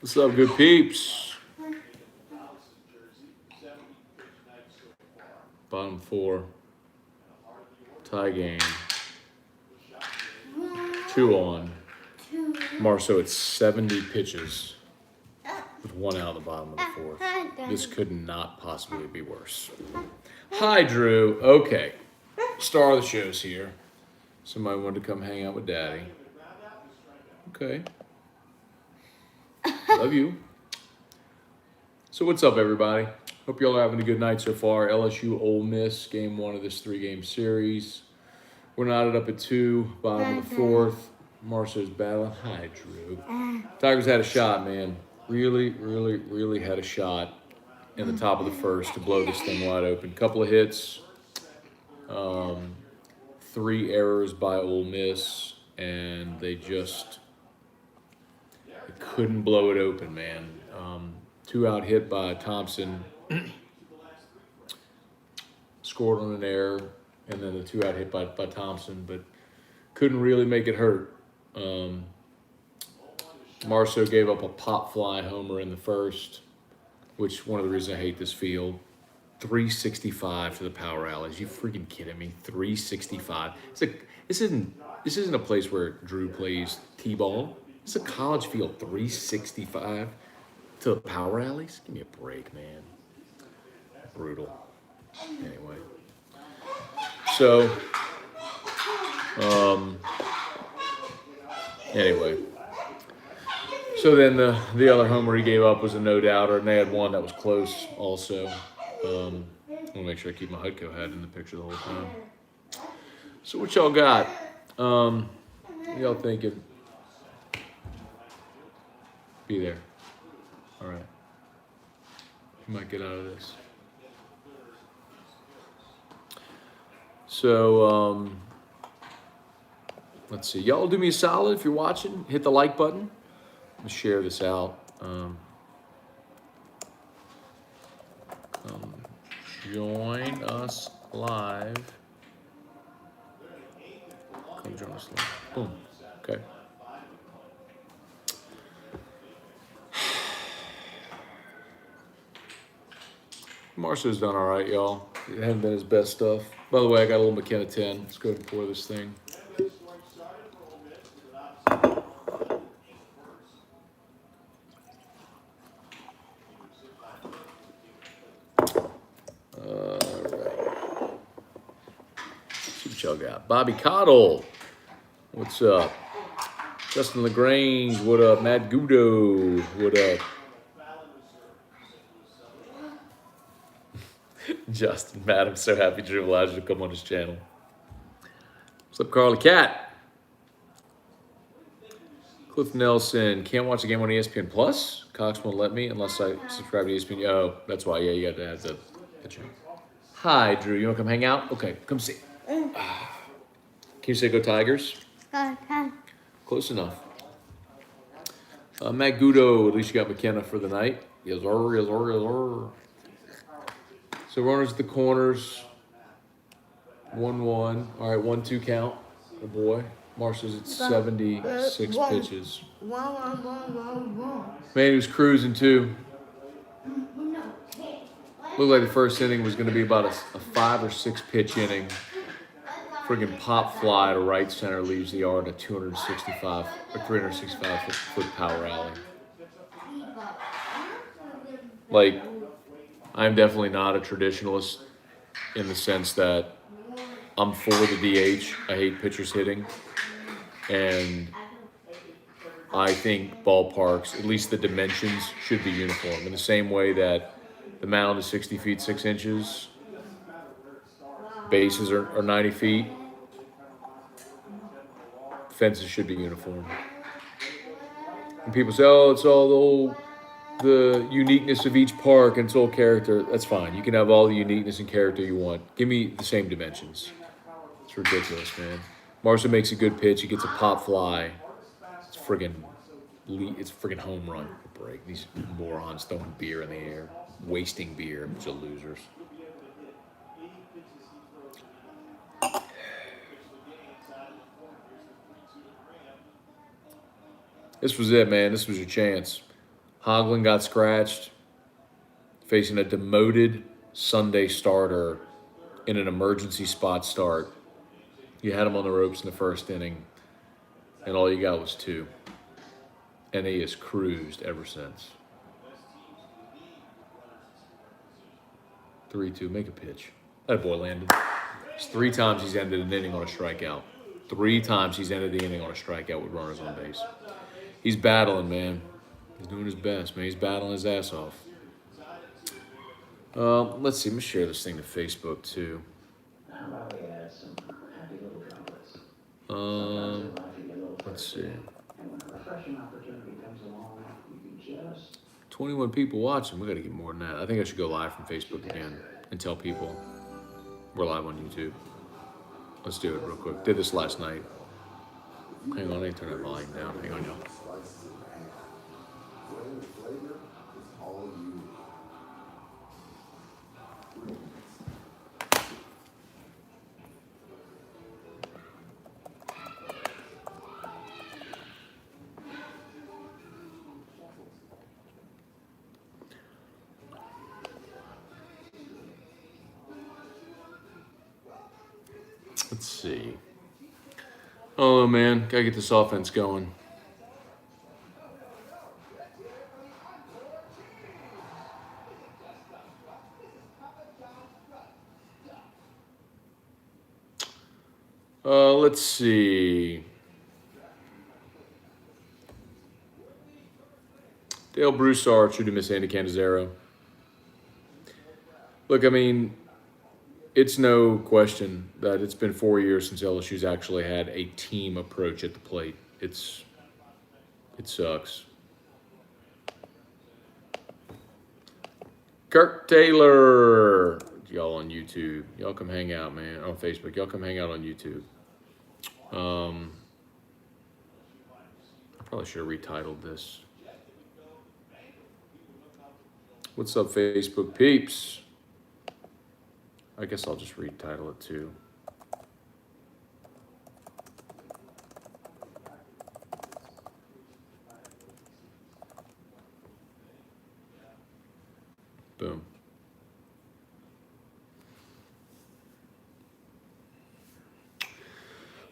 What's up, good peeps? Bottom four. Tie game. 2 on. Marceau at 70 pitches with 1 out of the bottom of the fourth. This could not possibly be worse. Hi, Drew. Okay. Star of the show's here. Somebody wanted to come hang out with Daddy. Okay. Love you. So what's up, everybody? Hope y'all are having a good night so far. LSU Ole Miss, game 1 of this 3-game series. We're knotted up at 2, bottom of the fourth. Marceau's battling. Hi, Drew. Tigers had a shot, man. Really had a shot in the top of the first to blow this thing wide open. Couple of hits, 3 errors by Ole Miss, and they couldn't blow it open, man. 2 out hit by Thompson, scored on an error, and then the 2 out hit by Thompson, but couldn't really make it hurt. Marceau gave up a pop fly homer in the first, which one of the reasons I hate this field. 365 to the power alleys. You freaking kidding me? 365. This isn't a place where Drew plays t-ball. It's a college field. 365 to the power alleys. Give me a break, man. Brutal. Anyway, so so then the other homer he gave up was a no-doubter, and they had one that was close also. I want to make sure I keep my Hudco hat in the picture the whole time. So what y'all got? What y'all thinking? Be there. All right. You might get out of this. So, let's see. Y'all do me a solid if you're watching. Hit the like button. Let's share this out. Join us live. Come join us live. Boom. Okay. Marceau's done all right, y'all. It hasn't been his best stuff. By the way, I got a little McKenna 10. Let's go ahead and pour this thing. All right. See what y'all got. Bobby Cottle. What's up? Justin LaGrange. What up? Matt Gudo. What up? Justin, Matt, I'm so happy Drew allowed you to come on his channel. What's up, Carly Cat? Cliff Nelson, can't watch the game on ESPN Plus. Cox won't let me unless I subscribe to ESPN. Oh, that's why. Yeah, you got to have the channel. Hi, Drew. You want to come hang out? Okay, come see. Can you say go Tigers? Close enough. Matt Gudo, at least you got McKenna for the night. Yes, yes. So runners at the corners. 1-1. All right, 1-2 count. Oh boy. Marshall's at 76 pitches. Man, he was cruising too. Looked like the first inning was going to be about a 5 or 6 pitch inning. Friggin' pop fly to right center leaves the yard at 265 or 365 foot power alley. Like, I'm definitely not a traditionalist in the sense that I'm for the DH. I hate pitchers hitting. And I think ballparks, at least the dimensions, should be uniform. In the same way that the mound is 60 feet, 6 inches, bases are 90 feet, fences should be uniform. And people say, oh, it's all the uniqueness of each park and its old character. That's fine. You can have all the uniqueness and character you want. Give me the same dimensions. It's ridiculous, man. Marceau makes a good pitch. He gets a pop fly. It's friggin' home run. Break. These morons throwing beer in the air, wasting beer. Bunch of losers. This was it, man. This was your chance. Hoglin got scratched, facing a demoted Sunday starter in an emergency spot start. You had him on the ropes in the first inning, and all you got was 2. And he has cruised ever since. 3-2, make a pitch. That boy landed. It's 3 times he's ended an inning on a strikeout. 3 times he's ended the inning on a strikeout with runners on base. He's battling, man. He's doing his best, man. He's battling his ass off. Let's see. Let me share this thing to Facebook, too. Let's see. 21 people watching. We got to get more than that. I think I should go live from Facebook again and tell people we're live on YouTube. Let's do it real quick. Did this last night. Hang on, I need to turn that volume down. Hang on, y'all. Let's see. Oh, man. Got to get this offense going. Let's see. Dale Broussard, true to Miss Andy Canizero. Look, I mean, it's no question that it's been 4 years since LSU's actually had a team approach at the plate. It sucks. Kirk Taylor. Y'all on YouTube. Y'all come hang out, man. On Facebook. Y'all come hang out on YouTube. I probably should have retitled this. What's up, Facebook peeps? I guess I'll just retitle it too. Boom.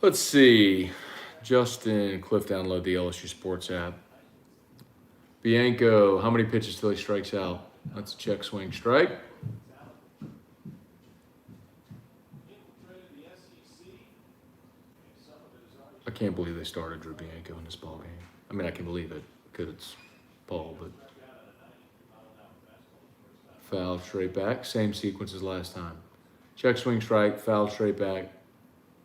Let's see. Justin, Cliff, download the LSU Sports app. Bianco, how many pitches till he strikes out? That's a check, swing, strike. I can't believe they started Drew Bianco in this ball game. I mean, I can believe it because it's Paul, but foul, straight back. Same sequence as last time. Check, swing, strike, foul, straight back.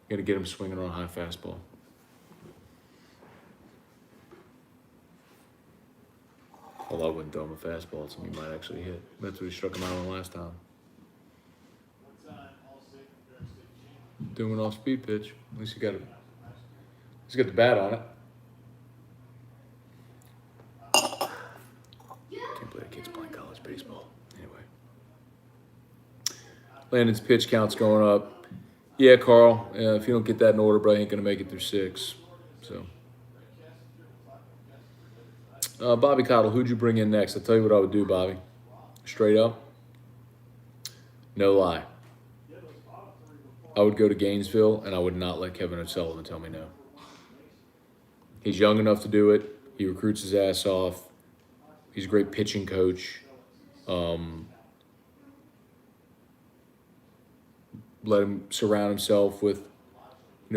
Going to get him swinging on a high fastball. Although I wouldn't throw him a fastball, so he might actually hit. That's what he struck him out on last time. Doing an off-speed pitch. At least he got the bat on it. Can't believe that kid's playing college baseball. Anyway. Landon's pitch count's going up. Yeah, Carl. If you don't get that in order, bro, you ain't going to make it through 6. So. Bobby Cottle, who'd you bring in next? I'll tell you what I would do, Bobby. Straight up. No lie. I would go to Gainesville, and I would not let Kevin O'Sullivan tell me no. He's young enough to do it. He recruits his ass off. He's a great pitching coach. Let him surround himself with, at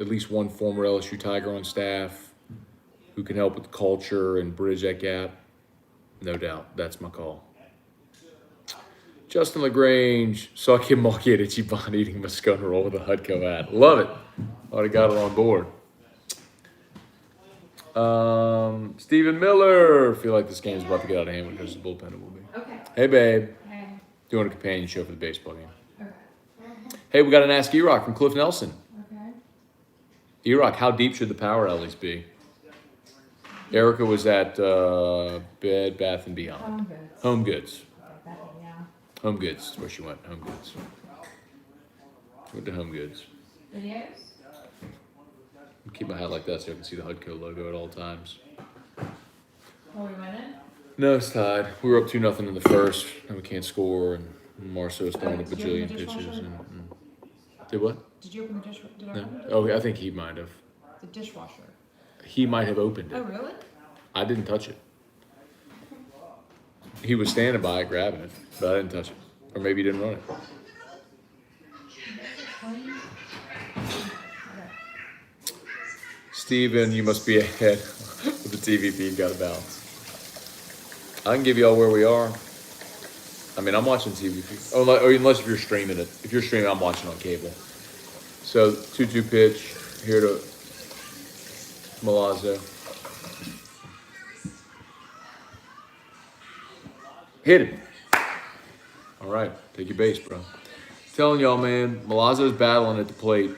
least one former LSU Tiger on staff who can help with the culture and bridge that gap. No doubt. That's my call. Justin LaGrange, saw Kim Mulkey at Ichiban eating Moscone roll with a Hudco hat. Love it. Already got it on board. Stephen Miller. Feel like this game's about to get out of hand because the bullpen it will be. Okay. Hey, babe. Hey. Doing a companion show for the baseball game. Okay. Hey, we got an Ask E-Rock from Cliff Nelson. Okay. E-Rock, how deep should the power alleys be? Erica was at Bed Bath & Beyond. Home Goods. Home Goods. Yeah. Home Goods is where she went. Home Goods. Went to Home Goods. Videos? Keep my hat like that so I can see the Hudco logo at all times. Oh, we went in? No, it's tied. We were up 2-0 in the first, and we can't score, and Marceau's throwing a Did you open bajillion the pitches. dishwasher? And did what? Did you open the dishwasher? Did I No. open the Oh, I think he might have. The dishwasher. He might have opened it. Oh, really? I didn't touch it. He was standing by it, grabbing it, but I didn't touch it. Or maybe he didn't run it. Steven, you must be ahead with the TV feed. Got to balance. I can give you all where we are. I mean, I'm watching TV feed. Oh, unless if you're streaming it. If you're streaming, I'm watching on cable. So, 2-2 pitch here to Milazzo. Hit it. All right, take your base, bro. Telling y'all, man, Milazzo's battling at the plate.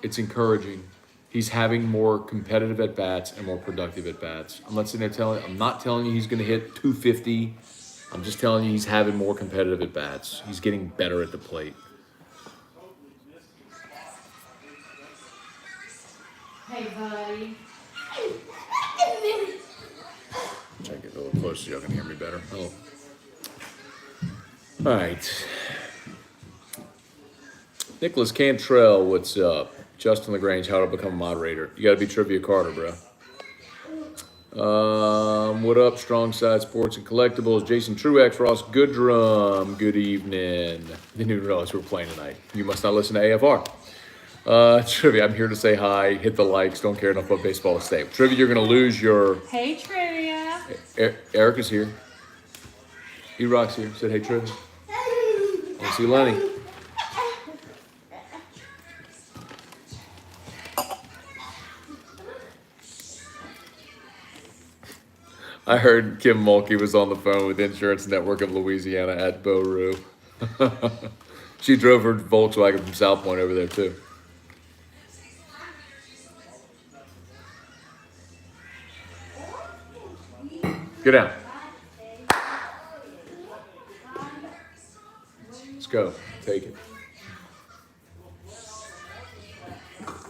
It's encouraging. He's having more competitive at bats and more productive at bats. I'm not sitting there I'm not telling you he's going to hit 250. I'm just telling you he's having more competitive at bats. He's getting better at the plate. Hey, buddy. Try to get a little closer so y'all can hear me better. Oh. All right. Nicholas Cantrell, what's up? Justin LaGrange, how to become a moderator. You got to be Trivia Carter, bro. What up, Strong Side Sports and Collectibles? Jason Truex, Ross Goodrum, good evening. Didn't even realize we were playing tonight. You must not listen to AFR. Trivia, I'm here to say hi. Hit the likes. Don't care enough about baseball to stay. Trivia, you're going to lose your... Hey, Trivia. Erica's here. E-Rock's here. Said, hey, Trivia. I see Lenny. I heard Kim Mulkey was on the phone with Insurance Network of Louisiana at Beau Rue. She drove her Volkswagen from South Point over there, too. Get down. Let's go. Take it.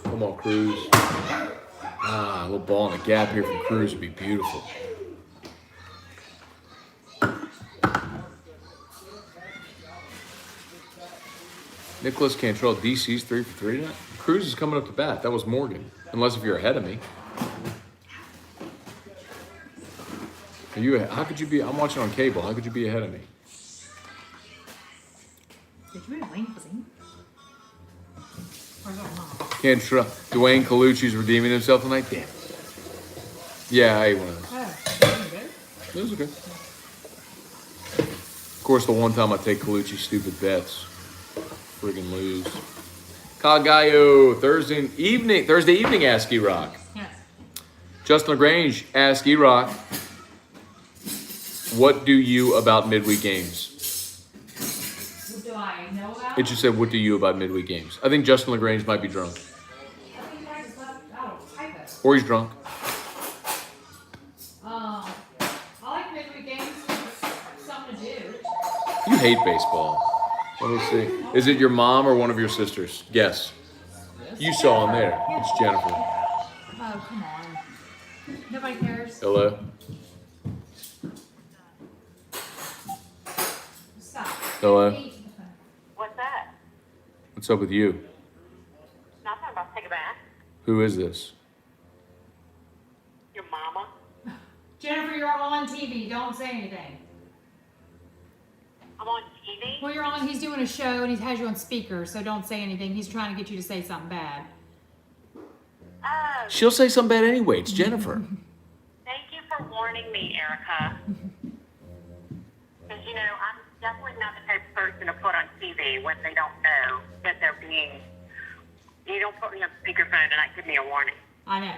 Come on, Cruz. A little ball in the gap here from Cruz would be beautiful. Nicholas Cantrell, DC's 3 for 3 tonight. Cruz is coming up to bat. That was Morgan. Unless if you're ahead of me. Are you? How could you be? I'm watching on cable. How could you be ahead of me? Did you eat Wayne cuisine? Or is that mom? Cantrell, Dwayne Colucci's redeeming himself tonight. Damn. Yeah, I ate one of those. Oh, good. Those are good. Of course, the one time I take Colucci's stupid bets, friggin' lose. Kagayo, Thursday evening, ask E-Rock. Yeah. Justin LaGrange, ask E-Rock, what do you about midweek games? What do I know about? It just said, what do you about midweek games? I think Justin LaGrange might be drunk. I think I just left out a typo. Or he's drunk. I like midweek games. Something to do. You hate baseball. Let me see. Is it your mom or one of your sisters? Guess. You saw him there. It's Jennifer. Oh, come on. Nobody cares. Hello? Stop. Hello? What's that? What's up with you? Nothing, about to take a bath. Who is this? Your mama? Jennifer, you're on TV. Don't say anything. I'm on TV? Well, you're on. He's doing a show and he has you on speaker, so don't say anything. He's trying to get you to say something bad. Oh, She'll say something bad anyway. It's Jennifer. thank you for warning me, Erica. Because, you know, I'm definitely not the type of person to put on TV when they don't know that they're being... You don't put me on speakerphone and not give me a warning. I know.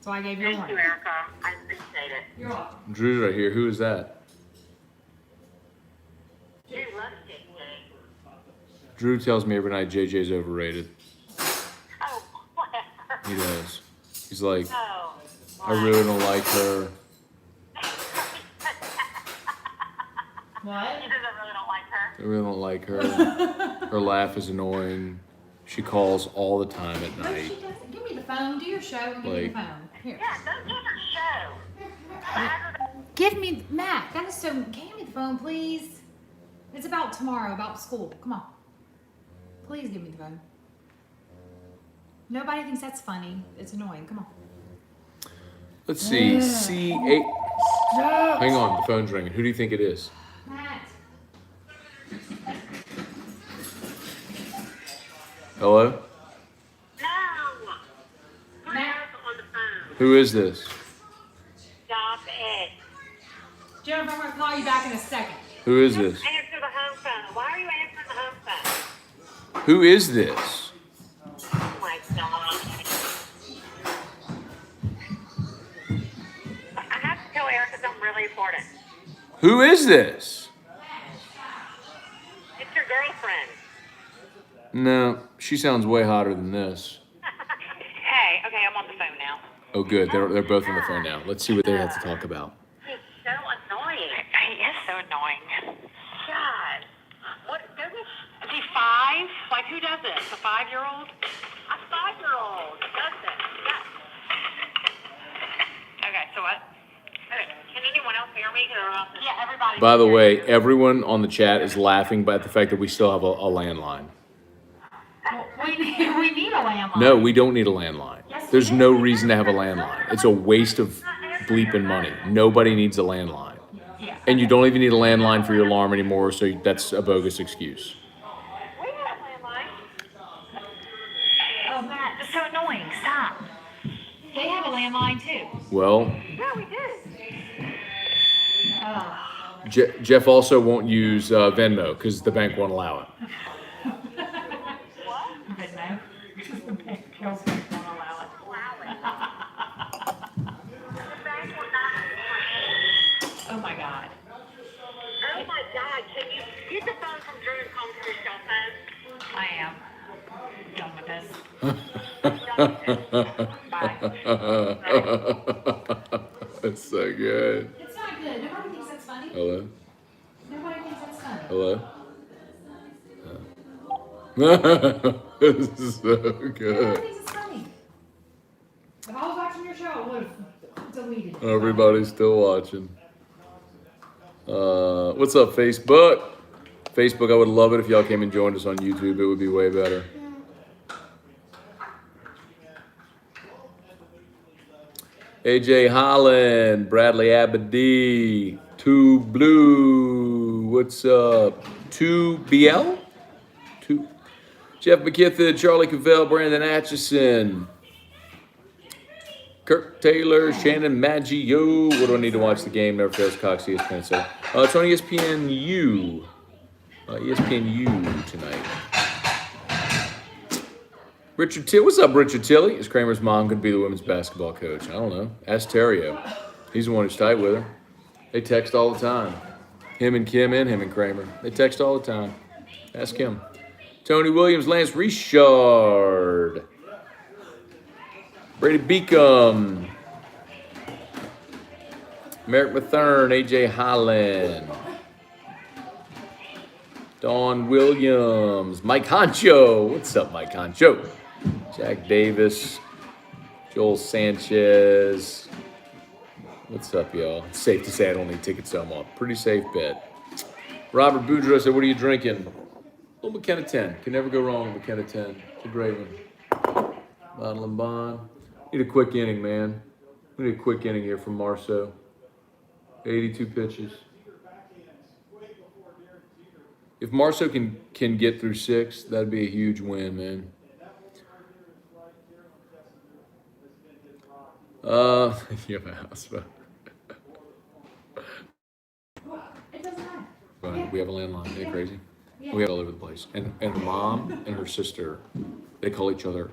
So I gave you a Thank you, warning. Erica. I appreciate it. You're welcome. Drew's right here. Who is that? You love JJ. Drew tells me every night JJ's overrated. Oh, whatever. He does. He's like, Oh, I really don't like her. What? He doesn't really don't like her. I really don't like her. Her laugh is annoying. She calls all the time at No, she night. doesn't. Give me the phone. Do your show and give me the phone. Here. Yeah, don't do your show. Give me, Matt, that is so, give me the phone, please. It's about tomorrow, about school. Come on. Please give me the phone. Nobody thinks that's funny. It's annoying. Come on. Let's see. C8. Hang on, the phone's ringing. Who do you think it is? Matt. Hello? No. Put Matt. Erica on the phone. Who is this? Stop it. Jennifer, I'm going to call you back in a second. Who is this? Answer the home phone. Why are you answering the home phone? Who is this? Oh my God. I have to tell Erica something really important. Who is this? It's your girlfriend. No, she sounds way hotter than this. Hey, okay, I'm on the phone now. Oh, good. They're both on the phone now. Let's see what they have to talk about. He's so annoying. He is so annoying. God. What? Is he 5? Like, who does this? A 5-year-old? A 5-year-old does this. Yeah. Okay, so what? Okay, can anyone else hear me? Yeah, everybody. By the way, everyone on the chat is laughing at the fact that we still have a landline. Well, we need a landline. No, we don't need a landline. Yes, we There's do. no reason to have a landline. It's a waste of bleeping money. Nobody needs a landline. Yeah. And you don't even need a landline for your alarm anymore, so that's a bogus excuse. We have a landline. Oh, Matt, that's so annoying. Stop. They have a landline, too. Well, Yeah, we do. Jeff also won't use Venmo because the bank won't allow it. What? Venmo. Girls won't allow it. Allow it. The bank will not allow it. Oh, my God. Oh my God, can you get the phone from Drew and call to your cell phone? I am. Done with this. Bye. That's so good. It's not good. Nobody thinks that's funny. Hello? Nobody thinks that's funny. Hello? This is so Nobody good. thinks it's funny. If I was watching your show, I would have deleted it. Everybody's still watching. What's up, Facebook? Facebook, I would love it if y'all came and joined us on YouTube. It would be way better. AJ Holland, Bradley Abadee, 2 Blue. What's up? 2BL? 2. Jeff McKithen, Charlie Cavell, Brandon Atchison, Kirk Taylor, Shannon Maggio. What do I need to watch the game? Never fails Cox, ESPN. So it's on ESPNU. ESPNU tonight. Richard Till, what's up, Richard Tilley? Is Kramer's mom going to be the women's basketball coach? I don't know. Ask Terrio. He's the one who's tight with her. They text all the time. Him and Kim and him and Kramer. They text all the time. Ask him. Tony Williams, Lance Richard. Brady Beacom. Merrick Mathern, AJ Holland. Dawn Williams. Mike Honcho. What's up, Mike Honcho? Jack Davis. Joel Sanchez. What's up, y'all? It's safe to say I don't need tickets, so I'm up. Pretty safe bet. Robert Boudreaux said, what are you drinking? Little McKenna 10. Can never go wrong with McKenna 10. It's a great one. Bottle and bond. Need a quick inning, man. We need a quick inning here from Marceau. 82 pitches. If Marceau can get through 6, that'd be a huge win, man. You have a house phone. It doesn't matter. Fine. We have a landline. Isn't it crazy? Yeah. We have it all over the place. And mom and her sister, they call each other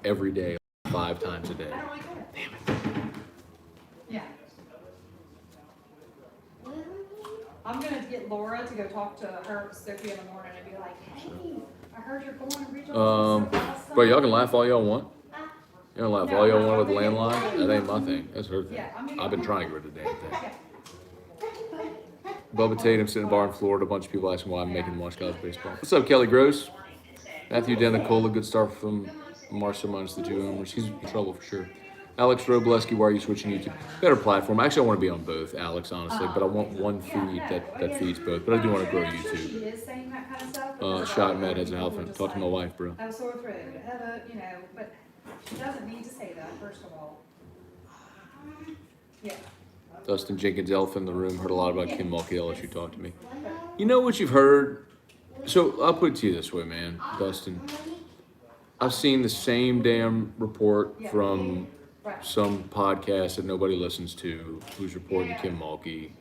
every day, 5 times a day. I don't like her. Damn it. Yeah. I'm gonna get Laura to go talk to her, Sophie, in the morning and be like, hey, I heard you're going to regional. But y'all can laugh all y'all want. Y'all can laugh all y'all want with the landline. That ain't my thing. That's her thing. Yeah, I've been trying to get rid of the damn thing. Bubba Tatum sitting in a bar in Florida. A bunch of people asking why I'm making them watch college baseball. What's up, Kelly Gross? Matthew Denicola, good start from Marcia minus the 2 homers. He's in trouble for sure. Alex Robleski, why are you switching YouTube? Better platform. Actually, I want to be on both, Alex, honestly, but I want one feed that feeds both. But I do want to grow YouTube. She is saying that kind of stuff. Shot Matt has an elephant. Talk to my wife, bro. A sore throat, but she doesn't need to say that, first of all. Yeah. Dustin Jenkins, elephant in the room. Heard a lot about Kim Mulkey, LSU. Talk to me. You know what you've heard? So I'll put it to you this way, man, Dustin. I've seen the same damn report from some podcast that nobody listens to, who's reporting Kim Mulkey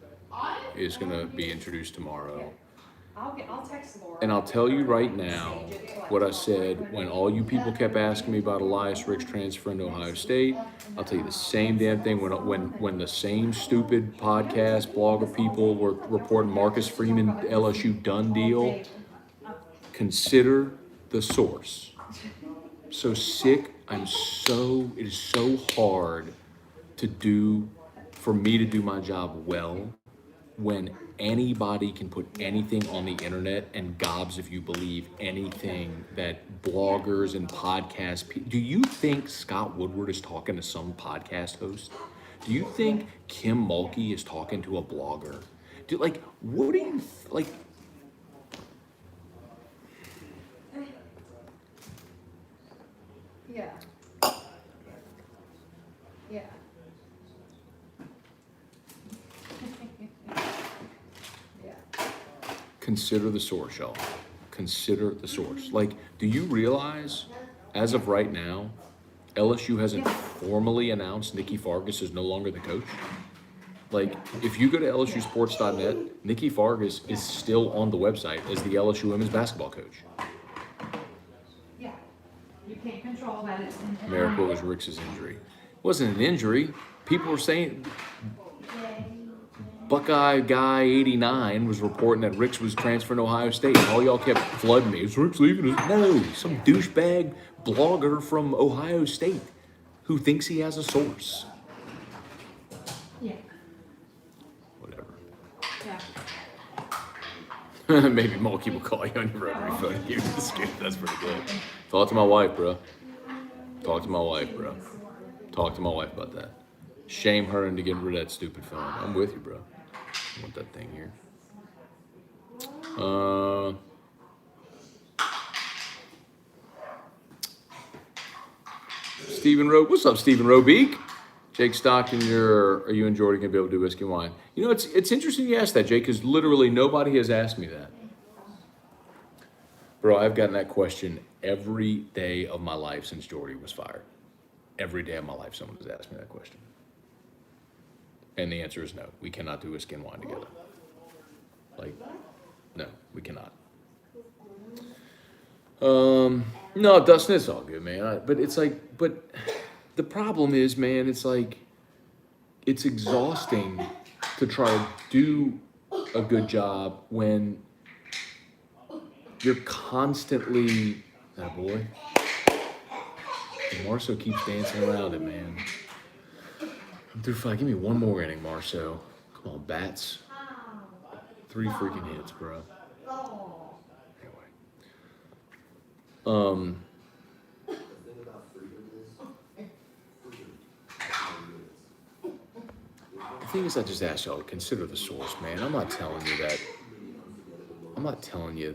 is going to be introduced tomorrow. I'll text Laura. And I'll tell you right now what I said when all you people kept asking me about Elias Ricks transferring to Ohio State. I'll tell you the same damn thing when the same stupid podcast blogger people were reporting Marcus Freeman LSU done deal. Consider the source. So sick. It is so hard for me to do my job well when anybody can put anything on the internet and gobs if you believe anything that bloggers and podcast do you think Scott Woodward is talking to some podcast host? Do you think Kim Mulkey is talking to a blogger? What do you like? Yeah. Yeah. Consider the source, y'all. Consider the source. Do you realize, as of right now, LSU hasn't formally announced Nikki Fargas is no longer the coach? If you go to LSUsports.net, Nikki Fargas is still on the website as the LSU women's basketball coach. Yeah. You can't control that. It's Miracle was Rick's injury. It wasn't an injury. People were saying Buckeye Guy 89 was reporting that Ricks was transferring to Ohio State, and all y'all kept flooding me. Is Ricks leaving? No, some douchebag blogger from Ohio State who thinks he has a source. Yeah. Whatever. Yeah. Maybe Mulkey will call you on your rotary phone and give you the scoop. That's pretty good. Talk to my wife, bro. Talk to my wife, bro. Talk to my wife about that. Shame her into getting rid of that stupid phone. I'm with you, bro. I want that thing here. Stephen Rowe. What's up, Stephen Robeek? Jake Stockton, are you and Jordy going to be able to do whiskey and wine? You know, it's interesting you asked that, Jake, because literally nobody has asked me that. Bro, I've gotten that question every day of my life since Jordy was fired. Every day of my life someone has asked me that question. And the answer is no. We cannot do whiskey and wine together. No, we cannot. No, Dustin, it's all good, man. But the problem is, man, it's exhausting to try to do a good job when you're constantly, that boy. Marceau keeps dancing around it, man. Dude, give me one more inning, Marceau. Come on, bats. 3 freaking hits, bro. Anyway. The thing is, I just asked y'all to consider the source, man. I'm not telling you that. I'm not telling you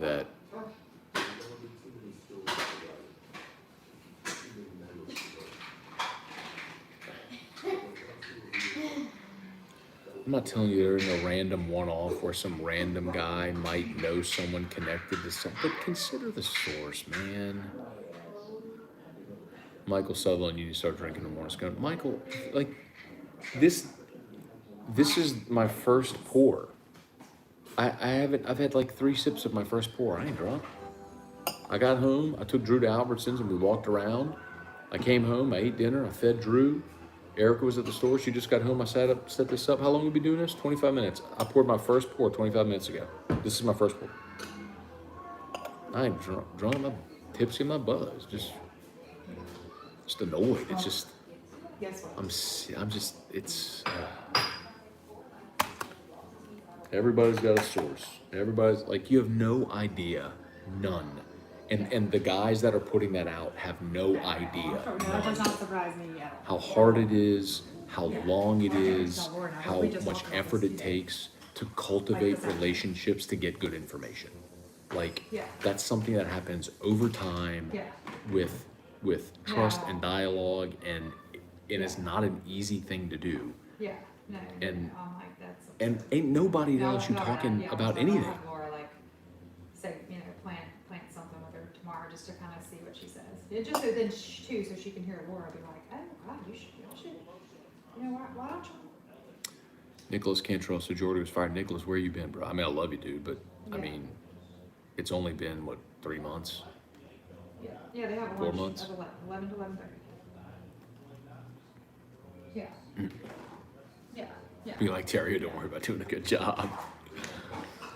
there's no random one-off where some random guy might know someone connected to something, but consider the source, man. Michael Sutherland, you need to start drinking in the morning. Michael, this is my first pour. I've had 3 sips of my first pour. I ain't drunk. I got home, I took Drew to Albertsons and we walked around. I came home, I ate dinner, I fed Drew. Erica was at the store. She just got home. I set this up. How long have we been doing this? 25 minutes. I poured my first pour 25 minutes ago. This is my first pour. I ain't drunk. I'm tipsy in my buzz. Just annoyed. It's just. It's. Everybody's got a source. Everybody's you have no idea. None. And the guys that are putting that out have no idea No, that does not surprise me at all. how hard it is, how long it Okay, is, so Laura and I, how we just much talked about effort this it today. takes to cultivate Like this. relationships to get good information. Like, Yeah. that's something that happens over time Yeah. with trust Yeah. and dialogue, and it's not an easy thing to do. Yeah, no, And- I'm like, that's. And ain't nobody No, else you no, talking yeah, about so I'll anything. have Laura like say, plant something with her tomorrow just to kind of see what she says. It just so then too, so she can hear Laura be like, oh God, you should, why don't you? Nicholas Cantrell, so Jordy was fired. Nicholas, where you been, bro? I mean, I love you, dude, but I Yeah. mean, it's only been, what, 3 months? Yeah, they have a 4 lunch months? of 11 to 11:30. Yeah. Yeah. Be like, Terry, don't worry about doing a good job.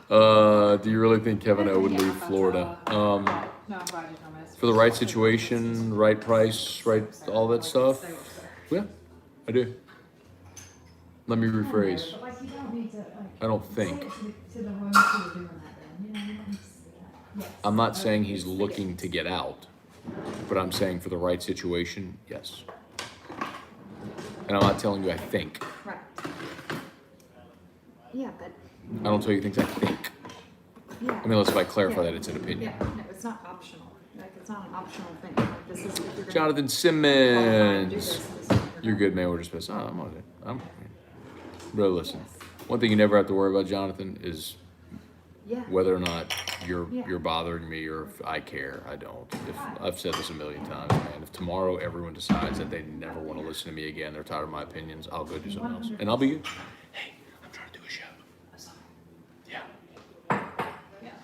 Do you really think Kevin O would leave Florida? No, I'm glad you told me this. For the right situation, right price, right, all that stuff? Yeah, I do. Let me rephrase. But like, you don't need to, like, I don't say think. it to the ones who are doing that then, you don't need to say that. Yes. I'm not saying he's looking to get out, but I'm saying for the right situation, yes. And I'm not telling you I think. Right. Yeah, but, I don't tell you things I think. yeah. I mean, let's clarify that it's an opinion. Yeah, no, it's not optional. Like, it's not an optional thing. Like, this is, if you're gonna Jonathan qualify and do this, Simmons. this is what You're good, man. We're just messing. I'm on it. Bro, listen. One thing you never have to worry about, Jonathan, is Yeah. whether or not Yeah. you're bothering me or if I care. I don't. If I've said this a million times, man. If tomorrow everyone decides that they never want to listen to me again, they're tired of my opinions, I'll go do something else, and I'll be good. Hey, I'm trying to do a show. Yeah. Yeah.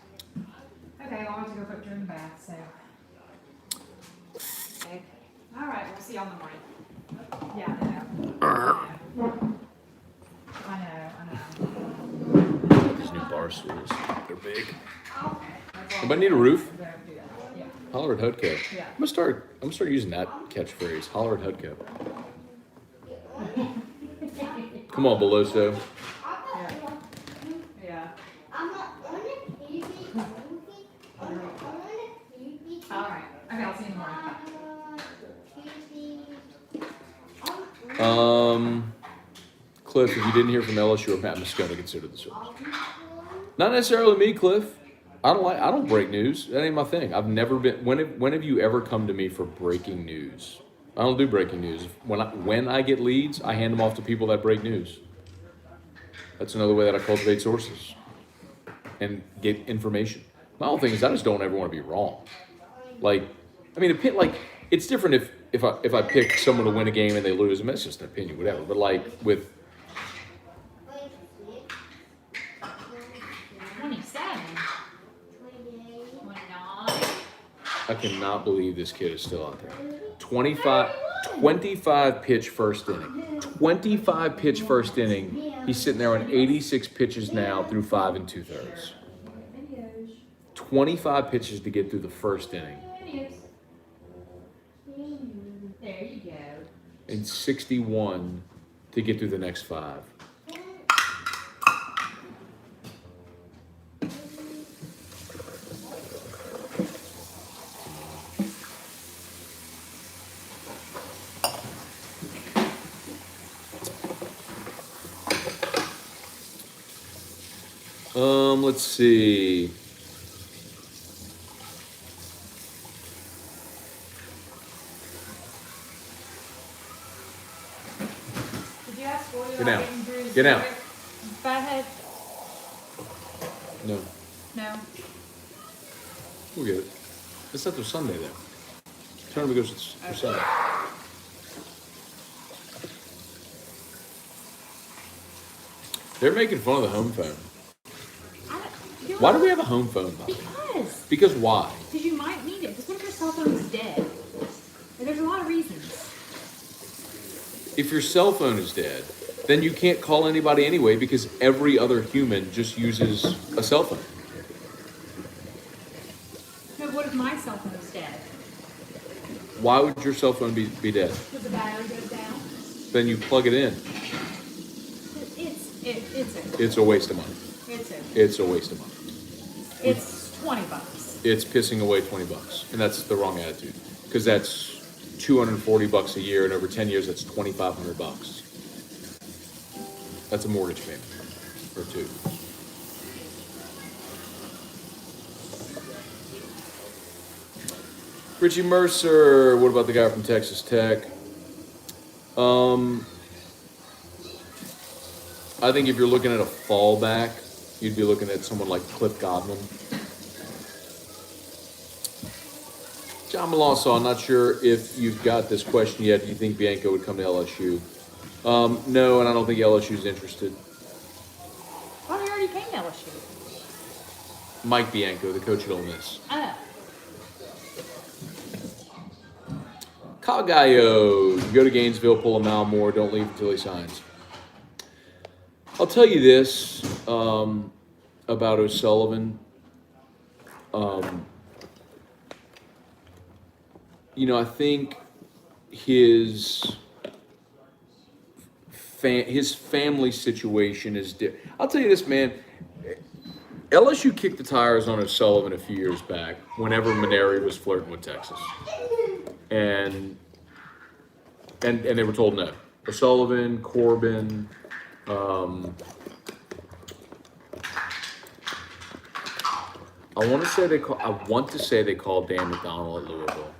Okay, well, I want to go put her in the bath, so. Okay. All right, we'll see y'all in the morning. Yeah, I know. These new bar stools, they're big. Okay. That's all. Anybody need a roof? Don't do that. Yeah. Holler at Hudco. Yeah. I'm gonna start using that catchphrase. Holler at Hudco. Come on, Beloso. Yeah. All right. Okay, I'll see you in the morning. Cliff, if you didn't hear from LSU or Matt Moscona, consider the service. Not necessarily me, Cliff. I don't break news. That ain't my thing. I've never been. When have you ever come to me for breaking news? I don't do breaking news. When I get leads, I hand them off to people that break news. That's another way that I cultivate sources and get information. My whole thing is I just don't ever want to be wrong. Like, I mean, it's different if I pick someone to win a game and they lose. I mean, that's just an opinion, whatever. But like with 27. 29. I cannot believe this kid is still out there. 25 pitch first inning. 25 pitch first inning. He's sitting there on 86 pitches now through 5 2/3. 25 pitches to get through the first inning. There you go. And 61 to get through the next 5. Let's see. Did you ask Goya Get about out. getting Drew's Get out. fathead? No, No. we'll get it. It's not their Sunday though. Tournament goes for Sunday. They're making fun of the home phone. Why do we have a home phone, by the way? Because. Because why? Because you might need it. Because what if your cell phone is dead? Like, there's a lot of reasons. If your cell phone is dead, then you can't call anybody anyway because every other human just uses a cell phone. No, what if my cell phone is dead? Why would your cell phone be dead? Because the battery goes down? Then you plug it in. It's It's a waste of money. It's It's a waste of money. It's $20. it's pissing away $20, and that's the wrong attitude, because that's $240 a year, and over 10 years, that's $2,500. That's a mortgage payment or two. Richie Mercer, what about the guy from Texas Tech? I think if you're looking at a fallback, you'd be looking at someone like Cliff Godwin. John Malonzo, I'm not sure if you've got this question yet. Do you think Bianco would come to LSU? No, and I don't think LSU's interested. Oh, he already came to LSU. Mike Bianco, the coach at Ole Miss. Oh. Kyle Gallo, you go to Gainesville, pull a Mal Moore, don't leave until he signs. I'll tell you this about O'Sullivan. I think his family situation is different. I'll tell you this, man. LSU kicked the tires on O'Sullivan a few years back whenever Maneri was flirting with Texas. And they were told no. O'Sullivan, Corbin, I want to say they called Dan McDonnell at Louisville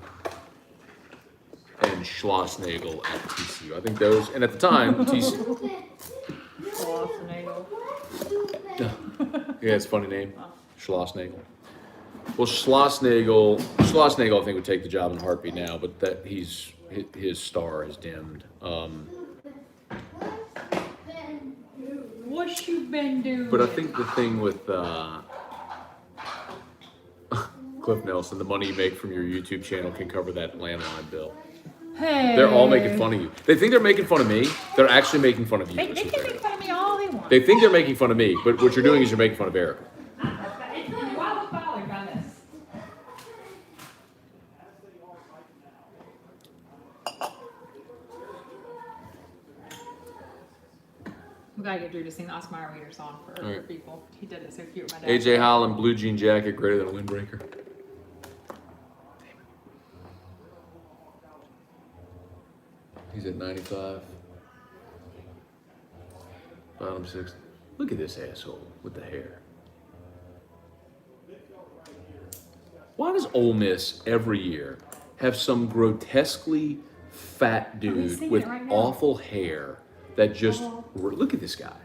and Schlossnagel at TCU. I think those, and at the time TCU. Schlossnagel. Yeah, it's a funny name, Schlossnagel. Well, Schlossnagel, I think would take the job in a heartbeat now, but that his star has dimmed. What you been doing? But I think the thing with Cliff Nelson, the money you make from your YouTube channel can cover that landline bill. Hey. They're all making fun of you. They think they're making fun of me. They're actually making fun of you. They can make fun of me all they want. They think they're making fun of me, but what you're doing is you're making fun of Erica. Why was bothered by this? We gotta get Drew to sing the Oscar Mayer Reader song for All right. people. He did it so cute with my dad. AJ Holland, blue jean jacket, greater than a windbreaker. He's at 95. Bottom 6. Look at this asshole with the hair. Why does Ole Miss every year have some grotesquely fat dude singing with it right now. awful hair that just look at this guy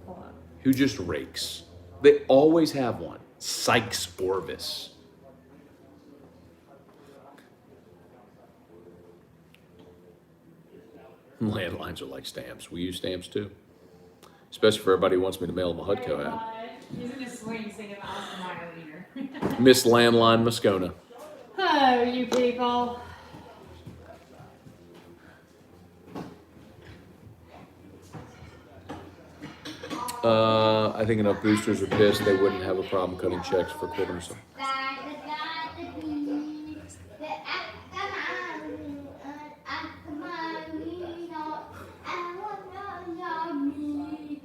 Hold on. who just rakes? They always have one. Sykes Orvis. Landlines are like stamps. We use stamps too. Especially for everybody who wants me to mail them a Hutco hat. He's in his swing singing the Oscar Mayer Reader. Miss Landline Moscona. Oh, you people. I think enough boosters are pissed they wouldn't have a problem cutting checks for Corbin or something.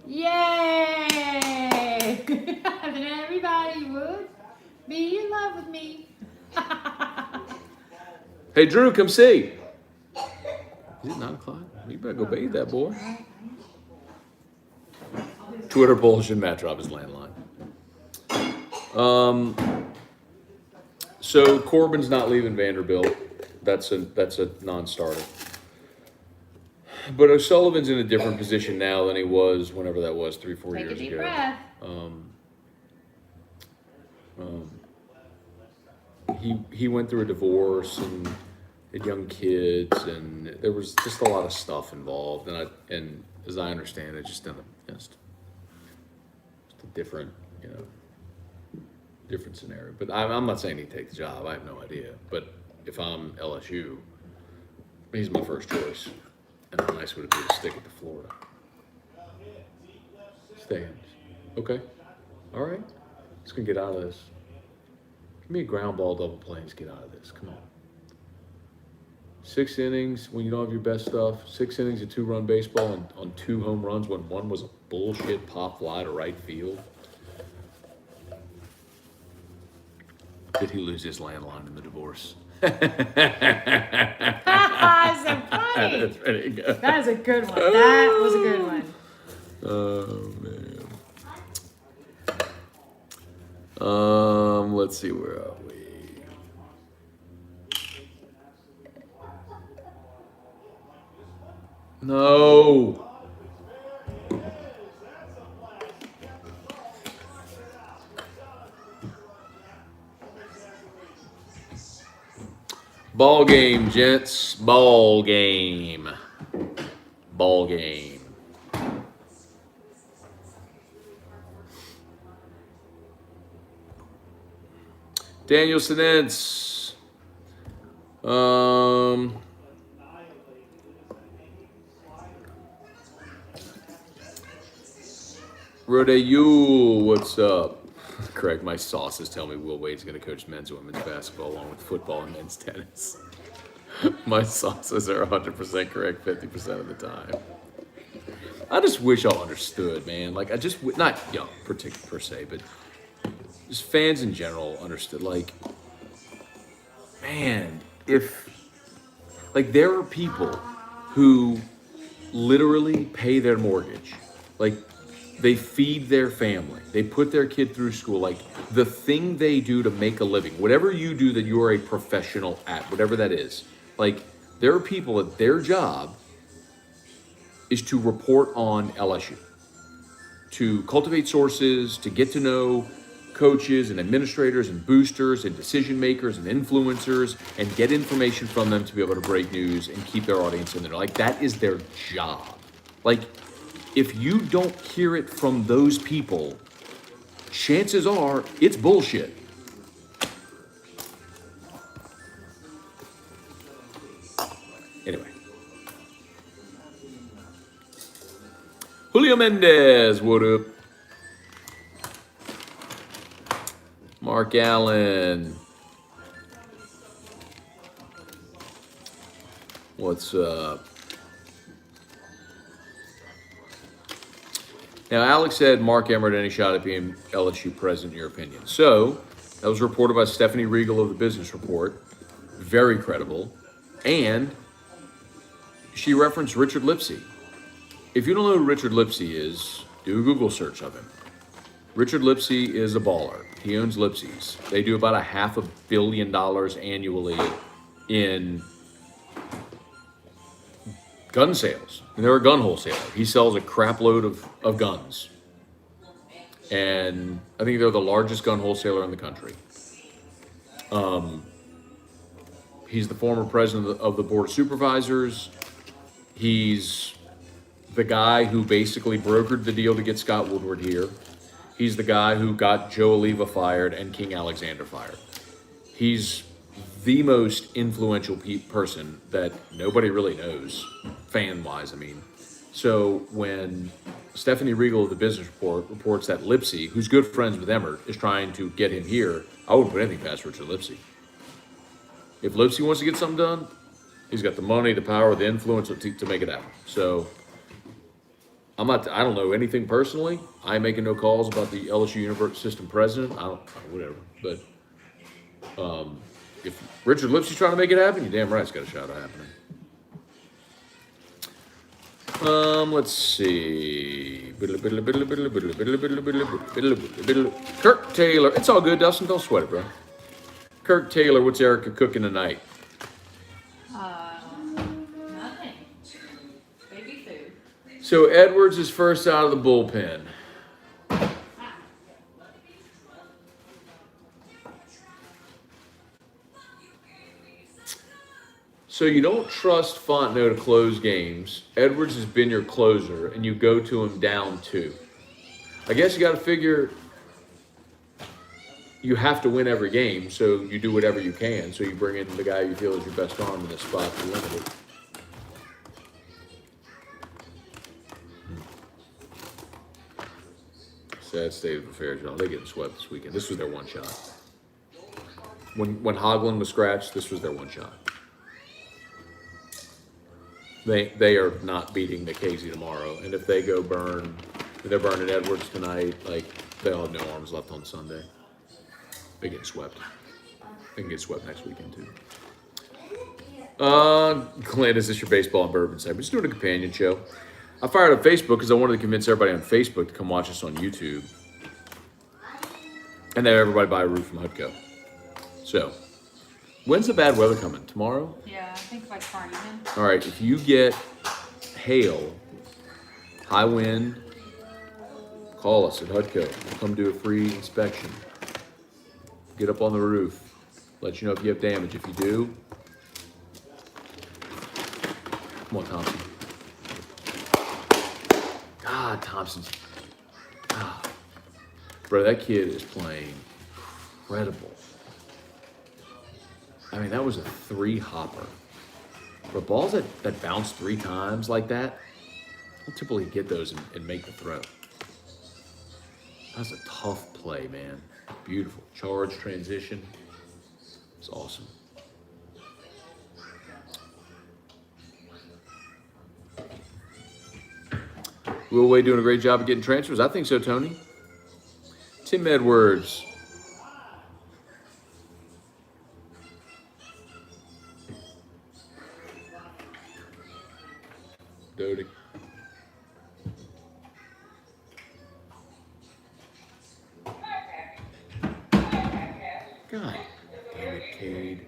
Yay! Then everybody would be in love with me. Hey Drew, come see. Is it 9 o'clock? You better go bathe that boy. Twitter bullshit, Matt drop his landline. So Corbin's not leaving Vanderbilt. That's a non-starter. But O'Sullivan's in a different position now than he was whenever that was 3-4 Take years a deep ago. breath. He went through a divorce and had young kids, and there was just a lot of stuff involved. And as I understand it, just a different, different scenario. But I'm not saying he'd take the job. I have no idea. But if I'm LSU, he's my first choice. And how nice would it be to stick it to Florida? Stands. Okay. All right. Let's get out of this. Give me a ground ball double play and let's get out of this. Come on. 6 innings when you don't have your best stuff. 6 innings of 2-run baseball and on 2 home runs when one was a bullshit pop fly to right field. Did he lose his landline in the divorce? That's so funny. That's pretty good. That is a good one. That was a good one. Oh man. Let's see, where are we? No. Ball game, gents. Ball game. Ball game. Daniel Sinence. Rode Yule, what's up? Correct, my sauces tell me Will Wade's going to coach men's and women's basketball along with football and men's tennis. My sauces are 100% correct 50% of the time. I just wish y'all understood, man. Like, I just, not y'all particular per se, but just fans in general understood. Like, man, if, like, there are people who literally pay their mortgage. Like, they feed their family. They put their kid through school. Like, the thing they do to make a living, whatever you do that you're a professional at, whatever that is. Like, there are people that their job is to report on LSU, to cultivate sources, to get to know coaches and administrators and boosters and decision makers and influencers and get information from them to be able to break news and keep their audience in there. Like, that is their job. Like, if you don't hear it from those people, chances are it's bullshit. Anyway. Julio Mendez, what up? Mark Allen. What's up? Now, Alex said Mark Emmert any shot at being LSU president, in your opinion. So, that was reported by Stephanie Regal of the Business Report. Very credible. And she referenced Richard Lipsey. If you don't know who Richard Lipsey is, do a Google search of him. Richard Lipsey is a baller. He owns Lipsey's. They do about $500 million annually in gun sales. And they're a gun wholesaler. He sells a crap load of guns. And I think they're the largest gun wholesaler in the country. He's the former president of the Board of Supervisors. He's the guy who basically brokered the deal to get Scott Woodward here. He's the guy who got Joe Oliva fired and King Alexander fired. He's the most influential person that nobody really knows, fan-wise, I mean. So when Stephanie Regal of the Business Report reports that Lipsey, who's good friends with Emmert, is trying to get him here, I wouldn't put anything past Richard Lipsey. If Lipsey wants to get something done, he's got the money, the power, the influence to make it happen. So I don't know anything personally. I'm making no calls about the LSU University System president. Whatever. But if Richard Lipsey's trying to make it happen, you're damn right it's got a shot at happening. Let's see. Kirk Taylor. It's all good, Dustin. Don't sweat it, bro. Kirk Taylor, what's Erica cooking tonight? Nothing. Baby food. So Edwards is first out of the bullpen. So you don't trust Fontenot to close games. Edwards has been your closer, and you go to him down 2. I guess you got to figure you have to win every game, so you do whatever you can. So you bring in the guy you feel is your best arm in this spot to limit it. Sad state of affairs, y'all. They're getting swept this weekend. This was their one shot. When Hoglund was scratched, this was their one shot. They are not beating Casey tomorrow, and if they go they're burning Edwards tonight. Like, they'll have no arms left on Sunday. They get swept. They can get swept next weekend too. Glenn, is this your baseball and bourbon segment? Just doing a companion show. I fired up Facebook because I wanted to convince everybody on Facebook to come watch us on YouTube. And then everybody buy a roof from Hutco. So, when's the bad weather coming? Tomorrow? Yeah, I think like tomorrow evening. All right, if you get hail, high wind, call us at Hutco. We'll come do a free inspection. Get up on the roof. Let you know if you have damage. If you do, come on, Thompson. God, Thompson's. Ah. Bro, that kid is playing incredible. I mean, that was a 3-hopper. But balls that bounce 3 times like that, don't typically get those and make the throw. That's a tough play, man. Beautiful. Charge, transition. It's awesome. Will Wade doing a great job of getting transfers? I think so, Tony. Tim Edwards. Doty. God damn it, Cade.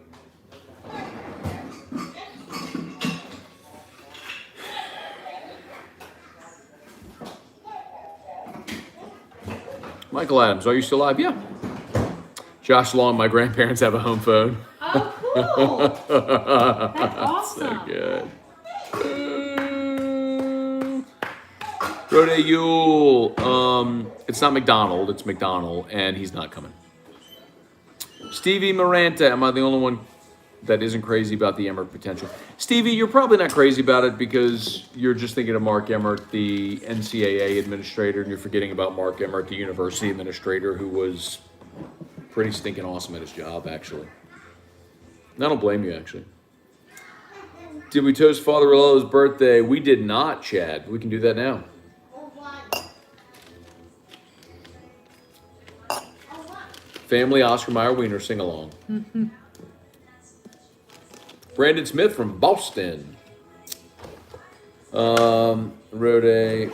Michael Adams, are you still alive? Yeah. Josh Long, my grandparents have a home phone. Oh, cool. That's awesome. So good. Rode Yule. It's not McDonald, it's McDonald, and he's not coming. Stevie Maranta, am I the only one that isn't crazy about the Emmert potential? Stevie, you're probably not crazy about it because you're just thinking of Mark Emmert, the NCAA administrator, and you're forgetting about Mark Emmert, the university administrator, who was pretty stinking awesome at his job, actually. And I don't blame you, actually. Did we toast Father Rello's birthday? We did not, Chad. We can do that now. Family Oscar Mayer Wiener sing along. Brandon Smith from Boston. Wrote a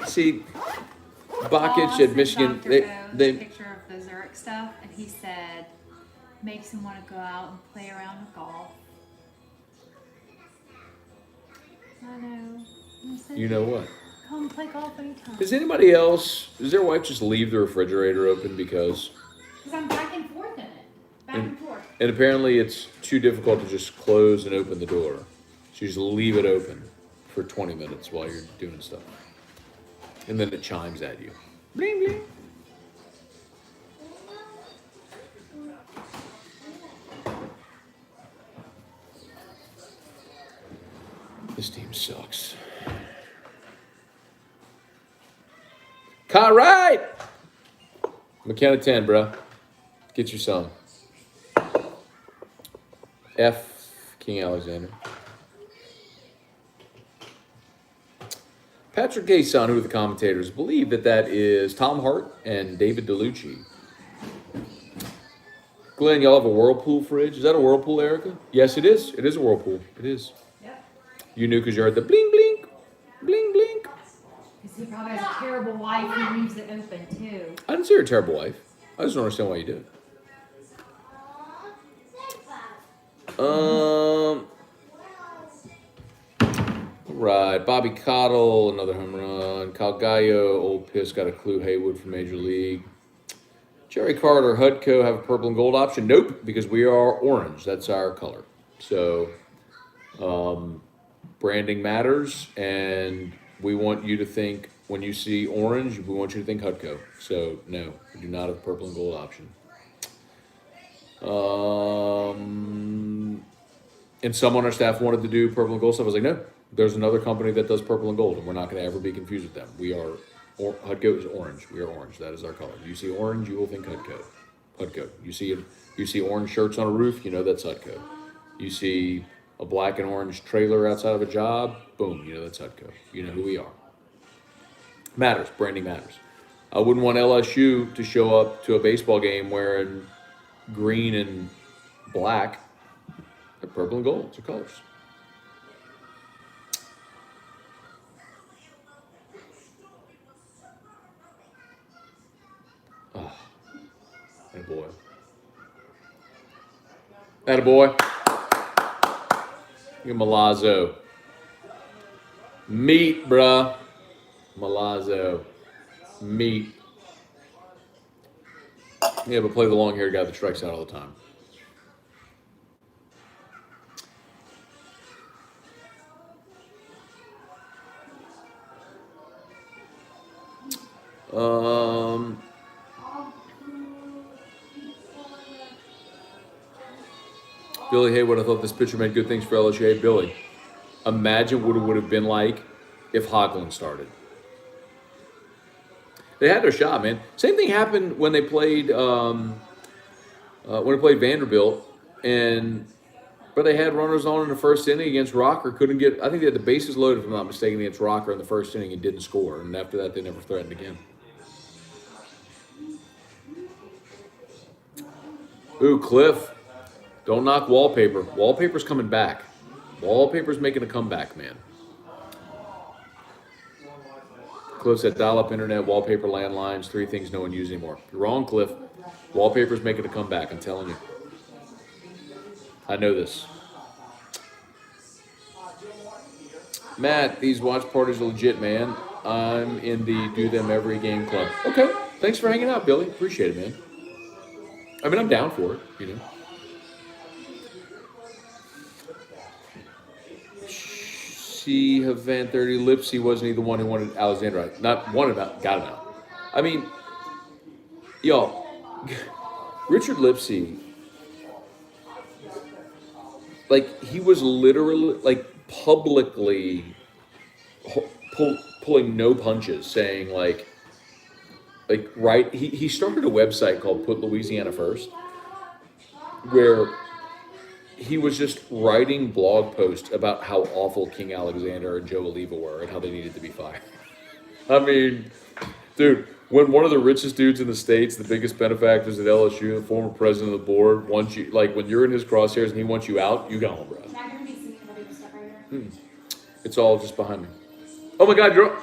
Bakic at Michigan. They picture of the Zurich stuff, and he said makes him want to go out and play around with golf. I know. You know what? Come play golf anytime. Does anybody else? Does their wife just leave the refrigerator open because? Because I'm back and forth in it. Back and forth. And apparently it's too difficult to just close and open the door. So you just leave it open for 20 minutes while you're doing stuff. And then it chimes at you. Bling, bling. This team sucks. Right. McKenna 10, bro. Get your song. F. King Alexander. Patrick Gayson, who are the commentators, believe that is Tom Hart and David DeLucci. Glenn, y'all have a Whirlpool fridge. Is that a Whirlpool, Erica? Yes, it is. It is a Whirlpool. It is. Yep. You knew because you heard the bling, bling, bling, bling. Because he probably has a terrible wife who leaves it open, too. I didn't say you're a terrible wife. I just don't understand why you do it. Right. Bobby Cottle, another home run. Kyle Gallo, old piss, got a clue. Haywood from Major League. Jerry Carter, Hutco have a purple and gold option. Nope, because we are orange. That's our color. So, branding matters, and we want you to think, when you see orange, we want you to think Hutco. So, no, we do not have a purple and gold option. And someone on our staff wanted to do purple and gold stuff. I was like, no, there's another company that does purple and gold, and we're not going to ever be confused with them. We are, Hutco is orange. We are orange. That is our color. You see orange, you will think Hutco. Hutco. You see orange shirts on a roof, you know that's Hutco. You see a black and orange trailer outside of a job, boom, you know that's Hutco. You know who we are. Matters. Branding matters. I wouldn't want LSU to show up to a baseball game wearing green and black, they're purple and gold. It's their colors. Oh, attaboy. Attaboy. You're Malazzo. Meat, bruh. Malazzo. Meat. Yeah, but play the long-haired guy that strikes out all the time. Billy Haywood, I thought this pitcher made good things for LSU. Hey, Billy, imagine what it would have been like if Hoglund started. They had their shot, man. Same thing happened when they played Vanderbilt, but they had runners on in the first inning against Rocker. Couldn't get. I think they had the bases loaded, if I'm not mistaken, against Rocker in the first inning and didn't score. And after that, they never threatened again. Ooh, Cliff. Don't knock wallpaper. Wallpaper's coming back. Wallpaper's making a comeback, man. Cliff said dial-up internet, wallpaper, landlines, 3 things no one uses anymore. You're wrong, Cliff. Wallpaper's making a comeback, I'm telling you. I know this. Matt, these watch parties are legit, man. I'm in the do them every game club. Okay. Thanks for hanging out, Billy. Appreciate it, man. I mean, I'm down for it, you know. She Van 30 Lipsy wasn't he the one who wanted Alexander out? Not wanted out, got him out. I mean, y'all, Richard Lipsy, like, he was literally, like, publicly pulling no punches, saying, right, he started a website called Put Louisiana First, where he was just writing blog posts about how awful King Alexander and Joe Oliva were and how they needed to be fired. I mean, dude, when one of the richest dudes in the States, the biggest benefactors at LSU, the former president of the board, wants you, like, when you're in his crosshairs and he wants you out, you gone, bro. It's all just behind me. Oh my God, you're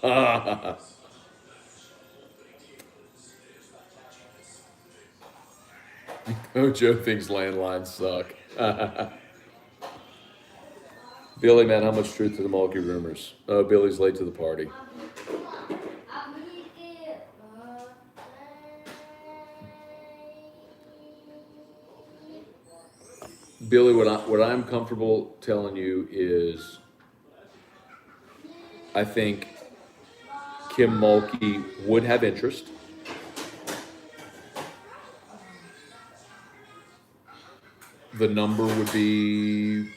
up. Oh, Joe thinks landlines suck. Billy, man, how much truth to the Mulkey rumors? Oh, Billy's late to the party. Billy, what I'm comfortable telling you is I think Kim Mulkey would have interest. The number would be,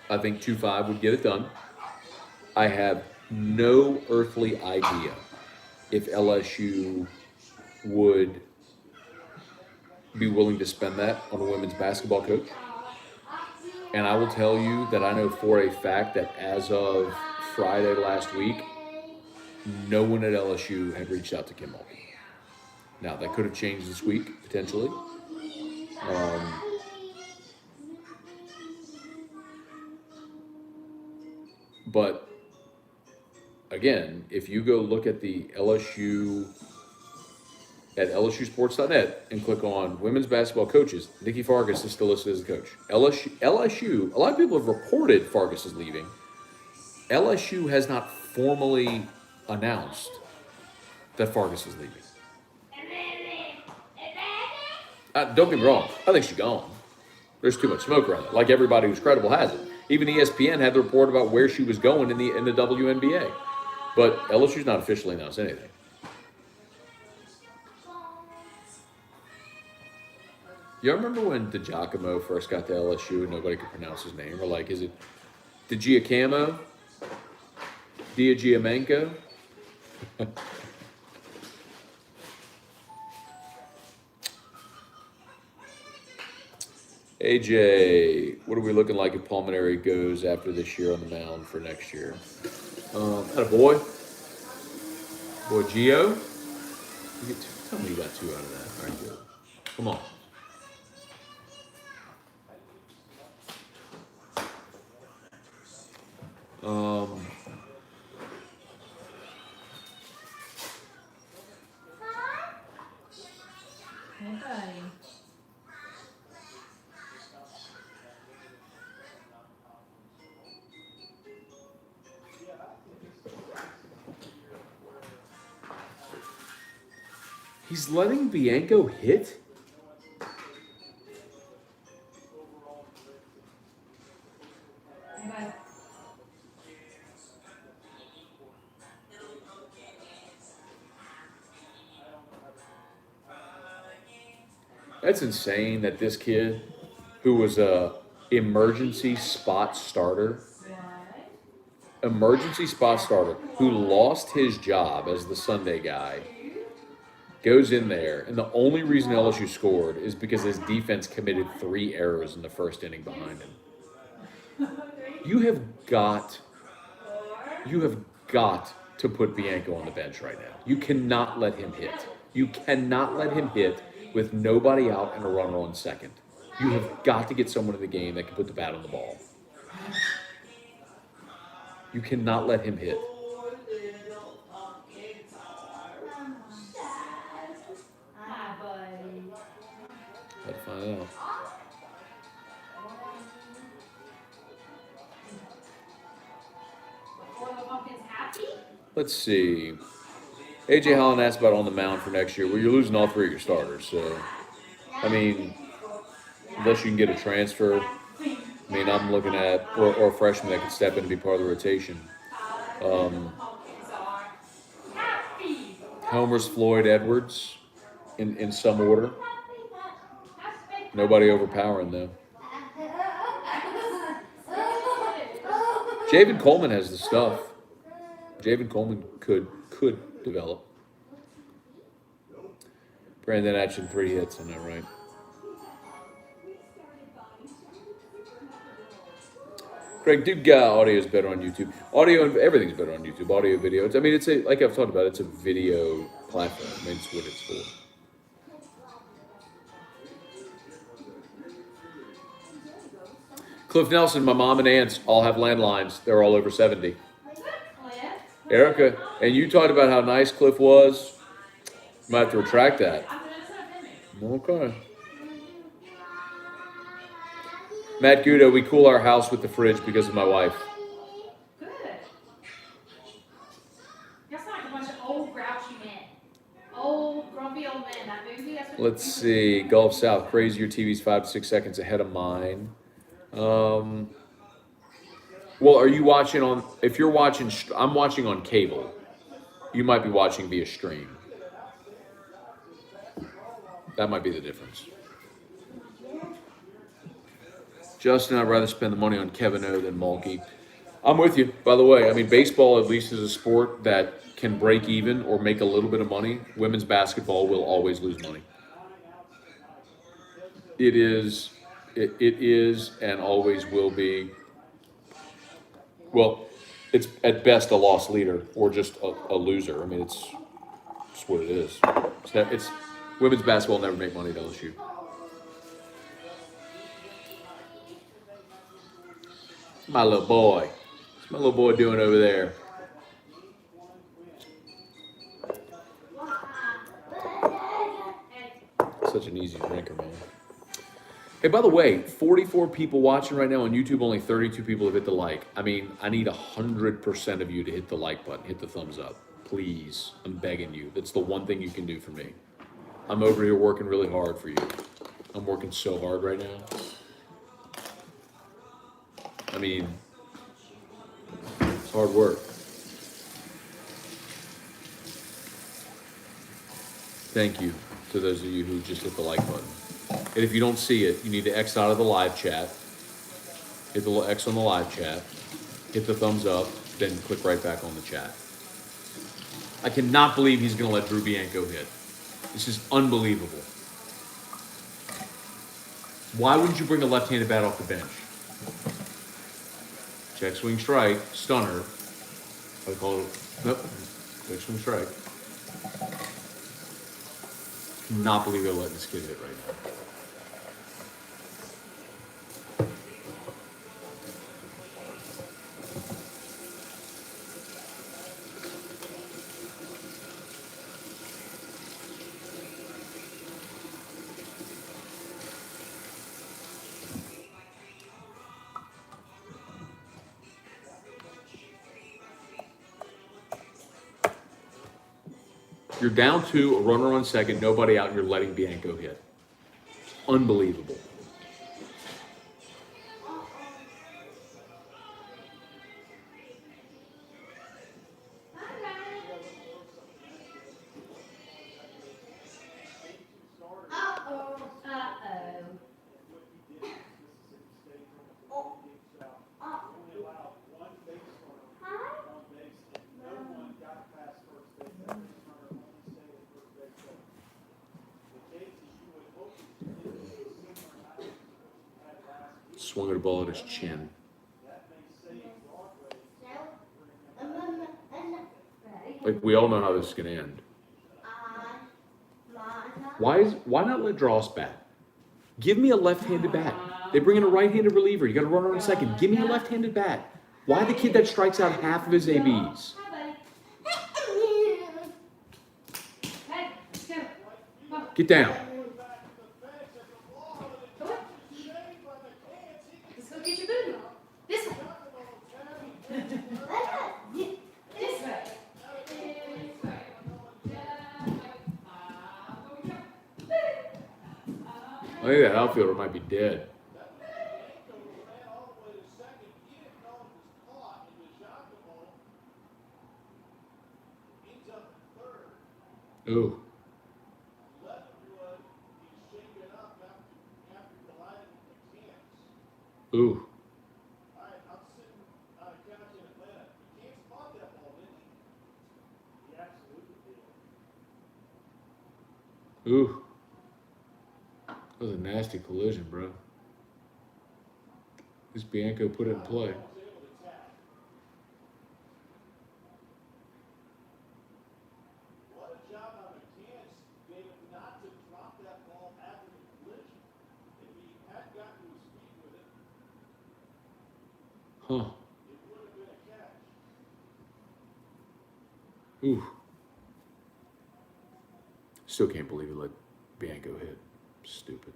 I think 2.5 would get it done. I have no earthly idea if LSU would be willing to spend that on a women's basketball coach. And I will tell you that I know for a fact that as of Friday last week, no one at LSU had reached out to Kim Mulkey. Now, that could have changed this week, potentially. But again, if you go look at the LSU at LSUsports.net and click on women's basketball coaches, Nikki Fargas is still listed as the coach. LSU, a lot of people have reported Fargas is leaving. LSU has not formally announced that Fargas is leaving. Don't get me wrong, I think she's gone. There's too much smoke around it. Like everybody who's credible has it. Even ESPN had the report about where she was going in the WNBA. But LSU's not officially announced anything. You remember when DiGiacomo first got to LSU and nobody could pronounce his name? Or like, is it DiGiacomo? Diagiamenko? AJ, what are we looking like if Pulmonary goes after this year on the mound for next year? Attaboy. Boy, Gio. You get two. Tell me you got 2 out of that. All right, good. Come on. Hey, buddy. He's letting Bianco hit? Hey, buddy. That's insane that this kid, who was a emergency spot starter, who lost his job as the Sunday guy, goes in there, and the only reason LSU scored is because his defense committed 3 errors in the first inning behind him. You have got to put Bianco on the bench right now. You cannot let him hit. You cannot let him hit with nobody out and a runner on second. You have got to get someone in the game that can put the bat on the ball. You cannot let him hit. Hi, buddy. Gotta find out. Before the pumpkin's happy? Let's see. AJ Holland asked about on the mound for next year. Well, you're losing all 3 of your starters, so I mean, unless you can get a transfer, I mean, I'm looking at or a freshman that could step in and be part of the rotation. Homer's Floyd Edwards in some order. Nobody overpowering though. Javen Coleman has the stuff. Javen Coleman could develop. Brandon Atchin 3 hits, isn't that right? Greg, dude, audio is better on YouTube. Audio and everything's better on YouTube. Audio, video. I mean, it's like I've talked about. It's a video platform. I mean, it's what it's for. Cliff Nelson, my mom and aunts all have landlines. They're all over 70. Erica, and you talked about how nice Cliff was. Might have to retract that. Okay. Matt Gudo, we cool our house with the fridge because of my wife. Good. Y'all sound like a bunch of old grouchy men. Old, grumpy old men. That movie, that's what Let's see. Gulf South, crazy. Your TV's 5 to 6 seconds ahead of mine. Well, are you watching on, if you're watching, I'm watching on cable. You might be watching via stream. That might be the difference. Justin, I'd rather spend the money on Kevin O than Mulkey. I'm with you, by the way. I mean, baseball at least is a sport that can break even or make a little bit of money. Women's basketball will always lose money. It is and always will be. Well, it's at best a loss leader or just a loser. I mean, it's what it is. It's women's basketball never make money at LSU. My little boy. What's my little boy doing over there? Such an easy drinker, man. Hey, by the way, 44 people watching right now on YouTube, only 32 people have hit the like. I mean, I need 100% of you to hit the like button, hit the thumbs up. Please, I'm begging you. That's the one thing you can do for me. I'm over here working really hard for you. I'm working so hard right now. I mean, it's hard work. Thank you to those of you who just hit the like button. And if you don't see it, you need to X out of the live chat. Hit the little X on the live chat. Hit the thumbs up, then click right back on the chat. I cannot believe he's going to let Drew Bianco hit. This is unbelievable. Why wouldn't you bring a left-handed bat off the bench? Check, swing, strike, stunner. I call it, nope, check, swing, strike. Cannot believe they're letting this kid hit right now. You're down 2, a runner on second, nobody out, and you're letting Bianco hit. Unbelievable. Swung at a ball at his chin. Like, we all know how this is going to end. Why not let Dross bat? Give me a left-handed bat. They bring in a right-handed reliever. You got to run on second. Give me a left-handed bat. Why the kid that strikes out half of his ABs? Get down. Let's go get your booty. This way. This way. I think that outfielder might be dead. Ooh. Ooh. Ooh. That was a nasty collision, bro. This Bianco put it in play. Huh. Ooh. Still can't believe he let Bianco hit. Stupid.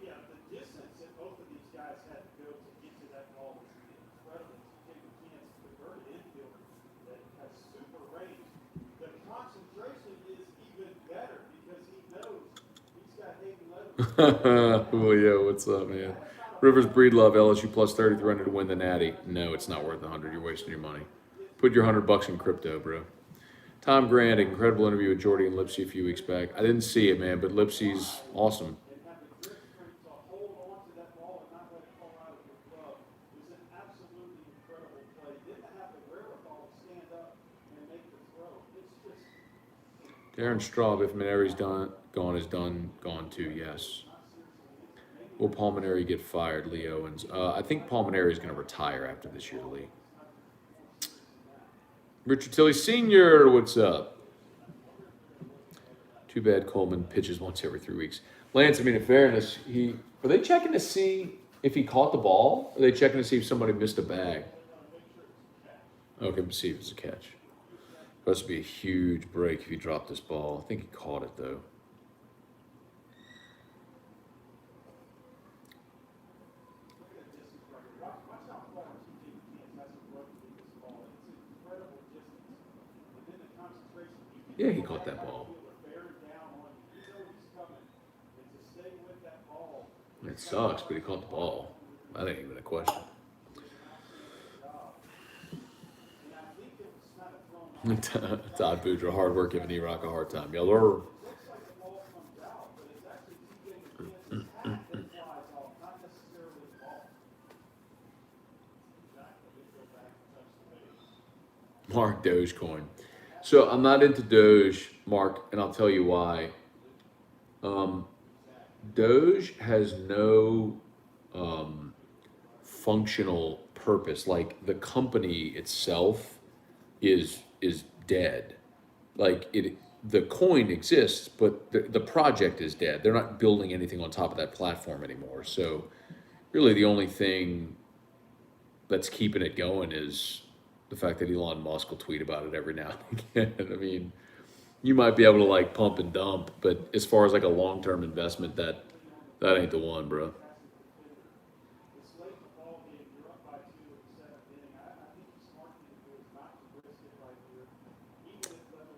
Yeah, the distance that both of these guys had to go to get to that ball was incredible. To take a chance to convert an infielder that has super range. The concentration is even better because he knows he's got Hayden Leather. Oh, yeah, what's up, man? Rivers Breedlove, LSU plus 3300 to win the Natty. No, it's not worth 100. You're wasting your money. Put your $100 in crypto, bro. Tom Grant, incredible interview with Jordy and Lipsy a few weeks back. I didn't see it, man, but Lipsy's awesome. And have the grip strength to hold on to that ball and not let it fall out of your glove was an absolutely incredible play. Didn't have the wherewithal to stand up and make the throw. It's just Darren Straub, if Maneri's gone too, yes. Will Palmineri get fired, Lee Owens? I think Palmineri is going to retire after this year, Lee. Richard Tilley Sr., what's up? Too bad Coleman pitches once every 3 weeks. Lance, I mean, in fairness, are they checking to see if he caught the ball? Or are they checking to see if somebody missed a bag? Okay, see if it's a catch. It must be a huge break if he dropped this ball. I think he caught it, though. Yeah, he caught that ball. It sucks, but he caught the ball. That ain't even a question. Todd Boudreaux, hard work giving E-Rock a hard time. Yeller. Mark Dogecoin. So I'm not into Doge, Mark, and I'll tell you why. Doge has no functional purpose. Like, the company itself is dead. Like, the coin exists, but the project is dead. They're not building anything on top of that platform anymore. So really the only thing that's keeping it going is the fact that Elon Musk will tweet about it every now and again. I mean, you might be able to like pump and dump, but as far as like a long-term investment, that ain't the one, bro.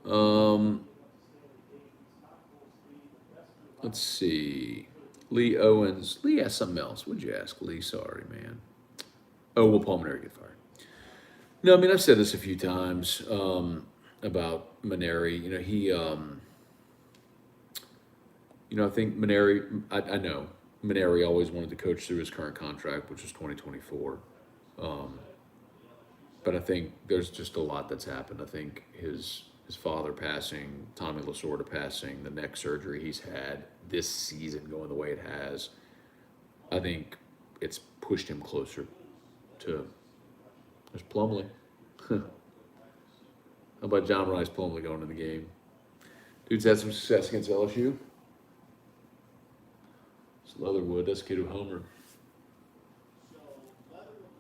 Let's see. Lee Owens. Lee asked something else. What'd you ask, Lee? Sorry, man. Oh, will Palmieri get fired? No, I mean, I've said this a few times about Maneri. I think Maneri, I know Maneri always wanted to coach through his current contract, which is 2024. But I think there's just a lot that's happened. I think his father passing, Tommy Lasorda passing, the neck surgery he's had this season going the way it has, I think it's pushed him closer to. There's Plumlee. How about John Rice Plumlee going to the game? Dude's had some success against LSU. It's Leatherwood. That's a kid who homered. So Leatherwood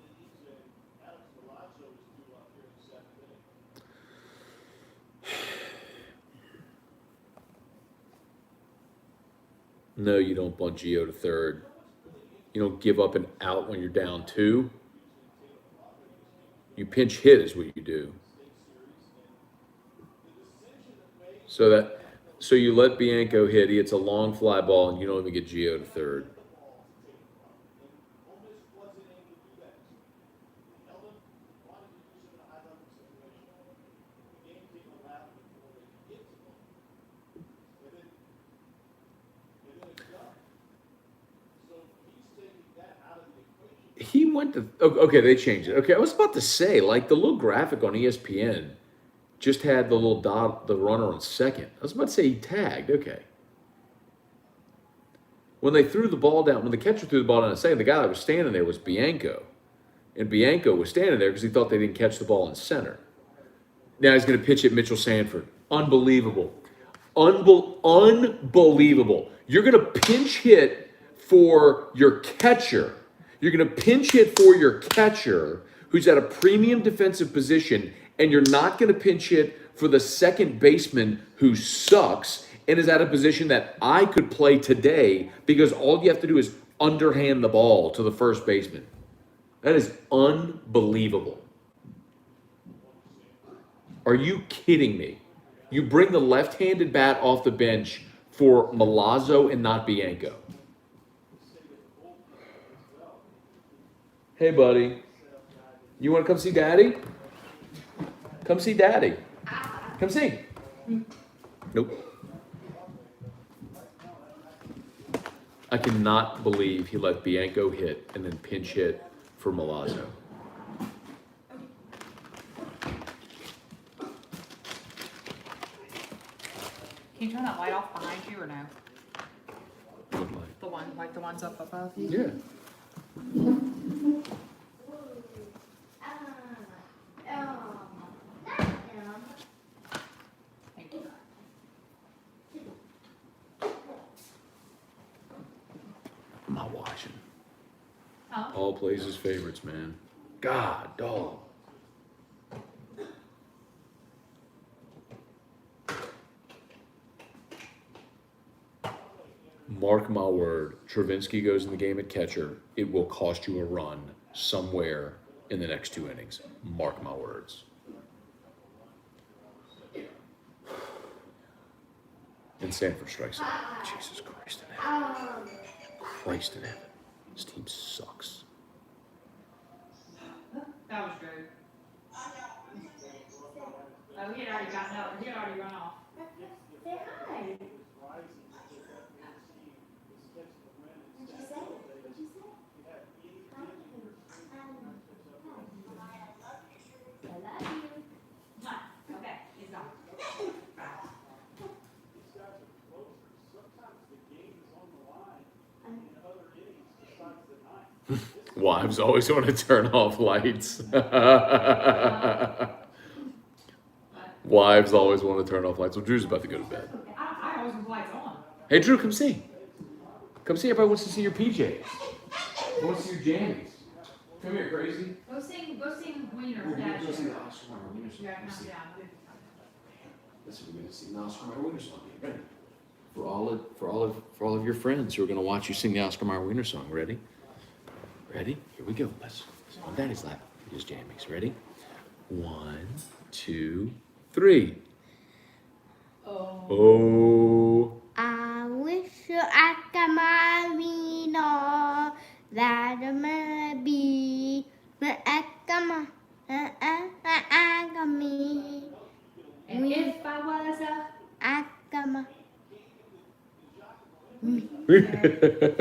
and Alex Milazzo is due up here in the seventh inning. No, you don't bunt Gio to third. You don't give up an out when you're down 2. You pinch hit is what you do. So you let Bianco hit. He hits a long fly ball, and you don't even get Gio to third. He went to okay. They changed it. Okay, I was about to say like the little graphic on ESPN just had the little dot, the runner on second. I was about to say he tagged. Okay. When they threw the ball down, when the catcher threw the ball down in second, the guy that was standing there was Bianco, and Bianco was standing there because he thought they didn't catch the ball in center. Now he's going to pitch at Mitchell Sanford. Unbelievable. Unbelievable. You're going to pinch hit for your catcher. You're going to pinch hit for your catcher who's at a premium defensive position, and you're not going to pinch hit for the second baseman who sucks and is at a position that I could play today because all you have to do is underhand the ball to the first baseman. That is unbelievable. Are you kidding me? You bring the left-handed bat off the bench for Milazzo and not Bianco. Hey, buddy. You want to come see Daddy? Come see Daddy. Come see. Nope. I cannot believe he let Bianco hit and then pinch hit for Milazzo. Can you turn that light off behind you or no? What light? The one, like the ones up above you? Yeah. Thank you. I'm not watching. Huh? All plays his favorites, man. God, dog. Mark my word, Travinsky goes in the game at catcher. It will cost you a run somewhere in the next 2 innings. Mark my words. And Sanford strikes out. Jesus Christ in heaven. Christ in heaven. This team sucks. That was good. Oh, he had already gotten up. He had already run off. Say hi. Rising because that means he is catching the wind What'd you instead say? of What'd you say? you have any Hi. I love you. Okay, he's gone. these guys are closer. Sometimes the game is on the line in other innings besides the ninth. Wives always want to turn off lights. Wives always want to turn off lights. Well, Drew's about to go to bed. I always have lights on. Hey, Drew, come see. Come see. Everybody wants to see your PJs. They want to see your jammies. Come here, crazy. Go sing Wiener. Yeah, Dad. go see the Oscar Mayer Wiener song. Yeah, Let's see. yeah. Listen, we're going to sing the Oscar Mayer Wiener song. Ready? For all of your friends who are going to watch you sing the Oscar Mayer Wiener song. Ready? Ready? Here we go. Let's on Daddy's lap. His jammies. Ready? 1, 2, 3. Oh. I wish I could marry no that maybe but I come me And if I was a I come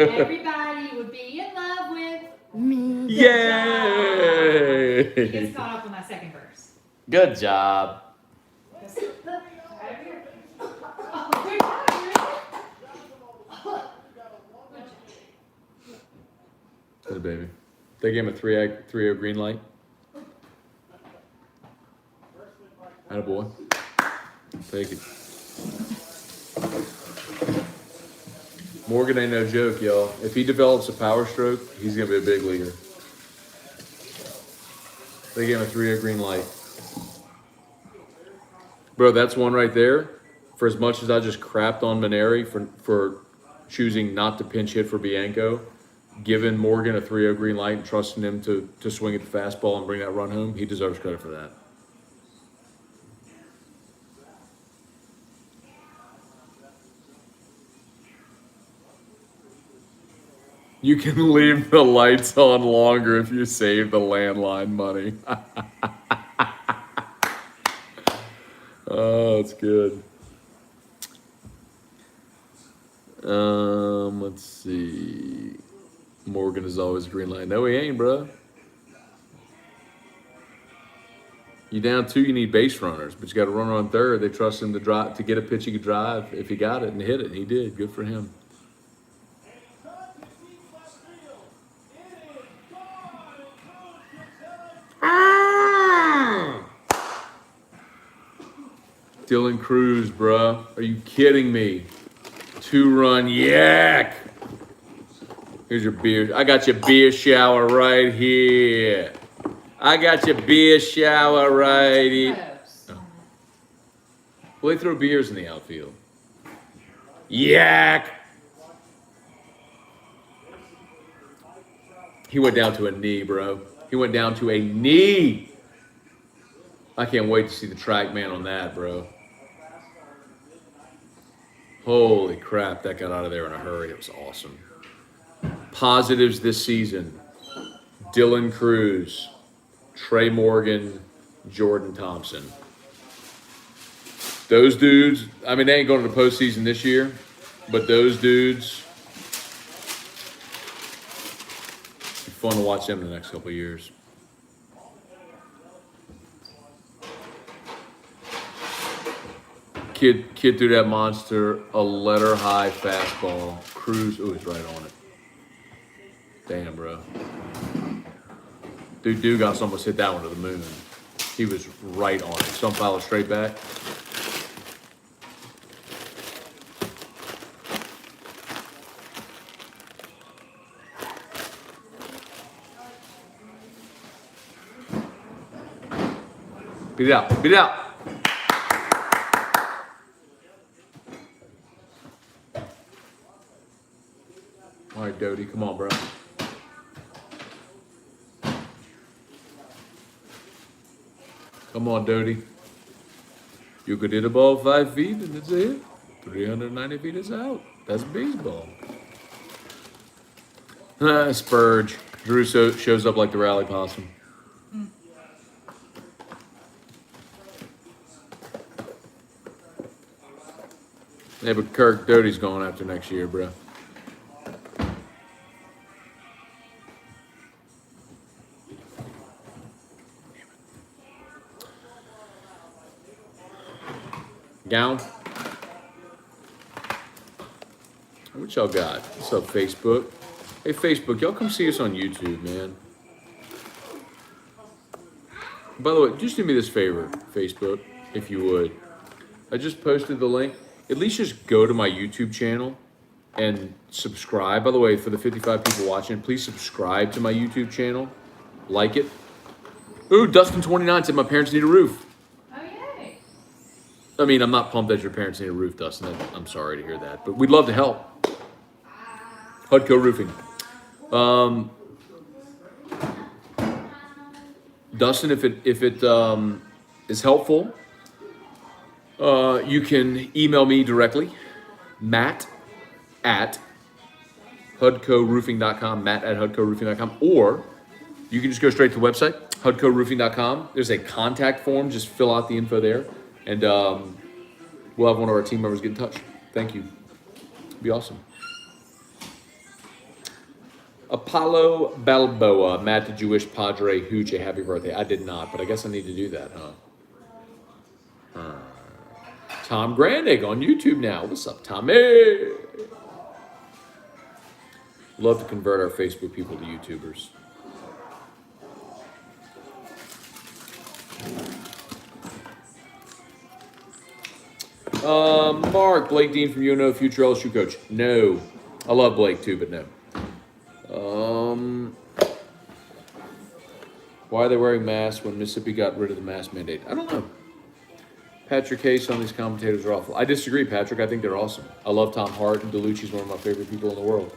everybody would be in love with. me. He Yay! gets caught up on that second verse. Good job. Right over here. Oh, good job, Hey, baby. They gave him a 3-0 green light. Attaboy. Take it. Morgan ain't no joke, y'all. If he develops a power stroke, he's going to be a big leaguer. They gave him a 3-0 green light. Bro, that's one right there. For as much as I just crapped on Maneri for choosing not to pinch hit for Bianco, giving Morgan a 3-0 green light and trusting him to swing at the fastball and bring that run home, he deserves credit for that. You can leave the lights on longer if you save the landline money. Oh, it's good. Let's see. Morgan is always green light. No, he ain't, bro. You down 2, you need base runners, but you got a runner on third. They trust him to drive to get a pitch he could drive if he got it and hit it. And he did. Good for him. Dylan Cruz, bruh. Are you kidding me? 2-run yak. Here's your beer. I got your beer shower right here. I got your beer shower right here. Gross. Oh. Well, they throw beers in the outfield. Yak. He went down to a knee, bro. He went down to a knee. I can't wait to see the track man on that, bro. Holy crap, that got out of there in a hurry. It was awesome. Positives this season. Dylan Cruz, Trey Morgan, Jordan Thompson. Those dudes, I mean, they ain't going to the postseason this year, but those dudes, be fun to watch them in the next couple of years. Kid threw that monster a letter high fastball. Cruz, oh, he's right on it. Damn, bro. Dude, Dugas almost hit that one to the moon. He was right on it. Some follow straight back. Beat it out. Beat it out. All right, Doty, come on, bro. Come on, Doty. You could hit a ball 5 feet and it's a hit. 390 feet is out. That's baseball. Spurge. Drew shows up like the rally possum. Yeah, but Kirk Doty's going after next year, bro. Gown. What y'all got? What's up, Facebook? Hey, Facebook, y'all come see us on YouTube, man. By the way, just do me this favor, Facebook, if you would. I just posted the link. At least just go to my YouTube channel and subscribe. By the way, for the 55 people watching, please subscribe to my YouTube channel. Like it. Ooh, Dustin29 said my parents need a roof. Oh, yay. I mean, I'm not pumped that your parents need a roof, Dustin. I'm sorry to hear that, but we'd love to help. Hudco Roofing. Dustin, if it is helpful, You can email me directly, Matt at hudcoroofing.com, Matt at hudcoroofing.com, or you can just go straight to the website, hudcoroofing.com. There's a contact form. Just fill out the info there, and we'll have one of our team members get in touch. Thank you. It'd be awesome. Apollo Balboa. Matt, did you wish Padre Hooch a happy birthday? I did not, but I guess I need to do that, huh? Tom Grandig on YouTube now. What's up, Tommy? Love to convert our Facebook people to YouTubers. Mark, Blake Dean from UNO, future LSU coach. No. I love Blake too, but no. Why are they wearing masks when Mississippi got rid of the mask mandate? I don't know. Patrick Hayes, some of these commentators are awful. I disagree, Patrick. I think they're awesome. I love Tom Hart, and DeLucci's one of my favorite people in the world.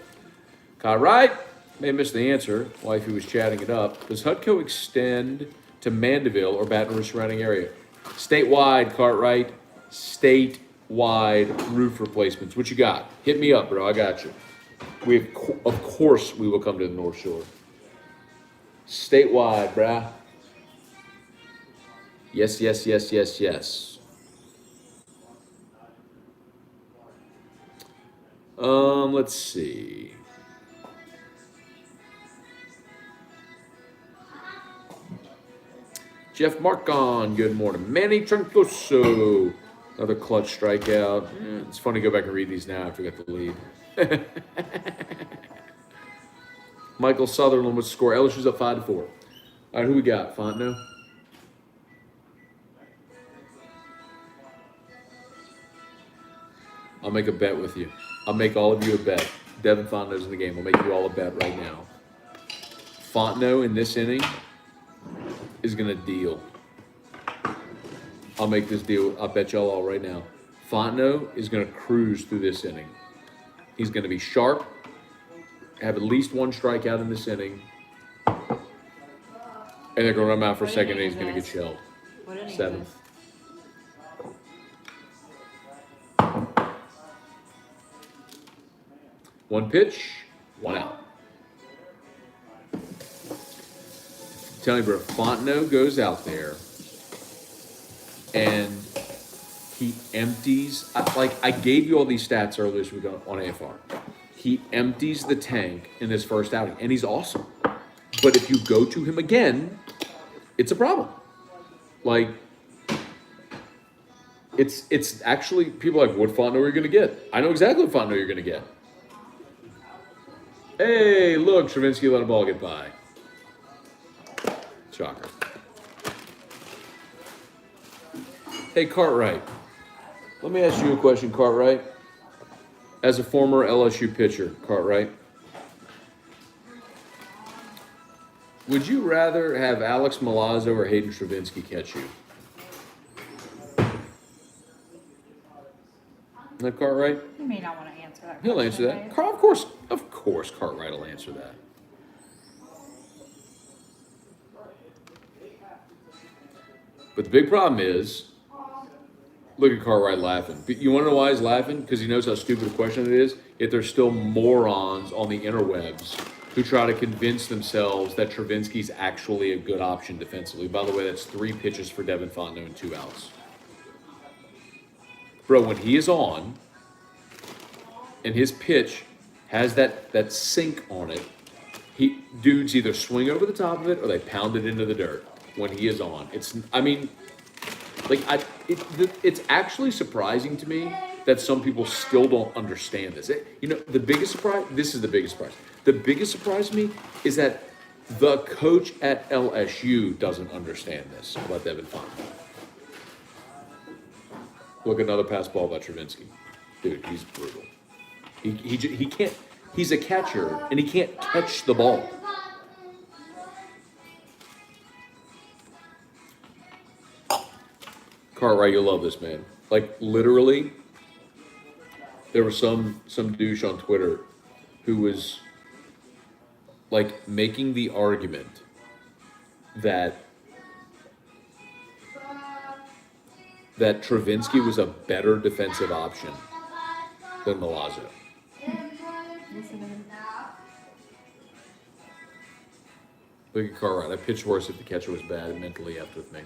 Kyle Wright, may have missed the answer. Wifey was chatting it up. Does Hudco extend to Mandeville or Baton Rouge surrounding area? Statewide, Cartwright. Statewide roof replacements. What you got? Hit me up, bro. I got you. Of course, we will come to the North Shore. Statewide, brah. Yes, yes, yes, yes, yes. Let's see. Jeff Marcon, good morning. Manny Troncoso, another clutch strikeout. It's funny to go back and read these now. I forgot the lead. Michael Sutherland would score. LSU's up 5-4. All right, who we got? Fontenot? I'll make a bet with you. I'll make all of you a bet. Devin Fontenot's in the game. I'll make you all a bet right now. Fontenot in this inning is going to deal. I'll make this deal. I'll bet y'all all right now. Fontenot is going to cruise through this inning. He's going to be sharp, have at least one strikeout in this inning, and they're going to run him out for a second, and he's going to get shelled. Seventh. One pitch, one out. I'm telling you, bro, Fontenot goes out there and he empties, I gave you all these stats earlier this week on AFR. He empties the tank in this first outing, and he's awesome. But if you go to him again, it's a problem. Like, it's actually, people are like, what Fontenot are you going to get? I know exactly what Fontenot you're going to get. Hey, look, Stravinsky let a ball get by. Shocker. Hey, Cartwright. Let me ask you a question, Cartwright. As a former LSU pitcher, Cartwright, would you rather have Alex Milazzo or Hayden Stravinsky catch you? That Cartwright? You may not want to answer that. He'll answer that. Of course, Cartwright will answer that. But the big problem is, look at Cartwright laughing. You want to know why he's laughing? Because he knows how stupid a question it is. Yet there's still morons on the interwebs who try to convince themselves that Travinsky's actually a good option defensively. By the way, that's 3 pitches for Devin Fontenot and 2 outs. Bro, when he is on, and his pitch has that sink on it, dudes either swing over the top of it or they pound it into the dirt when he is on. It's actually surprising to me that some people still don't understand this. The biggest surprise, this is the biggest surprise. The biggest surprise to me is that the coach at LSU doesn't understand this about Devin Fontenot. Look, another pass ball by Travinsky. Dude, he's brutal. He can't, he's a catcher, and he can't catch the ball. Cartwright, you'll love this, man. Like, literally, there was some douche on Twitter who was, like, making the argument that that Travinsky was a better defensive option than Milazzo. Listen to him. Look at Cartwright. I pitched worse if the catcher was bad and mentally effed with me.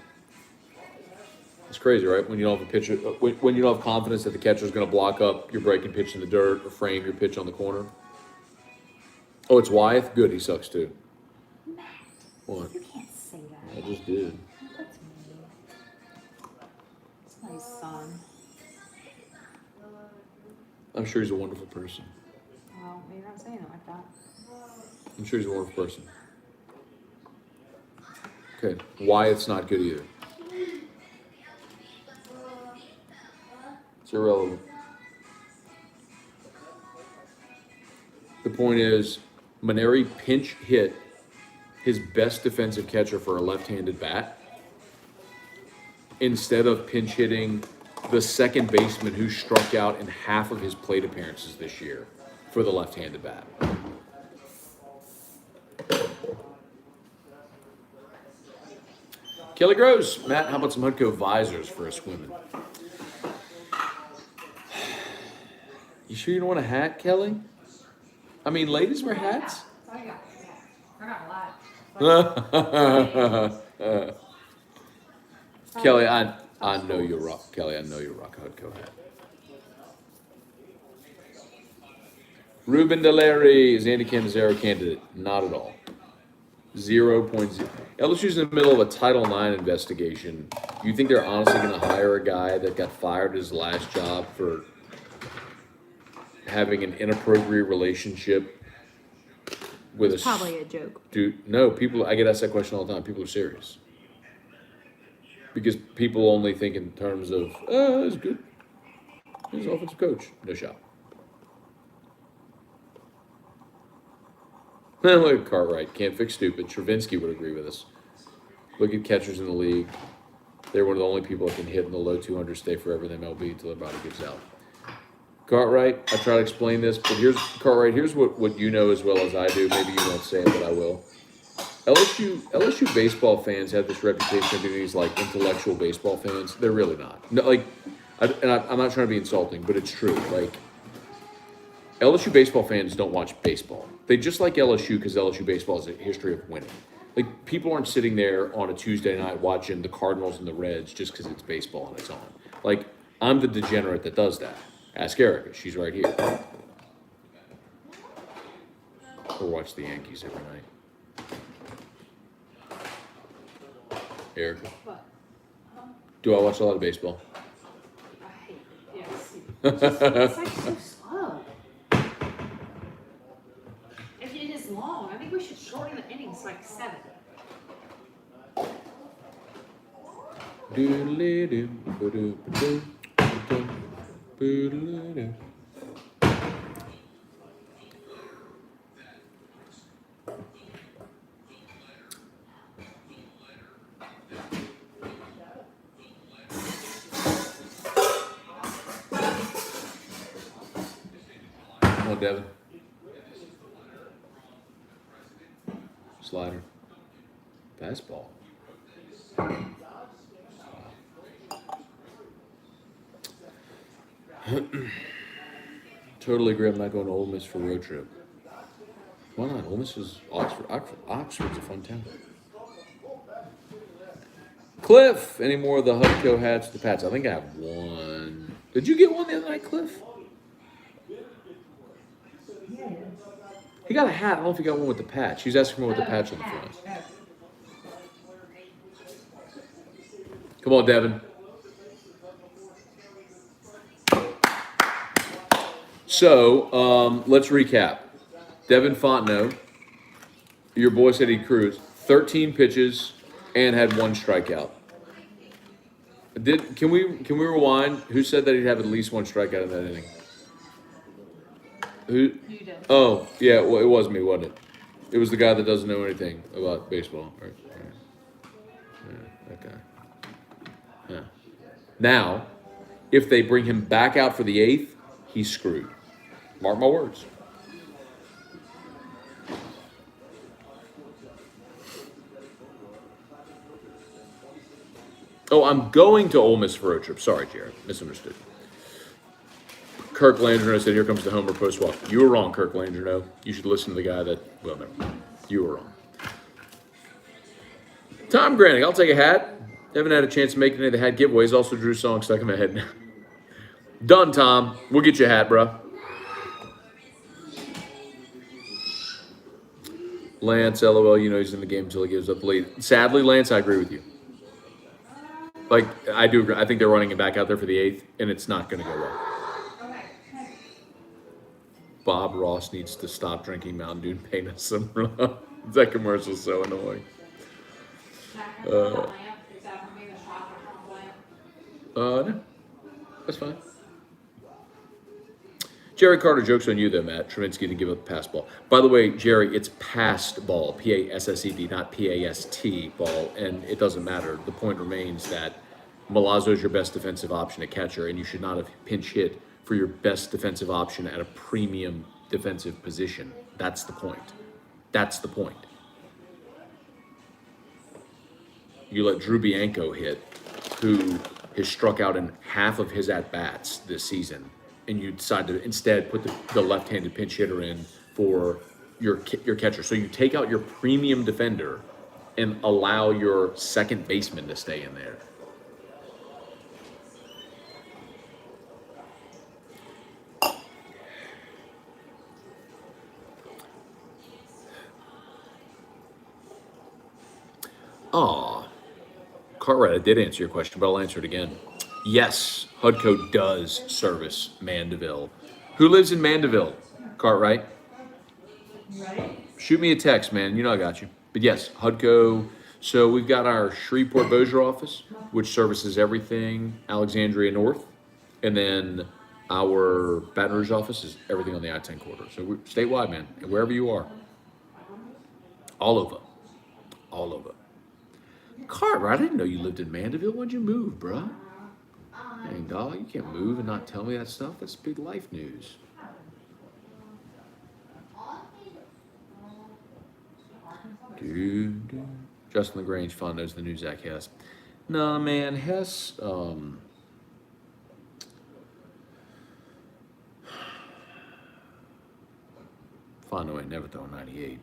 It's crazy, right? When you don't have a pitcher, when you don't have confidence that the catcher is going to block up your breaking pitch in the dirt or frame your pitch on the corner. Oh, it's Wyeth? Good, he sucks too. Matt, What? you can't say that. I just did. That's me. It's my son. I'm sure he's a wonderful person. Well, you're not saying it like that. I'm sure he's a wonderful person. Okay, Wyatt's not good either. It's irrelevant. The point is, Maneri pinch hit his best defensive catcher for a left-handed bat instead of pinch hitting the second baseman who struck out in half of his plate appearances this year for the left-handed bat. Kelly Gross. Matt, how about some Hutco visors for us women? You sure you don't want a hat, Kelly? I mean, ladies wear hats. That's all you got. Yeah. We're not a lot. Kelly, I know you'll rock. Kelly, I know you'll rock a Hutco hat. Ruben Deleri is Andy Cannizaro candidate? Not at all. 0.0. LSU's in the middle of a Title IX investigation. You think they're honestly going to hire a guy that got fired at his last job for having an inappropriate relationship with It's probably a joke. dude? No, people. I get asked that question all the time. People are serious because people only think in terms of, oh, that's good. He's an offensive coach. No shot. Look at Cartwright. Can't fix stupid. Travinsky would agree with us. Look at catchers in the league. They're one of the only people that can hit in the low 200s, stay forever in the MLB until their body gives out. Cartwright, I try to explain this, but here's Cartwright. Here's what you know as well as I do. Maybe you won't say it, but I will. LSU baseball fans have this reputation of being these like intellectual baseball fans. They're really not. No, like, I'm not trying to be insulting, but it's true. Like, LSU baseball fans don't watch baseball. They just like LSU because LSU baseball has a history of winning. Like, people aren't sitting there on a Tuesday night watching the Cardinals and the Reds just because it's baseball and it's on. Like, I'm the degenerate that does that. Ask Erica. She's right here. Or watch the Yankees every night. Erica. What? Do I watch a lot of baseball? I hate it. Yes. It's like so slow. If it is long, I think we should shorten the innings like 7. Doodly-doo, ba-doo-ba-doo, ba-doo, doodly-doo. Come on, Devin. Slider. Fastball. Totally agree. I'm not going to Ole Miss for a road trip. Why not? Ole Miss is Oxford. Oxford's a fun town. Cliff, any more of the Hutco hats? The Pats. I think I have one. Did you get one the other night, Cliff? He got a hat. I don't know if he got one with the patch. He was asking me with the patch on the front. Come on, Devin. So, let's recap. Devin Fontenot, your boy said he cruised 13 pitches and had 1 strikeout. Can we rewind? Who said that he'd have at least 1 strikeout in that inning? Who? You did. Oh, yeah, well, it was me, wasn't it? It was the guy that doesn't know anything about baseball. Right. Yeah, that guy. Yeah. Now, if they bring him back out for the 8th, he's screwed. Mark my words. Oh, I'm going to Ole Miss for a road trip. Sorry, Jared. Misunderstood. Kirk Landreau said, here comes the Homer post walk. You were wrong, Kirk Landreau. You should listen to the guy that, well, never mind. You were wrong. Tom Granning, I'll take a hat. Haven't had a chance to make any of the hat giveaways. Also drew songs stuck in my head now. Done, Tom. We'll get you a hat, bro. Lance, LOL, you know he's in the game until he gives up the lead. Sadly, Lance, I agree with you. Like, I do agree. I think they're running him back out there for the 8th, and it's not going to go well. Bob Ross needs to stop drinking Mountain Dew and paint us some. That commercial's so annoying. No, that's fine. Jerry Carter, joke's on you though, Matt. Trubinsky to give up the pass ball. By the way, Jerry, it's passed ball, P-A-S-S-E-D, not P-A-S-T ball, and it doesn't matter. The point remains that Milazzo is your best defensive option at catcher, and you should not have pinch hit for your best defensive option at a premium defensive position. That's the point. That's the point. You let Drew Bianco hit, who has struck out in half of his at-bats this season, and you decide to instead put the left-handed pinch hitter in for your catcher. So you take out your premium defender and allow your second baseman to stay in there. Cartwright, I did answer your question, but I'll answer it again. Yes, Hudco does service Mandeville. Who lives in Mandeville? Cartwright? Right? Shoot me a text, man. You know I got you. But yes, Hudco. So we've got our Shreveport-Bossier office, which services everything Alexandria North. And then our Baton Rouge office is everything on the I-10 corridor. So we're statewide, man. And wherever you are. All over. All over. Cartwright, I didn't know you lived in Mandeville. When'd you move, bruh? Dang, dog, you can't move and not tell me that stuff. That's big life news. Dude. Justin LaGrange, Fawn knows the new Zach Hess. Nah, man, Hess, Fondo ain't never throwing 98.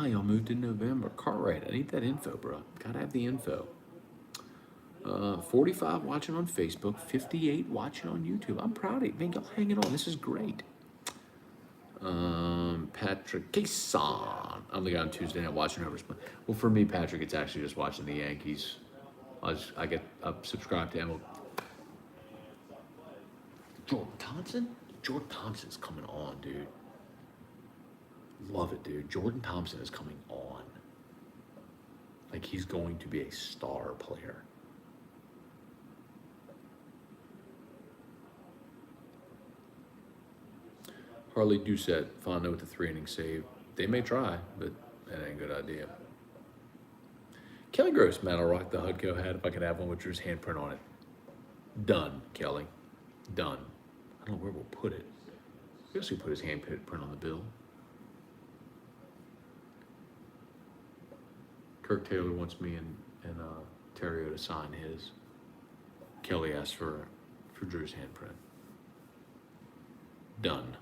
Y'all moved in November. Cartwright, I need that info, bro. Gotta have the info. 45 watching on Facebook, 58 watching on YouTube. I'm proud of you. Man, y'all hanging on. This is great. Patrick Cason. I'm the guy on Tuesday night watching over. Well, for me, Patrick, it's actually just watching the Yankees. I get subscribed to him. Jordan Thompson? Jordan Thompson's coming on, dude. Love it, dude. Jordan Thompson is coming on. Like, he's going to be a star player. Harley Doucette, Fondo with the 3-inning save. They may try, but that ain't a good idea. Kelly Gross, man, I'll rock the Hudco hat if I could have one with Drew's handprint on it. Done, Kelly. Done. I don't know where we'll put it. I guess we put his handprint on the bill. Kirk Taylor wants me and Terrio to sign his. Kelly asked for Drew's handprint. Done.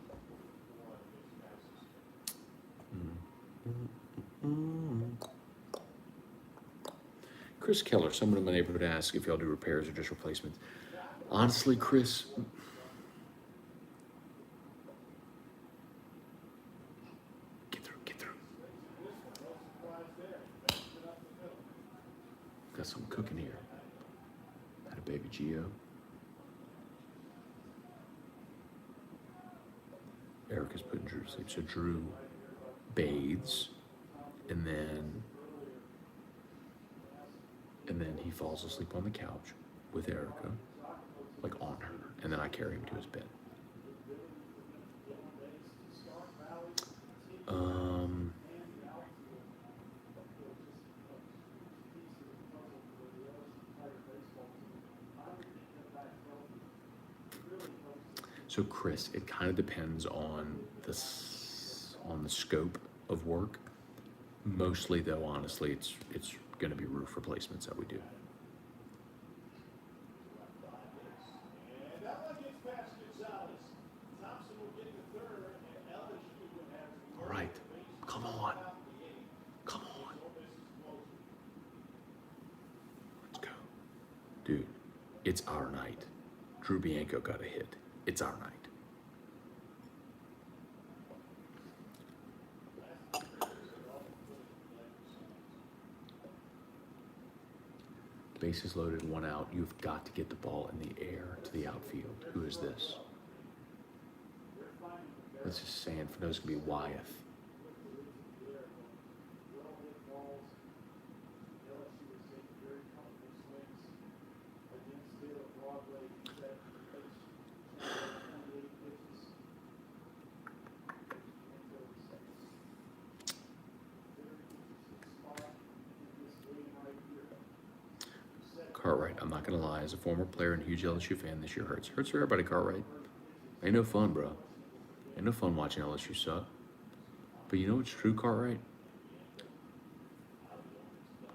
Chris Keller, someone in my neighborhood asked if y'all do repairs or just replacements. Honestly, Chris, get through. Got some cooking here. Had a baby Geo. Erica's putting Drew to sleep. So Drew bathes, and then he falls asleep on the couch with Erica, like on her, and then I carry him to his bed. So Chris, it kind of depends on on the scope of work. Mostly though, honestly, it's going to be roof replacements that we do. And that one gets past Gonzalez. Thompson will get the third, and LSU will have All right, come on, come on, let's go, dude. It's our night. Drew Bianco got a hit. It's our night. Bases loaded, one out. You've got to get the ball in the air to the outfield. Who is this? Let's just say for those gonna be Wyeth. Cartwright, I'm not gonna lie, as a former player and huge LSU fan, this year hurts. Hurts for everybody, Cartwright. Ain't no fun, bro. Ain't no fun watching LSU suck. But you know what's true, Cartwright?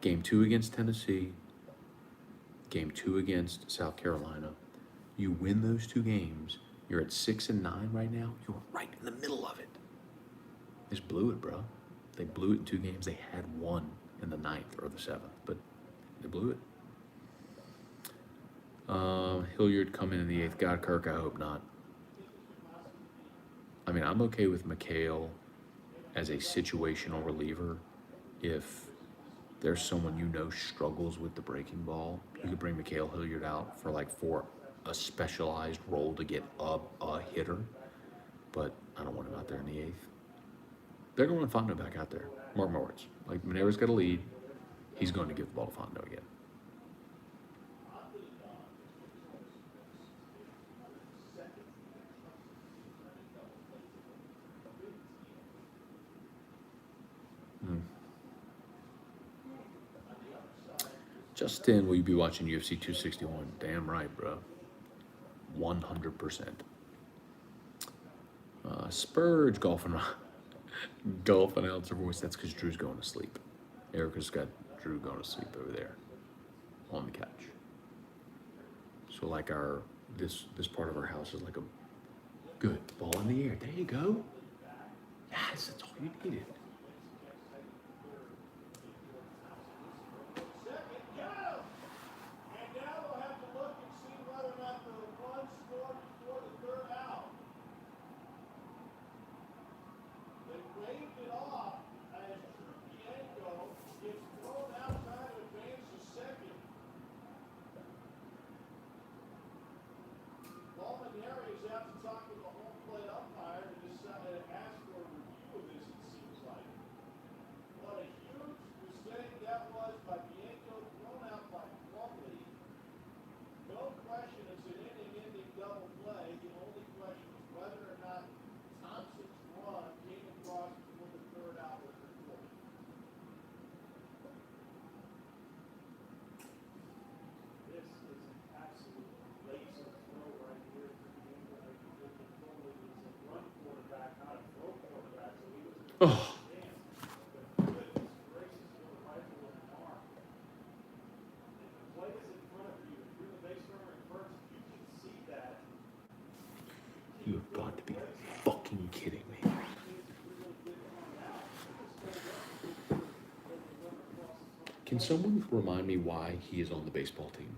Game 2 against Tennessee, Game 2 against South Carolina. You win those 2 games, you're at 6-9 right now. You're right in the middle of it. They just blew it, bro. They blew it in 2 games. They had one in the 9th or the 7th, but they blew it. Hilliard coming in the 8th. God, Kirk, I hope not. I mean, I'm okay with McHale as a situational reliever. If there's someone you know struggles with the breaking ball, you could bring McHale Hilliard out for a specialized role to get a hitter. But I don't want him out there in the 8th. They're going to run Fondo back out there. Mark my words. Like, Minerva's got a lead. He's going to give the ball to Fondo again. Justin, will you be watching UFC 261? Damn right, bro. 100%. Spurge golfing announcer voice. That's because Drew's going to sleep. Erica's got Drew going to sleep over there on the couch. So like this part of our house is like a good ball in the air. There you go. Yes, that's all you needed. Oh. You have got to be fucking kidding me. Can someone remind me why he is on the baseball team?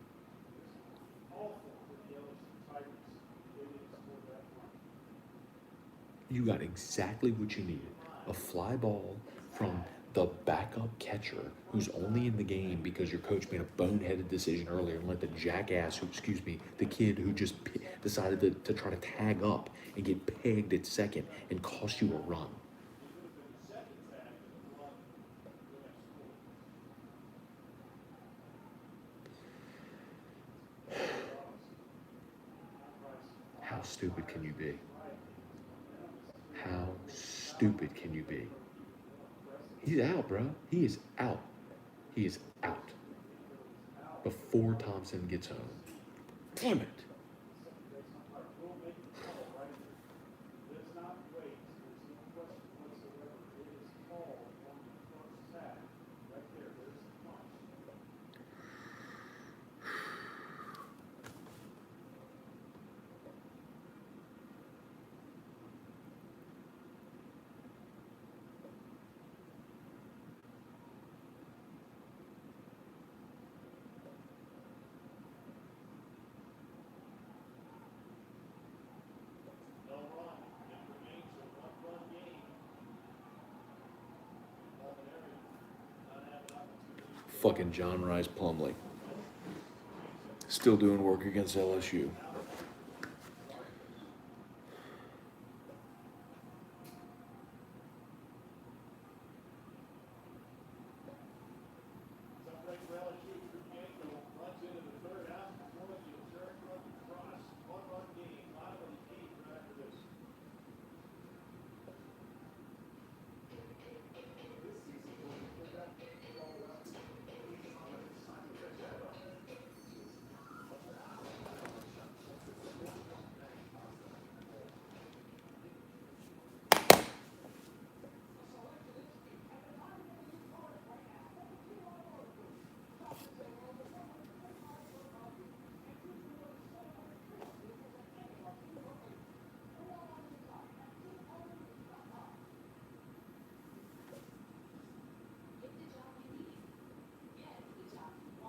You got exactly what you needed. A fly ball from the backup catcher who's only in the game because your coach made a boneheaded decision earlier and let the jackass, the kid who just decided to try to tag up and get pegged at second and cost you a run. How stupid can you be? How stupid can you be? He's out, bro. He is out. He is out. Before Thompson gets home. Damn it. Fucking John Rice Plumlee. Still doing work against LSU. Celebrate for LSU. Trujillo runs into the third out before the insurance run across. One-run game. Bottom of the eighth right after this.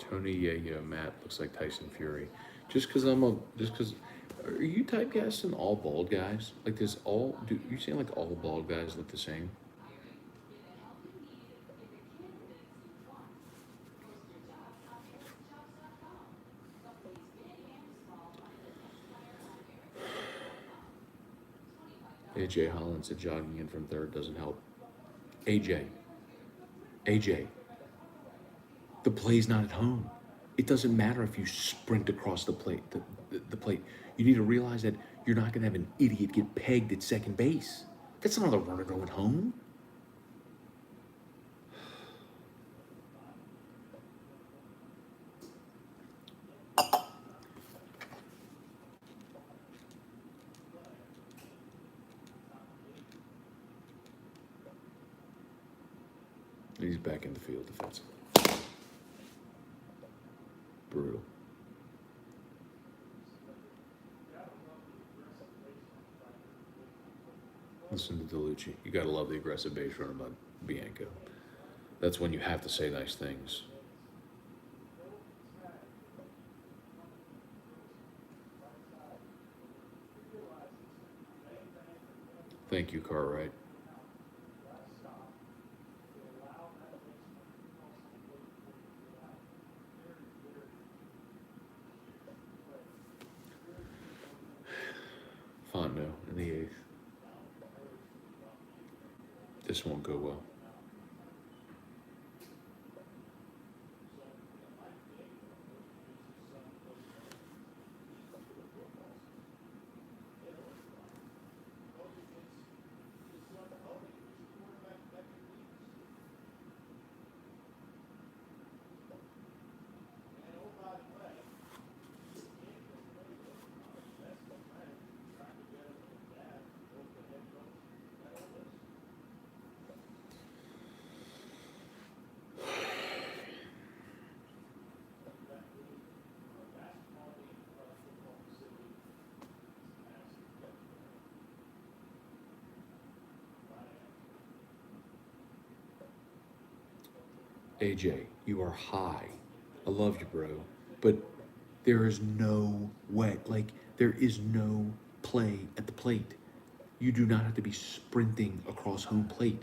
Tony, yeah, Matt looks like Tyson Fury. Just because are you typecasting all bald guys? Like, does all, do you saying like all bald guys look the same? AJ Holland said jogging in from third doesn't help. AJ, the play's not at home. It doesn't matter if you sprint across the plate. The plate. You need to realize that you're not going to have an idiot get pegged at second base. That's not a runner going home. He's back in the field defensively. Brutal. Listen to DeLucci. You gotta love the aggressive base runner by Bianco. That's when you have to say nice things. Thank you, Cartwright. Fontenot in the eighth. This won't go well. AJ, you are high. I love you, bro. But there is no way, like, there is no play at the plate. You do not have to be sprinting across home plate.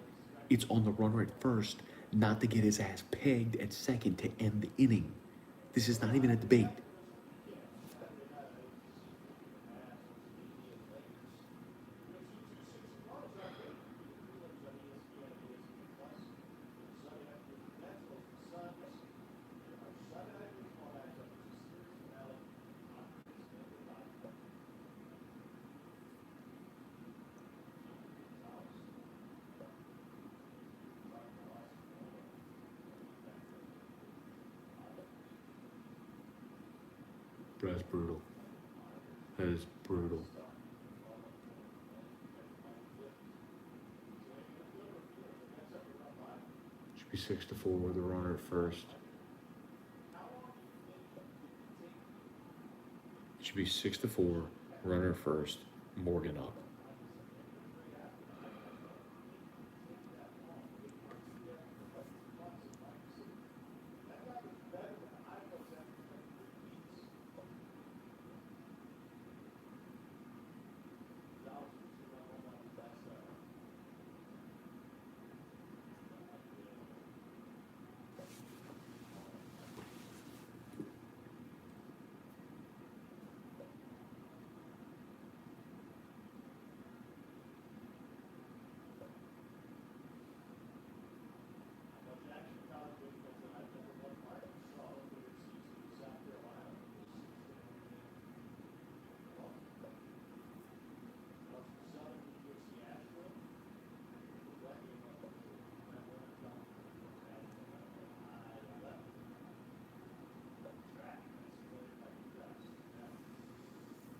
It's on the runner at first, not to get his ass pegged at second to end the inning. This is not even a debate. That's brutal. That is brutal. Should be 6-4 with a runner at first. It should be 6-4, runner at first, Morgan up.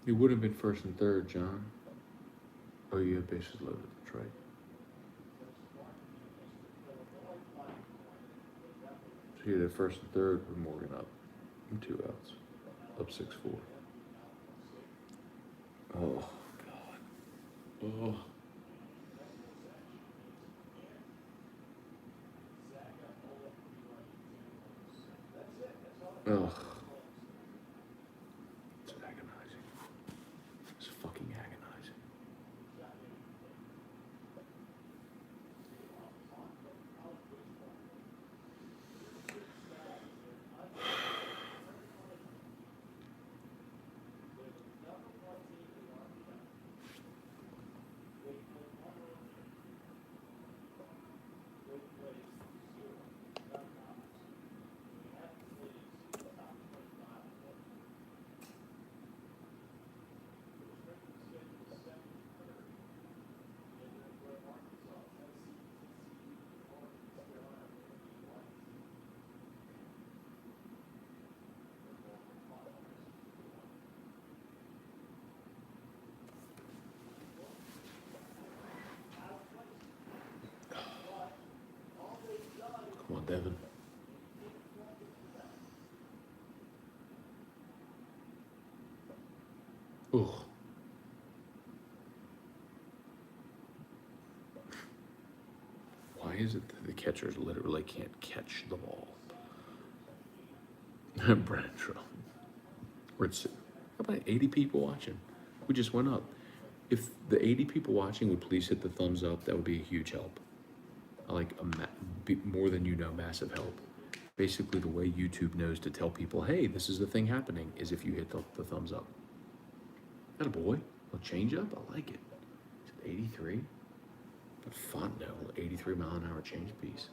It would have been first and third, John. Oh, you have bases loaded. That's right. So you had first and third with Morgan up and 2 outs. Up 6-4. Oh, God. Oh. Ugh. It's agonizing. It's fucking agonizing. Come on, Devin. Ugh. Why is it that the catchers literally can't catch the ball? Brandon Trump. We're at, how about 80 people watching? We just went up. If the 80 people watching would please hit the thumbs up, that would be a huge help. Like more than you know, massive help. Basically, the way YouTube knows to tell people, hey, this is the thing happening, is if you hit the thumbs up. That a boy? A change up? I like it. Is it 83? A fun no, 83 mile an hour change piece.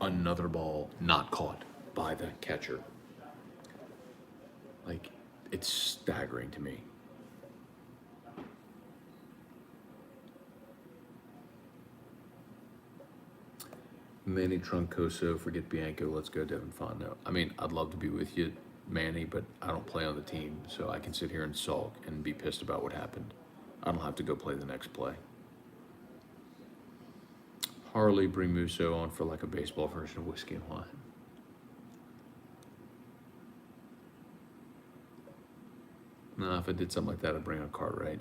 Another ball not caught by the catcher. Like, it's staggering to me. Manny Troncoso, forget Bianco, let's go Devin Fontenot. I mean, I'd love to be with you, Manny, but I don't play on the team, so I can sit here and sulk and be pissed about what happened. I don't have to go play the next play. Harley, bring Musso on for like a baseball version of Whiskey and Wine. No, if I did something like that, I'd bring on Cartwright.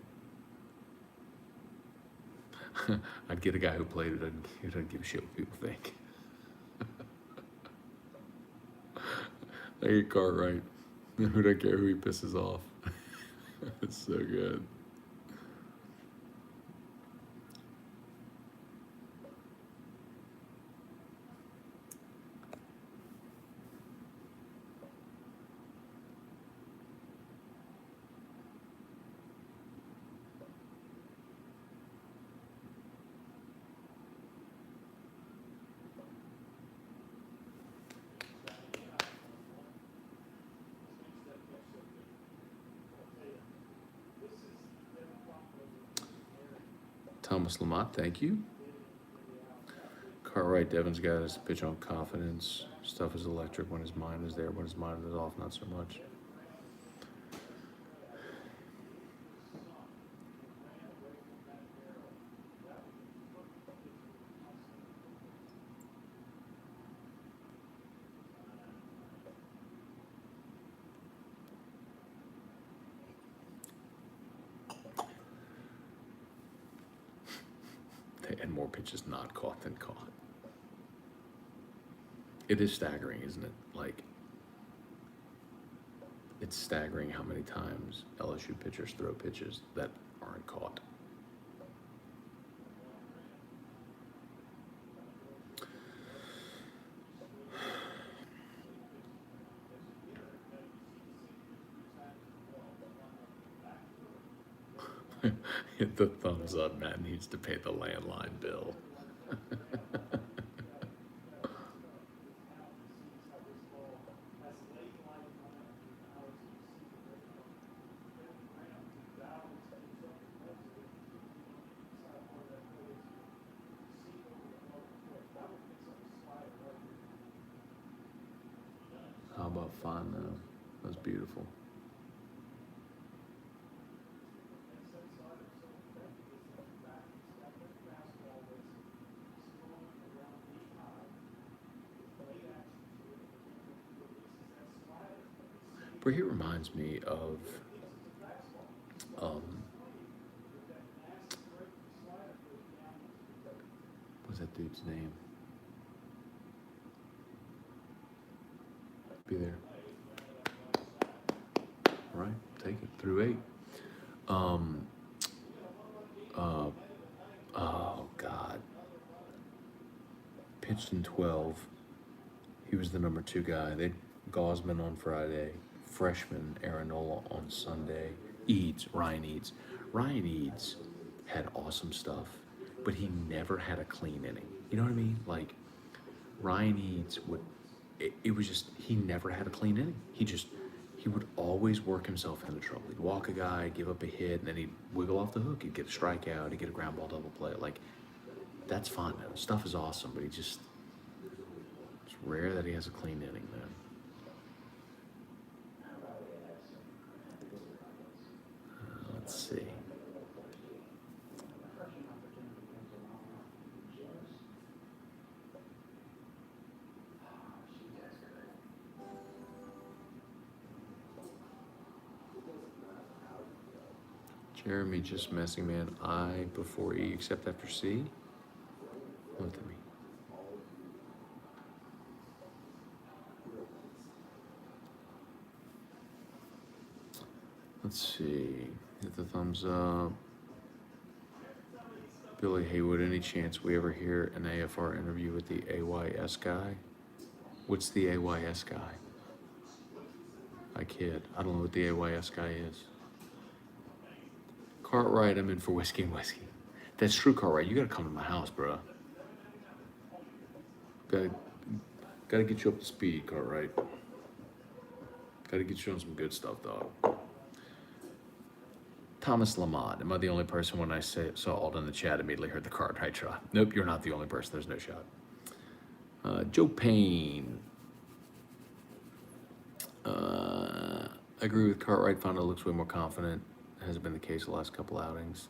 I'd get a guy who played it who doesn't give a shit what people think. I get Cartwright. Who don't care who he pisses off. It's so good. Thomas Lamont, thank you. Cartwright, Devin's got his pitch on confidence. Stuff is electric when his mind is there. When his mind is off, not so much. And more pitches not caught than caught. It is staggering, isn't it? Like, it's staggering how many times LSU pitchers throw pitches that aren't caught. Hit the thumbs up. Matt needs to pay the landline bill. fine though. That was beautiful. But he reminds me of what's that dude's name? Be there. All right, take it through 8. Oh God. Pitched in 12. He was the number 2 guy. They Gosman on Friday, freshman Aaronola on Sunday. Ryan Eads. Ryan Eads had awesome stuff, but he never had a clean inning. You know what I mean? Like Ryan Eads it was just, he never had a clean inning. He would always work himself into trouble. He'd walk a guy, give up a hit, and then he'd wiggle off the hook. He'd get a strikeout, he'd get a ground ball double play. Like, that's fine though. Stuff is awesome, but it's rare that he has a clean inning, man. Let's see. Jeremy just messing, man. I before E except after C. Look at me. Let's see. Hit the thumbs up. Billy Haywood, any chance we ever hear an AFR interview with the AYS guy? What's the AYS guy? I kid. I don't know what the AYS guy is. Cartwright, I'm in for whiskey and whiskey. That's true, Cartwright. You gotta come to my house, bro. Gotta get you up to speed, Cartwright. Gotta get you on some good stuff, dog. Thomas Lamont. Am I the only person when I saw Alden in the chat immediately heard the Cartwright drop? Nope, you're not the only person. There's no shot. Joe Payne. I agree with Cartwright. Found it looks way more confident. Hasn't been the case the last couple outings.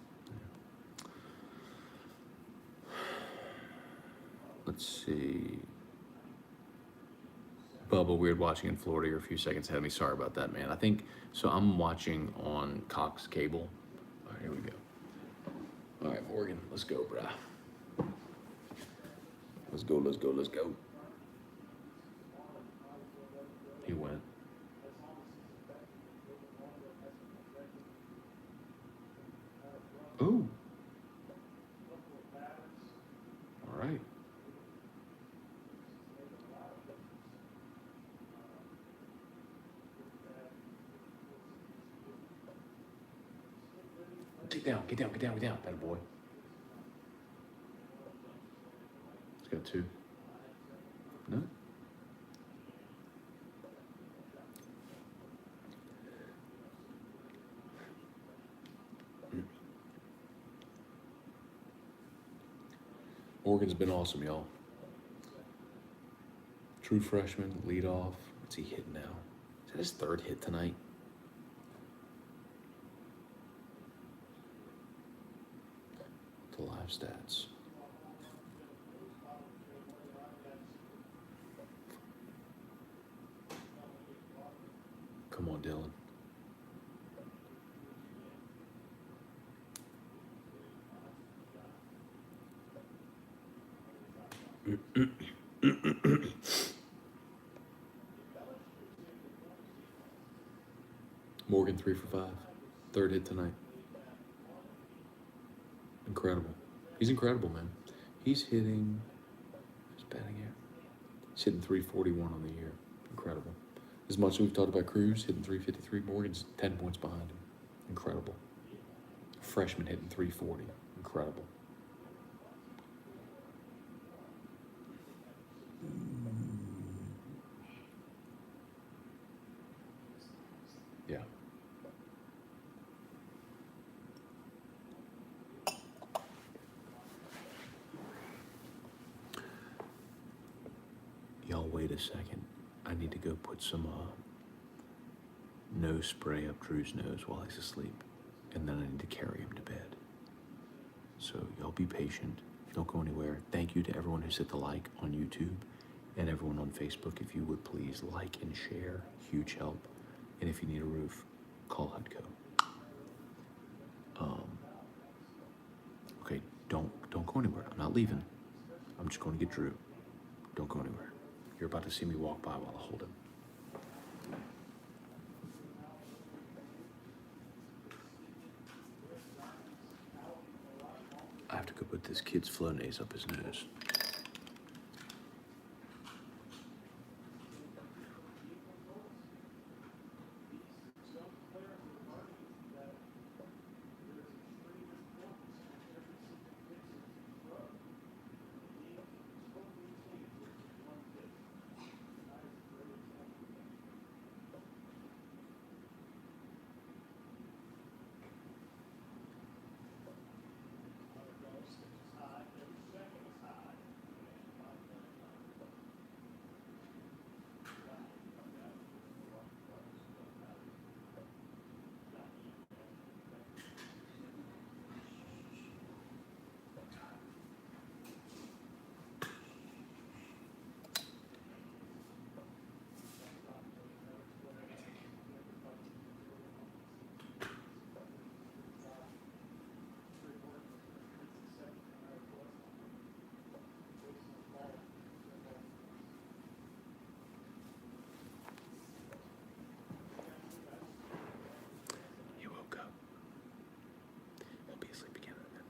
Let's see. Bubba, weird watching in Florida. You're a few seconds ahead of me. Sorry about that, man. I think, so I'm watching on Cox Cable. All right, here we go. All right, Morgan, let's go, brah. Let's go, let's go, let's go. He went. Ooh. All right. Get down, that boy. He's got 2. No? Morgan's been awesome, y'all. True freshman, lead off. What's he hitting now? Is that his 3rd hit tonight? The live stats. Come on, Dylan. Morgan 3 for 5. 3rd hit tonight. Incredible. He's incredible, man. He's hitting. He's batting here. He's hitting 341 on the year. Incredible. As much as we've talked about Cruz hitting 353, Morgan's 10 points behind him. Incredible. Freshman hitting 340. Incredible. Yeah. Y'all wait a second. I I need to go put some nose spray up Drew's nose while he's asleep, and then I need to carry him to bed. So y'all be patient. Don't go anywhere. Thank you to everyone who's hit the like on YouTube and everyone on Facebook. If you would please like and share, huge help. And if you need a roof, call Hudco. Okay, don't go anywhere. I'm not leaving. I'm just going to get Drew. Don't go anywhere. You're about to see me walk by while I hold him. I have to go put this kid's Flonase up his nose. He woke up. He'll be asleep again in a minute.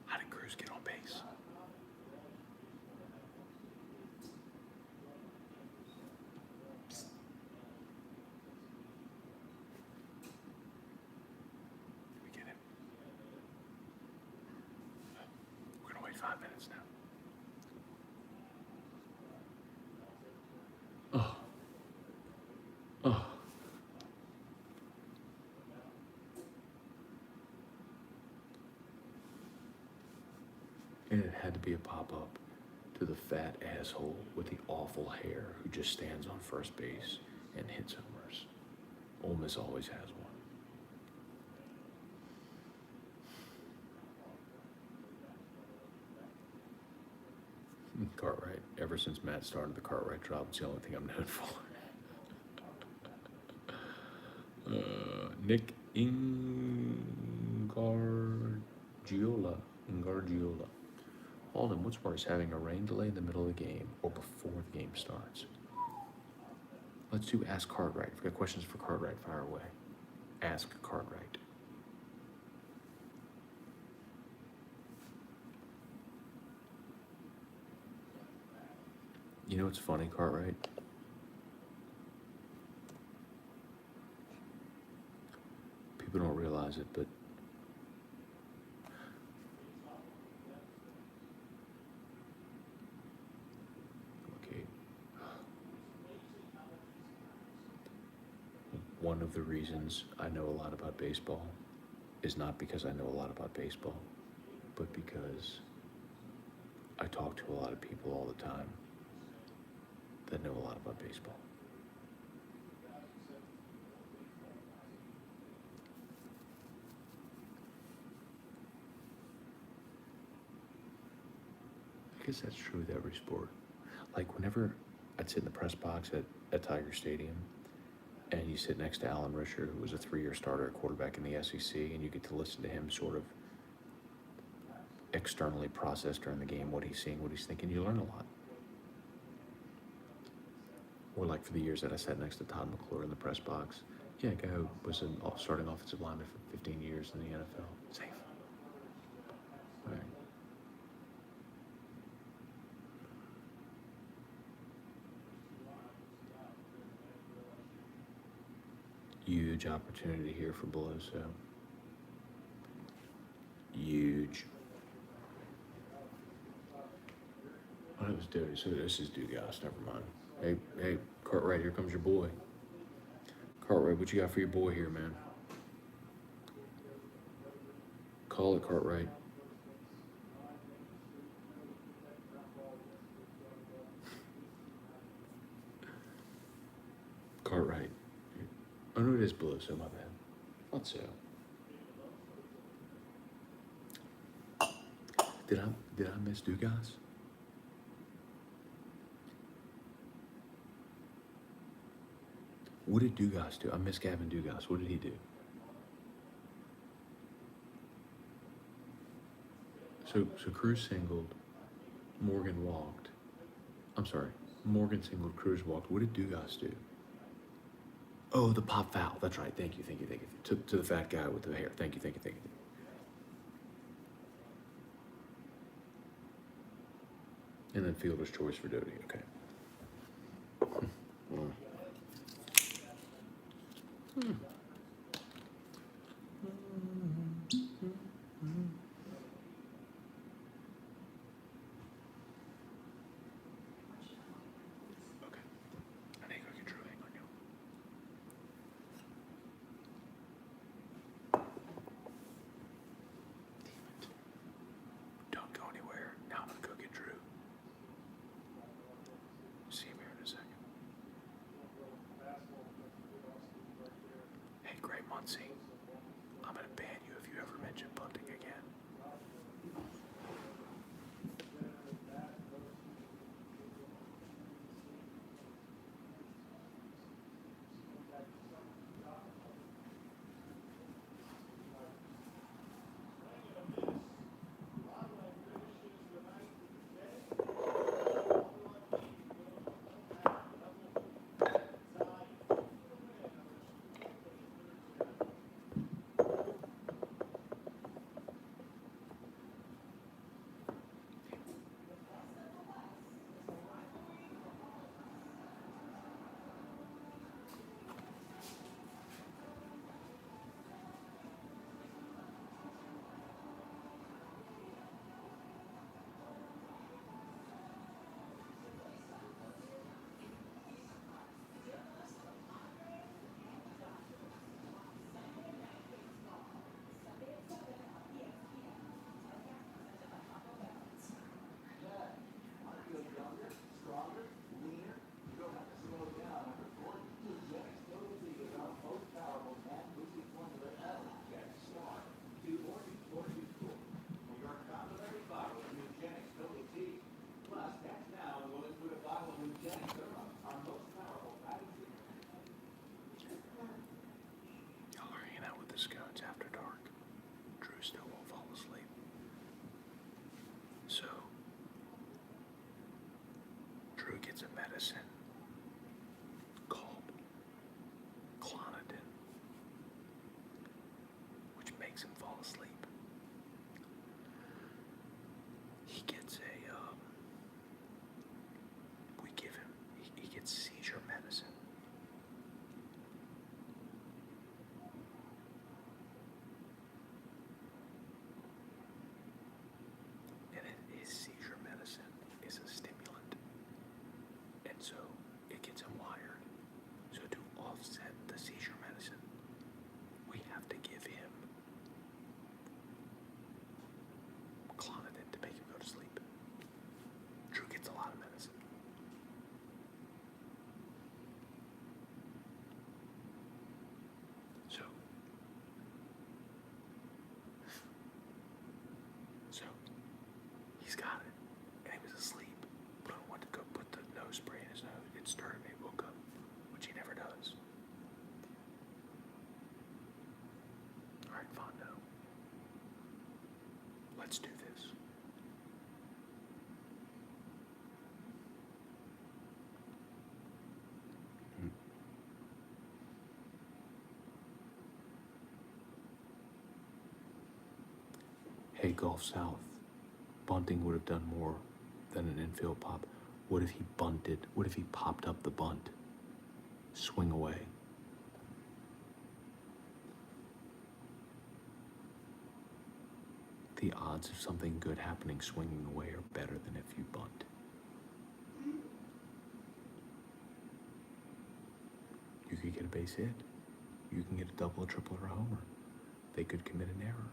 How did Cruz get on base? Did we get him? We're gonna wait 5 minutes now. Oh. Oh. And it had to be a pop-up to the fat asshole with the awful hair who just stands on first base and hits homers. Ole Miss always has one. Cartwright. Ever since Matt started the Cartwright drop, it's the only thing I'm known for. Nick Ingargiola. Alden, what's worse, having a rain delay in the middle of the game or before the game starts? Let's do Ask Cartwright. If you've got questions for Cartwright, fire away. Ask Cartwright. You know what's funny, Cartwright? People don't realize it, but okay. One of the reasons I know a lot about baseball is not because I know a lot about baseball, but because I talk to a lot of people all the time that know a lot about baseball. I guess that's true with every sport. Like whenever I'd sit in the press box at Tiger Stadium and you sit next to Alan Risher, who was a 3-year starter at quarterback in the SEC, and you get to listen to him sort of externally process during the game what he's seeing, what he's thinking, you learn a lot. Or like for the years that I sat next to Todd McClure in the press box, Yeah, a guy who was an starting offensive lineman for 15 years in the NFL. Safe. All right. Huge opportunity here for Beloso. Huge. Oh, it was Duty. So this is Dugas. Never mind. Hey, Cartwright, here comes your boy. Cartwright, what you got for your boy here, man? Call it, Cartwright. Cartwright. Oh no, it is Beloso. My bad. Thought so. Did I miss Dugas? What did Dugas do? I missed Gavin Dugas. What did he do? So Cruz singled, Morgan walked. I'm sorry, Morgan singled, Cruz walked. What did Dugas do? Oh, the pop foul. That's right. Thank you. To the fat guy with the hair. Thank you. And then fielder's choice for Doty. Okay. Okay. I need to go get Drew. Hang on, y'all. Damn it. Don't go anywhere. Now I'm gonna go get Drew. See him here in a second. Hey, Gray Muncie. I'm gonna ban you if you ever mention punting again. Y'all are hanging out with the Scones after dark. Drew still won't fall asleep. So, Drew gets a medicine called Clonidine, which makes him fall asleep. He gets we give him, he gets seizure medicine. His seizure medicine is a stimulant, and so it gets him wired. So to offset the seizure medicine, we have to give him Clonidine to make him go to sleep. Drew gets a lot of medicine. So he's got it, and he was asleep, but I wanted to go put the nose spray in his nose. It stirred me, woke up, which he never does. All right, Fondo, let's do this. Hey, Gulf South, bunting would have done more than an infield pop. What if he bunted? What if he popped up the bunt? Swing away. The odds of something good happening swinging away are better than if you bunt. You could get a base hit. You can get a double, a triple, or a homer. They could commit an error.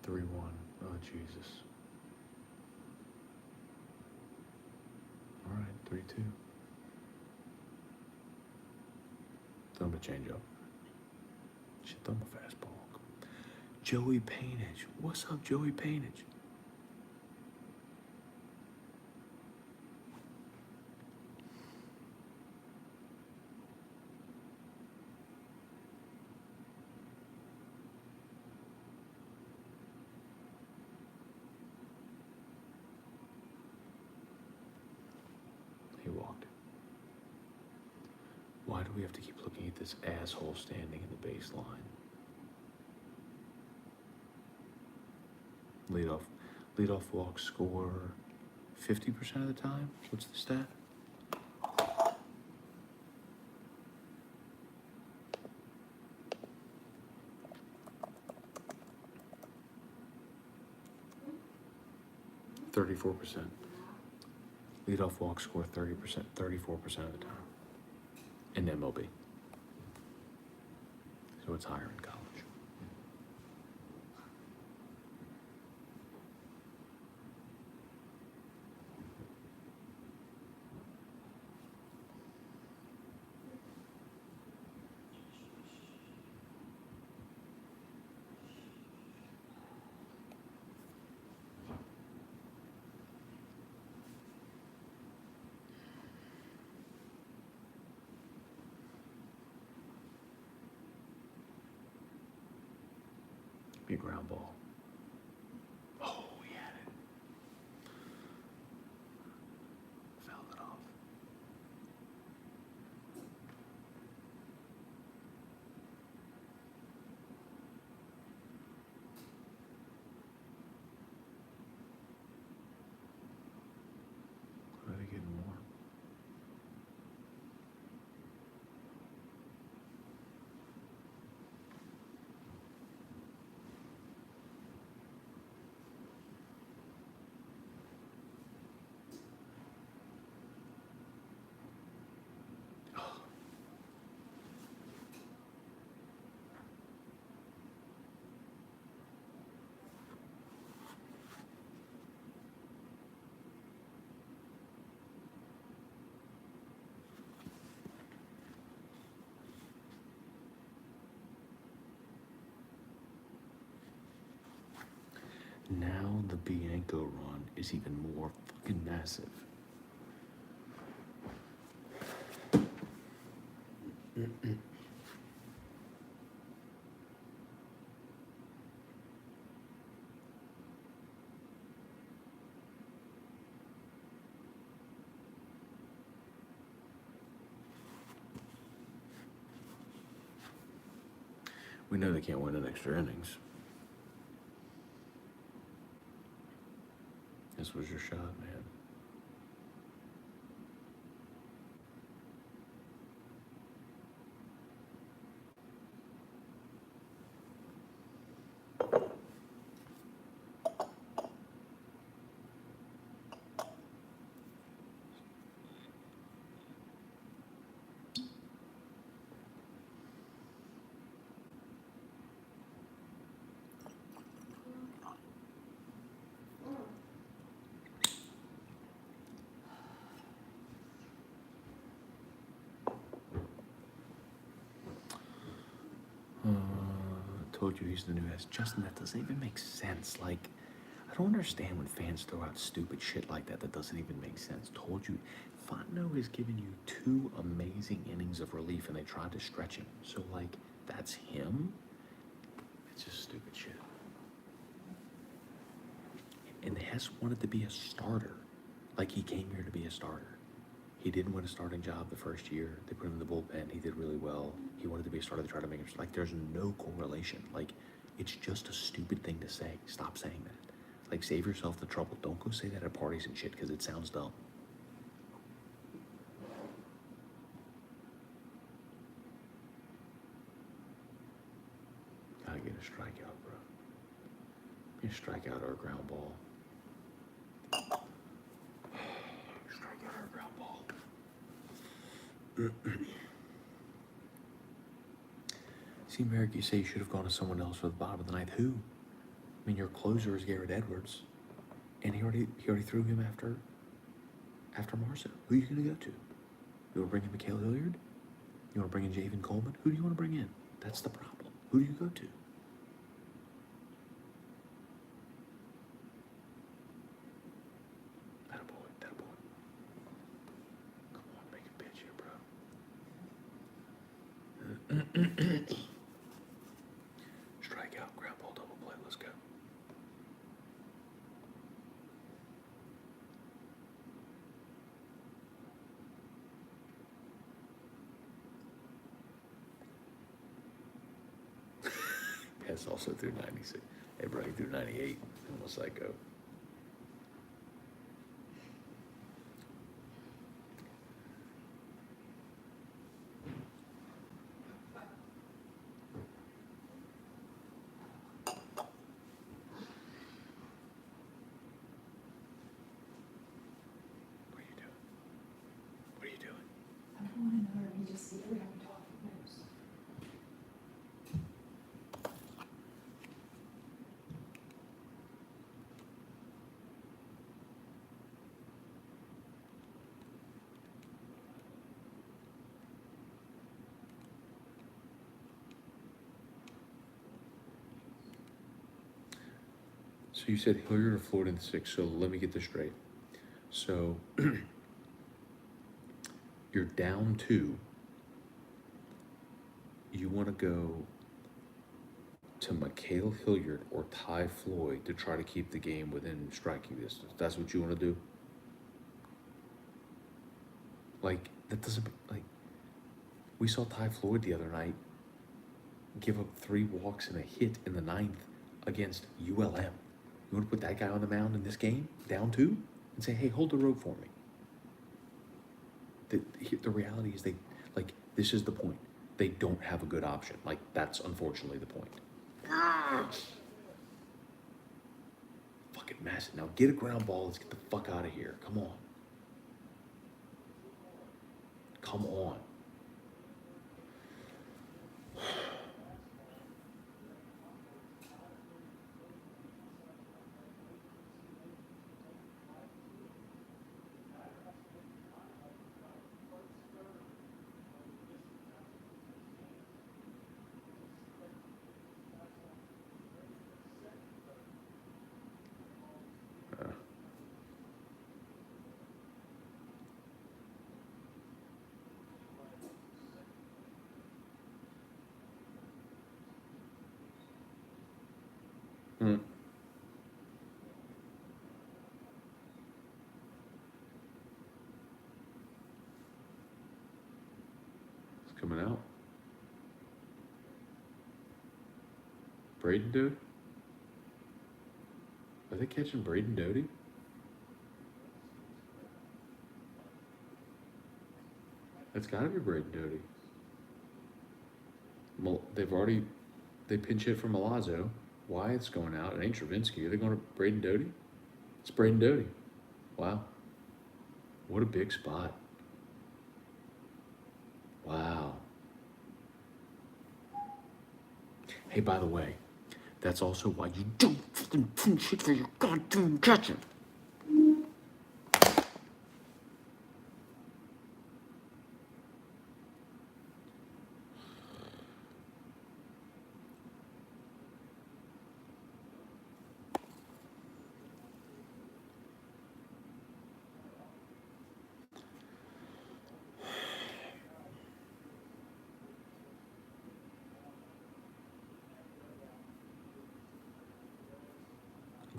Three one. Oh Jesus. All right, 3-2. Throw him a changeup. Should throw him a fastball. Joey Painage. What's up, Joey Painage? He walked. Why do we have to keep looking at this asshole standing in the baseline? Leadoff walk score 50% of the time? What's the stat? %. Leadoff walk score 30%, 34% of the time in MLB. So it's higher in college. Be a ground ball. Oh, he had it. Fouled it off. Are they getting more? Now the Bianco run is even more fucking massive. We know they can't win in extra innings. This was your shot, man. Told you he's the new ass. Justin, that doesn't even make sense. Like, I don't understand when fans throw out stupid shit like that that doesn't even make sense. Told you Fontenot has given you 2 amazing innings of relief, and they tried to stretch him. So, like, that's him? It's just stupid shit. And Hess wanted to be a starter. Like, he came here to be a starter. He didn't win a starting job the first year. They put him in the bullpen. He did really well. He wanted to be a starter. They tried to make him, like, there's no correlation. Like, it's just a stupid thing to say. Stop saying that. Like, save yourself the trouble. Don't go say that at parties and shit, because it sounds dumb. Gotta get a strikeout, bro. Get a strikeout or a ground ball. Strikeout or a ground ball. See, Merrick, you say you should have gone to someone else for the bottom of the ninth. Who? I mean, your closer is Garrett Edwards, and he already threw him after Marceau. Who are you gonna go to? You want to bring in Mikhail Hilliard? You want to bring in Javen Coleman? Who do you want to bring in? That's the problem. Who do you go to? That a boy. Come on, make a pitch here, bro. Strikeout, ground ball, double play. Let's go. Hess also threw 96. Everybody threw 98. I'm a psycho. What are you doing? What are you doing? I don't wanna know her, he just, every time we talk, he knows. So you said Hilliard or Floyd in the 6th. So let me get this straight. So you're down 2. You want to go to Mikhail Hilliard or Ty Floyd to try to keep the game within striking distance. That's what you want to do? Like, that doesn't, like, we saw Ty Floyd the other night give up 3 walks and a hit in the 9th against ULM. You want to put that guy on the mound in this game, down 2, and say, hey, hold the rope for me? The reality is this is the point. They don't have a good option. Like, that's unfortunately the point. Fucking massive. Now get a ground ball. Let's get the fuck out of here. Come on. Come on. Hmm. It's coming out. Braden Doty? Are they catching Braden Doty? That's gotta be Braden Doty. They pinch hit from Milazzo. Wyatt's going out. It ain't Travinsky. Are they going to Braden Doty? It's Braden Doty. Wow. What a big spot. Wow. Hey, by the way, that's also why you don't fucking pinch hit for your goddamn catching.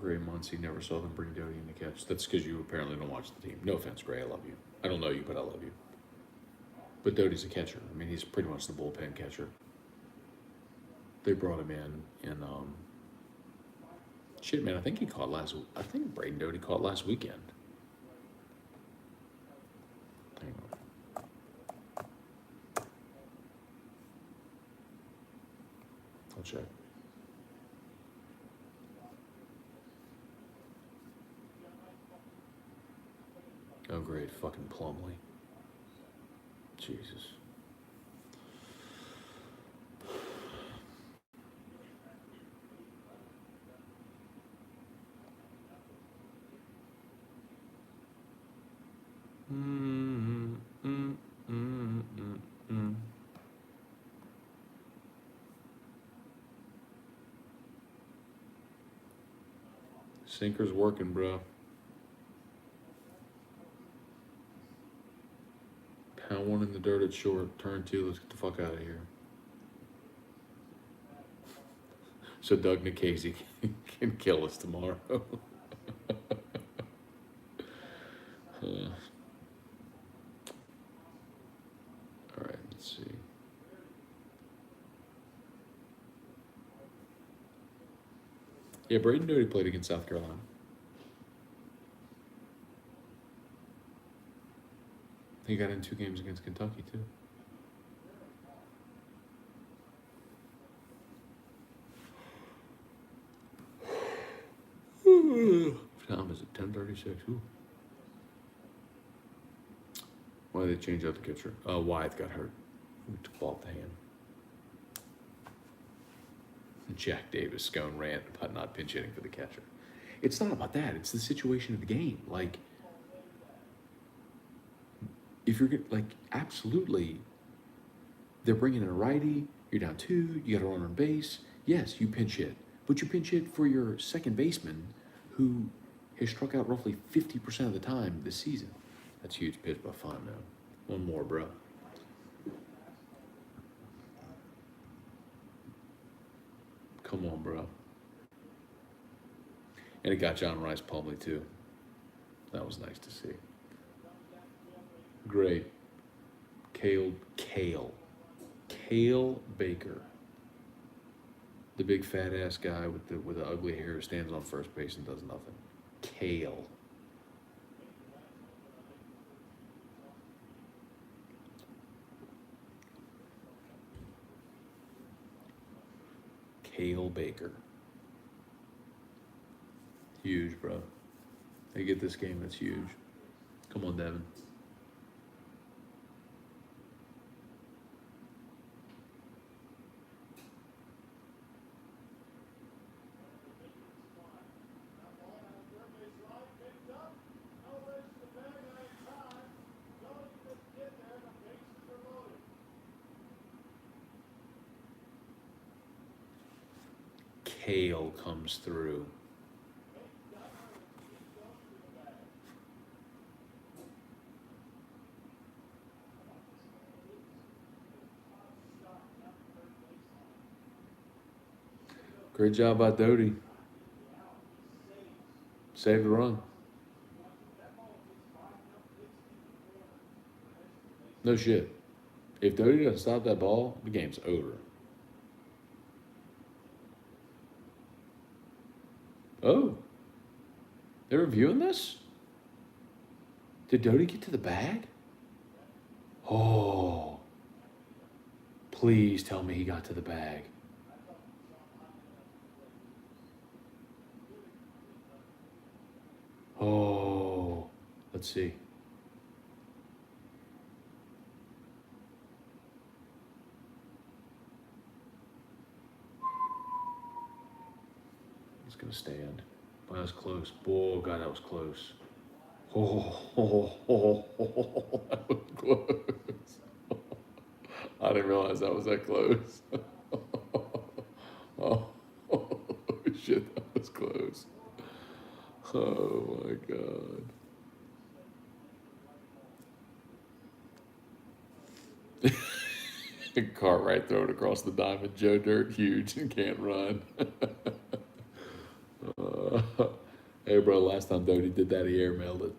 Gray Muncie never saw them bring Doty in the catch. That's because you apparently don't watch the team. No offense, Gray, I love you. I don't know you, but I love you. But Doty's a catcher. I mean, he's pretty much the bullpen catcher. They brought him in shit, man, I think Braden Doty caught last weekend. Hang on. I'll check. Oh, great. Fucking Plumlee. Jesus. Sinker's working, bro. Pound one in the dirt at short. Turn two. Let's get the fuck out of here. So Doug Nikhazy can kill us tomorrow. All right, let's see. Yeah, Braden Doty played against South Carolina. He got in 2 games against Kentucky, too. Time is it 10:36? Why did they change out the catcher? Wyeth got hurt. We took ball off the hand. Jack Davis, Scone rant about not pinch hitting for the catcher. It's not about that. It's the situation of the game. Like, if you're like, absolutely, they're bringing in a righty. You're down 2. You got a runner on base. Yes, you pinch hit, but you pinch hit for your second baseman, who has struck out roughly 50% of the time this season. That's a huge pitch by Fine, man. One more, bro. Come on, bro. And it got John Rice Plumlee, too. That was nice to see. Great. Cale Baker. The big fat ass guy with the ugly hair who stands on first base and does nothing. Cale Baker. Huge, bro. They get this game, that's huge. Come on, Devin. Cale comes through. Great job by Doty. Saved the run. No shit. If Doty doesn't stop that ball, the game's over. Oh. They're reviewing this? Did Doty get to the bag? Oh. Please tell me he got to the bag. Oh. Let's see. It's going to stand. Boy, that was close. Boy, God, that was close. That was close. I didn't realize that was that close. Oh, shit, that was close. Oh, my God. Cartwright throw it across the diamond. Joe Dirt, huge and can't run. Hey, bro, last time Doty did that, he airmailed it.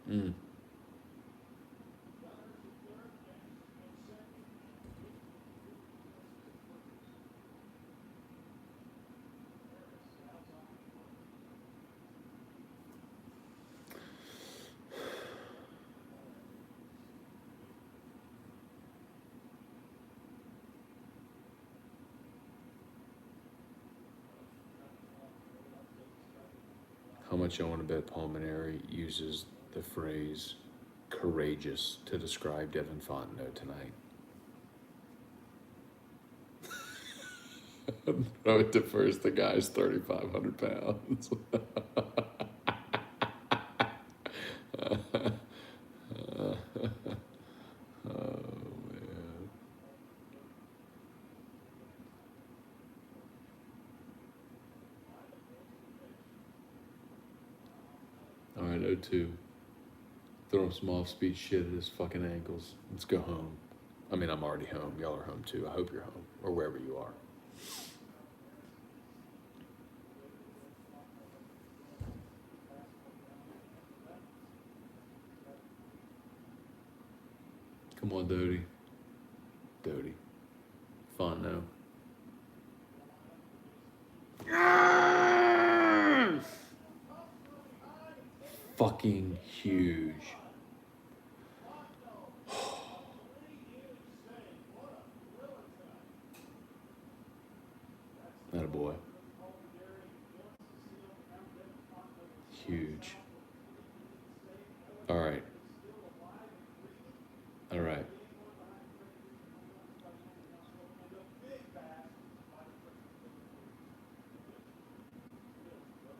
Mm. How much I want to bet Pulmonary uses the phrase courageous to describe Devin Fontenot tonight? Throw it to first, the guy's 3,500 pounds. Oh, man. All right, 0-2. Throw him some off-speed shit at his fucking ankles. Let's go home. I mean, I'm already home. Y'all are home too. I hope you're home, or wherever you are. Come on, Doty. Doty. Fontenot. Fucking huge. Attaboy. Huge. All right. All right.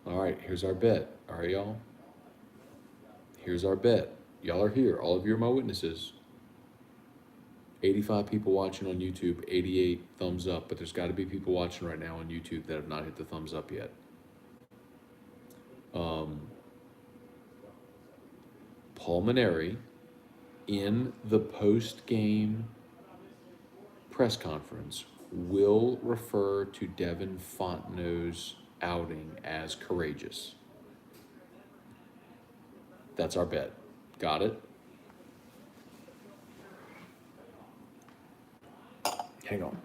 All right, here's our bet. All right, y'all. Here's our bet. Y'all are here. All of you are my witnesses. 85 people watching on YouTube, 88 thumbs up, but there's got to be people watching right now on YouTube that have not hit the thumbs up yet. Pulmonary in the post-game press conference will refer to Devin Fontenot's outing as courageous. That's our bet. Got it? Hang on.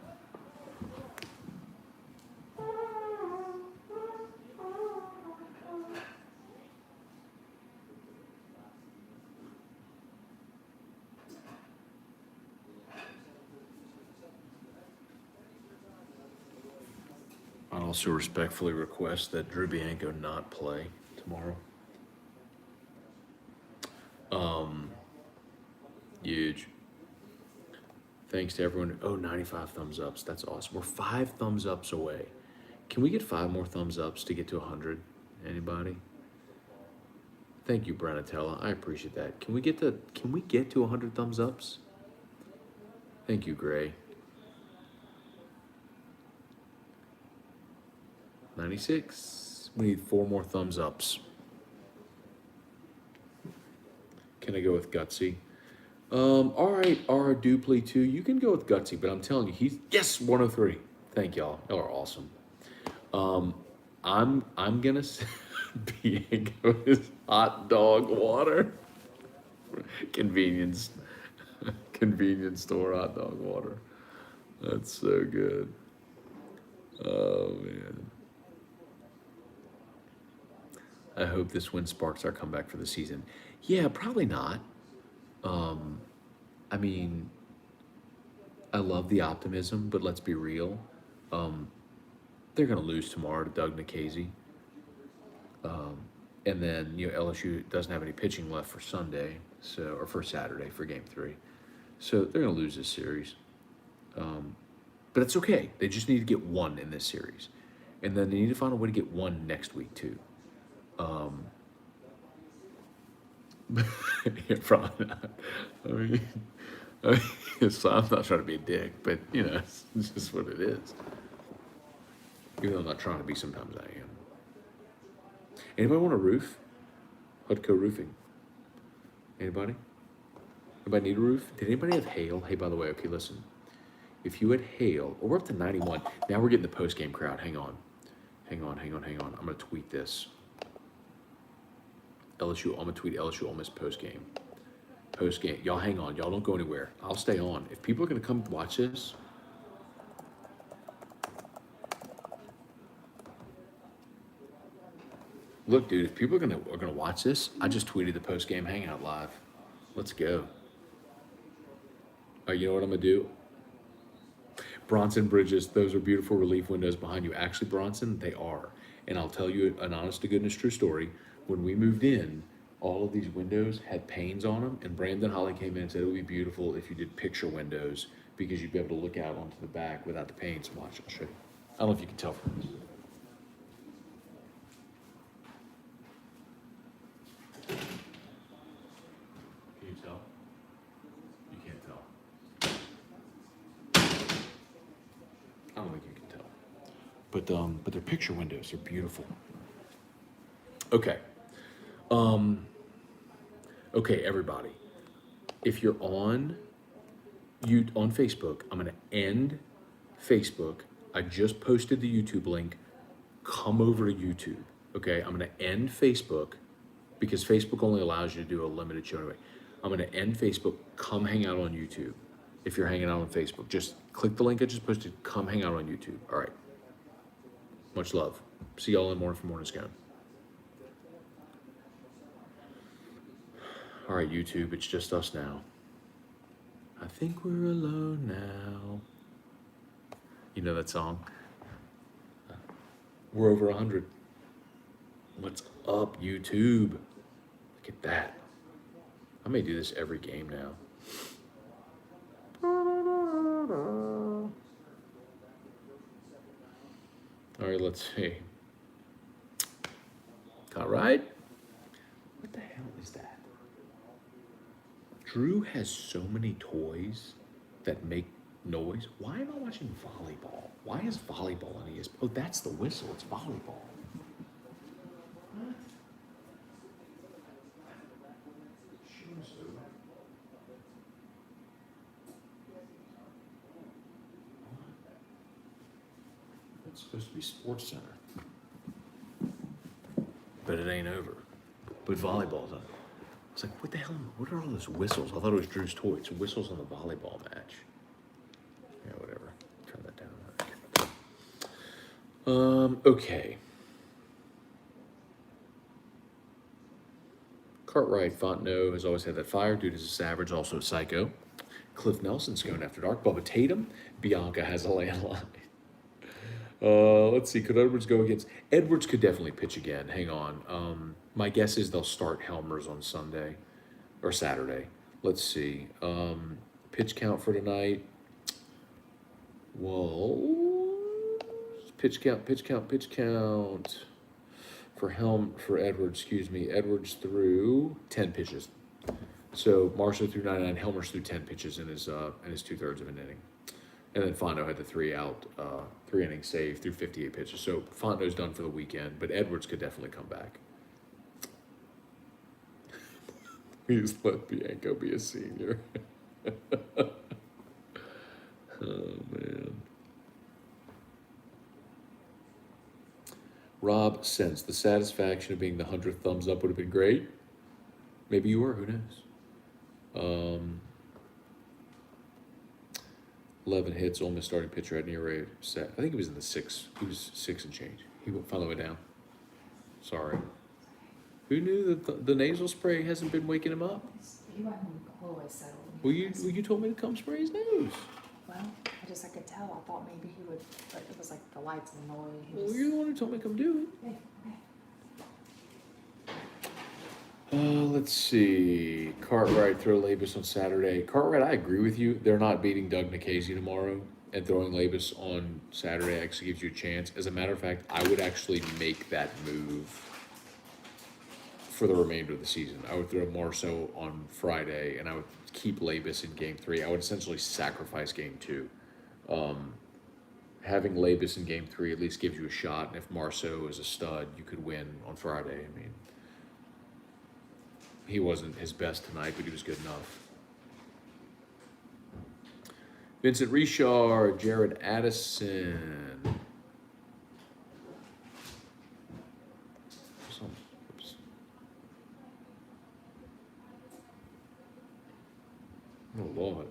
I'd also respectfully request that Drew Bianco not play tomorrow. Huge. Thanks to everyone. Oh, 95 thumbs ups. That's awesome. We're 5 thumbs ups away. Can we get 5 more thumbs ups to get to 100? Anybody? Thank you, Brenatella. I appreciate that. Can we get to 100 thumbs ups? Thank you, Gray. 96. We need 4 more thumbs ups. Can I go with Gutsy? All right, R Dupley 2. You can go with Gutsy, but I'm telling you, he's yes, 103. Thank y'all. Y'all are awesome. I'm gonna say Bianco is hot dog water. Convenience store hot dog water. That's so good. Oh man. I hope this win sparks our comeback for the season. Yeah, probably not. I mean, I love the optimism, but let's be real. They're going to lose tomorrow to Doug Nikhazy. And then, LSU doesn't have any pitching left for Sunday, or for Saturday for Game 3. So they're going to lose this series. But it's okay. They just need to get 1 in this series. And then they need to find a way to get 1 next week, too. Yeah, probably not. I mean, so I'm not trying to be a dick, but it's just what it is. Even though I'm not trying to be, sometimes I am. Anybody want a roof? Hutco Roofing. Anybody? Anybody need a roof? Did anybody have hail? Hey, by the way, okay, listen. If you had hail, or we're up to 91. Now we're getting the post-game crowd. Hang on. I'm gonna tweet this. LSU, I'm gonna tweet LSU Ole Miss post-game. Post-game. Y'all hang on. Y'all don't go anywhere. I'll stay on. If people are gonna come watch this, look, dude, if people are gonna watch this, I just tweeted the post-game hangout live. Let's go. All right, you know what I'm gonna do? Bronson Bridges, those are beautiful relief windows behind you. Actually, Bronson, they are. And I'll tell you an honest to goodness true story. When we moved in, all of these windows had panes on them, and Brandon Holly came in and said it would be beautiful if you did picture windows because you'd be able to look out onto the back without the panes. Watch, I'll show you. I don't know if you can tell from this. Can you tell? You can't tell. I don't think you can tell. But they're picture windows. They're beautiful. Okay. Okay, everybody. If you're on Facebook, I'm gonna end Facebook. I just posted the YouTube link. Come over to YouTube. Okay, I'm gonna end Facebook because Facebook only allows you to do a limited show anyway. I'm gonna end Facebook. Come hang out on YouTube. If you're hanging out on Facebook, just click the link I just posted. Come hang out on YouTube. All right. Much love. See y'all in the morning for Morning Scone. All right, YouTube, it's just us now. I think we're alone now. You know that song? We're over 100. What's up, YouTube? Look at that. I may do this every game now. All right, let's see. All right. What the hell is that? Drew has so many toys that make noise. Why am I watching volleyball? Why is volleyball on ESPN? Oh, that's the whistle. It's volleyball. What? It's supposed to be Sports Center. But it ain't over. But volleyball's on. It's like, what the hell? What are all those whistles? I thought it was Drew's toy. It's whistles on the volleyball match. Yeah, whatever. Turn that down. Okay. Cartwright Fontenot has always had that fire. Dude is a savage, also a psycho. Cliff Nelson's going after dark. Bubba Tatum. Bianca has a landline. Let's see. Could Edwards go against? Edwards could definitely pitch again. Hang on. My guess is they'll start Helmers on Sunday or Saturday. Let's see. Pitch count for tonight. Whoa. Pitch count for Edwards. Excuse me. Edwards threw 10 pitches. So Marshall threw 99. Helmers threw 10 pitches in his 2/3 of an inning. And then Fondo had the 3-inning save through 58 pitches. So Fondo's done for the weekend, but Edwards could definitely come back. Please let Bianco be a senior. Oh, man. Rob sensed the satisfaction of being the 100th thumbs up would have been great. Maybe you were, who knows? 11 hits, Ole Miss starting pitcher at near a set. I think he was in the 6. He was 6 and change. He finally went down. Sorry. Who knew that the nasal spray hasn't been waking him up? He went home always settled. Well, you told me to come spray his nose. Well, I could tell. I thought maybe he would, but it was like the lights and the noise. Well, you're the one who told me to come do it. Hey. Let's see. Cartwright throw Labus on Saturday. Cartwright, I agree with you. They're not beating Doug Nikhazy tomorrow, and throwing Labus on Saturday actually gives you a chance. As a matter of fact, I would actually make that move for the remainder of the season. I would throw Marceau on Friday, and I would keep Labus in Game 3. I would essentially sacrifice Game 2. Having Labus in Game 3 at least gives you a shot, and if Marceau is a stud, you could win on Friday. I mean, he wasn't his best tonight, but he was good enough. Vincent Richard, Jared Addison. Oops. Oh, Lord.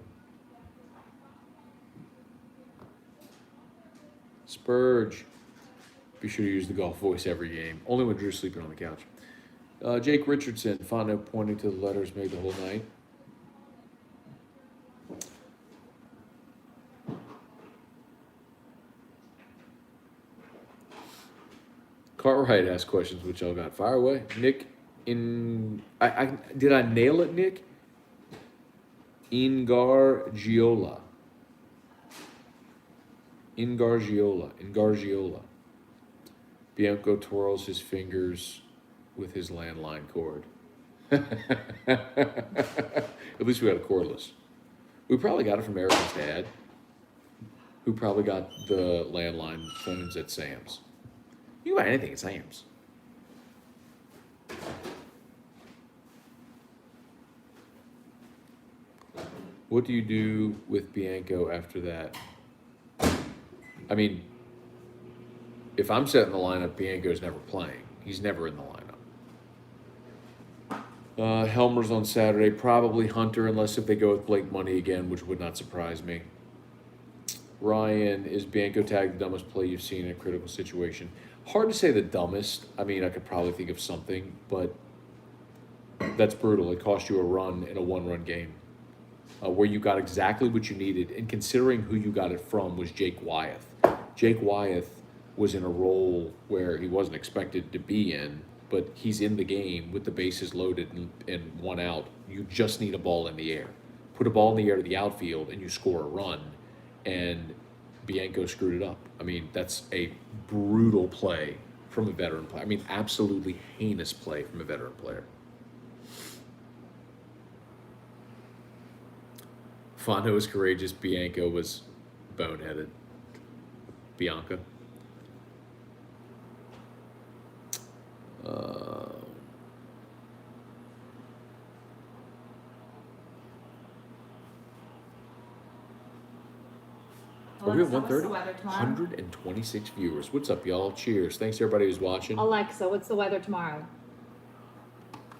Spurge. Be sure to use the golf voice every game. Only when Drew's sleeping on the couch. Jake Richardson. Fondo pointing to the letters made the whole night. Cartwright asked questions, which y'all got. Fire away. Nick, did I nail it, Nick? Ingargiola. Bianco twirls his fingers with his landline cord. At least we got a cordless. We probably got it from Erica's dad, who probably got the landline phones at Sam's. You can buy anything at Sam's. What do you do with Bianco after that? I mean, if I'm setting the lineup, Bianco's never playing. He's never in the lineup. Helmer's on Saturday. Probably Hunter, unless if they go with Blake Money again, which would not surprise me. Ryan, is Bianco tagged the dumbest play you've seen in a critical situation? Hard to say the dumbest. I mean, I could probably think of something, but that's brutal. It cost you a run in a one-run game where you got exactly what you needed. And considering who you got it from was Jake Wyeth. Jake Wyeth was in a role where he wasn't expected to be in, but he's in the game with the bases loaded and one out. You just need a ball in the air. Put a ball in the air to the outfield and you score a run. And Bianco screwed it up. I mean, that's a brutal play from a veteran player. I mean, absolutely heinous play from a veteran player. Fondo was courageous. Bianco was boneheaded. Bianca. Are we at Alexa, what's 1:30? the weather tomorrow? 126 viewers. What's up, y'all? Cheers. Thanks to everybody who's watching. Alexa, what's the weather tomorrow?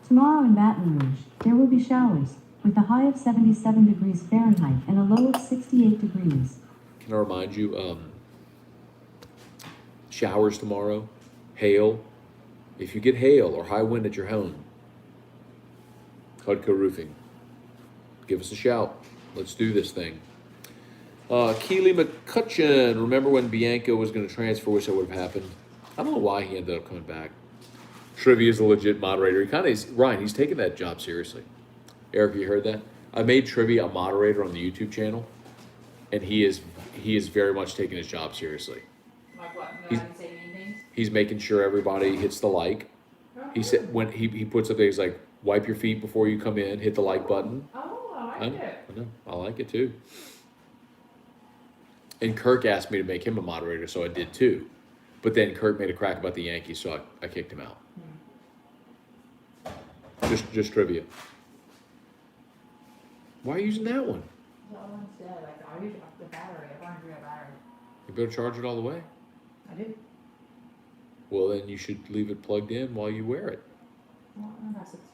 Tomorrow in Baton Rouge, there will be showers, with a high of 77 degrees Fahrenheit and a low of 68 degrees. Can I remind you, showers tomorrow, hail. If you get hail or high wind at your home, Hudco Roofing, give us a shout. Let's do this thing. Keely McCutcheon, remember when Bianco was going to transfer? Wish that would have happened. I don't know why he ended up coming back. Trivia is a legit moderator. He kind of is. Ryan, he's taking that job seriously. Eric, you heard that? I made Trivia a moderator on the YouTube channel, and he is very much taking his job seriously. Like what? He's- Go ahead and say anything? He's making sure everybody hits the like. He said when he puts up there, he's like, wipe your feet before you come in, hit the like button. Oh, I I like it. know. I like it too. And Kirk asked me to make him a moderator, so I did too. But then Kirk made a crack about the Yankees, so I kicked him out. Just trivia. Why are you using that one? The other one's dead. Like, I use the battery. I burned through a battery. You better charge it all the way. I do. Well, then you should leave it plugged in while you wear it. Well, that's good stuff.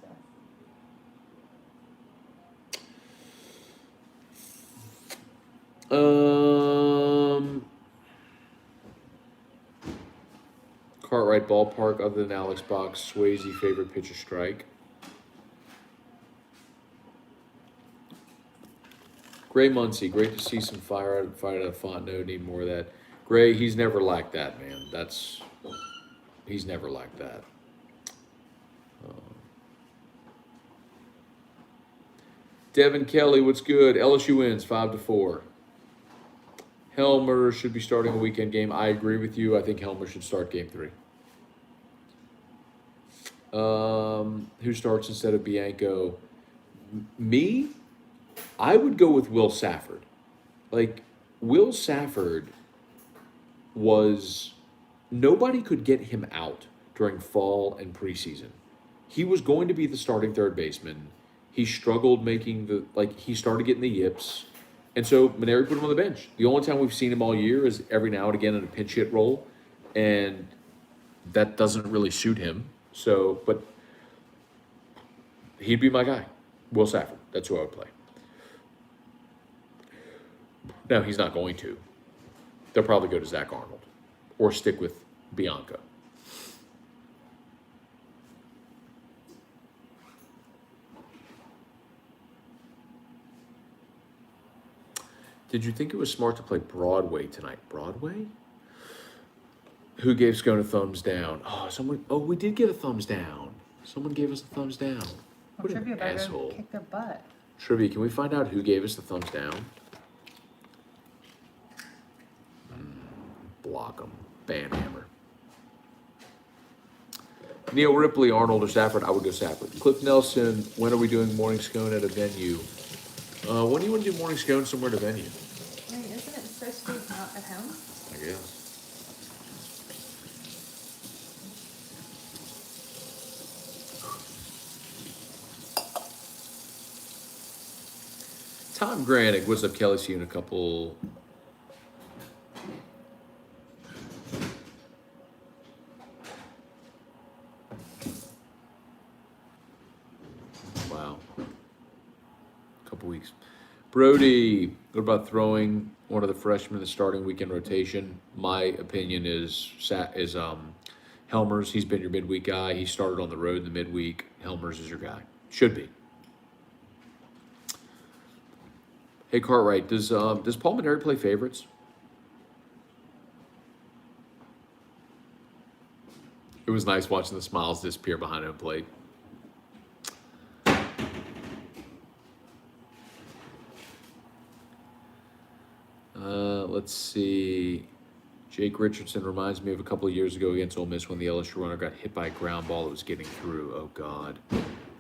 Cartwright ballpark other than Alex Box, Swayze favorite pitcher strike. Gray Muncie, great to see some fire out of Fontenot. Need more of that. Gray, he's never lacked that, man. He's never lacked that. Devin Kelly, what's good? LSU wins 5-4. Helmer should be starting a weekend game. I agree with you. I think Helmer should start game 3. Who starts instead of Bianco? Me? I would go with Will Safford. Like, Will Safford was... Nobody could get him out during fall and preseason. He was going to be the starting third baseman. He struggled making he started getting the yips. And so Maneri put him on the bench. The only time we've seen him all year is every now and again in a pinch hit role. And that doesn't really suit him. So, but he'd be my guy. Will Safford. That's who I would play. No, he's not going to. They'll probably go to Zach Arnold or stick with Bianca. Did you think it was smart to play Broadway tonight? Broadway? Who gave Scone a thumbs down? Oh, we did get a thumbs down. Someone gave us a thumbs down. What Trivia an better asshole. kick their butt. Trivia, can we find out who gave us the thumbs down? Block them. Banhammer. Neil Ripley, Arnold, or Safford? I would go Safford. Cliff Nelson, when are we doing morning scone at a venue? When do you want to do morning scone somewhere at a venue? Wait, isn't it supposed to be not at home? I guess. Tom Granick, what's up, Kelly? See you in a couple. Wow. Couple weeks. Brody, what about throwing one of the freshmen in the starting weekend rotation? My opinion is Helmers. He's been your midweek guy. He started on the road in the midweek. Helmers is your guy. Should be. Hey Cartwright, does Paul Maneri play favorites? It was nice watching the smiles disappear behind home plate. Let's see. Jake Richardson reminds me of a couple of years ago against Ole Miss when the LSU runner got hit by a ground ball that was getting through. Oh God.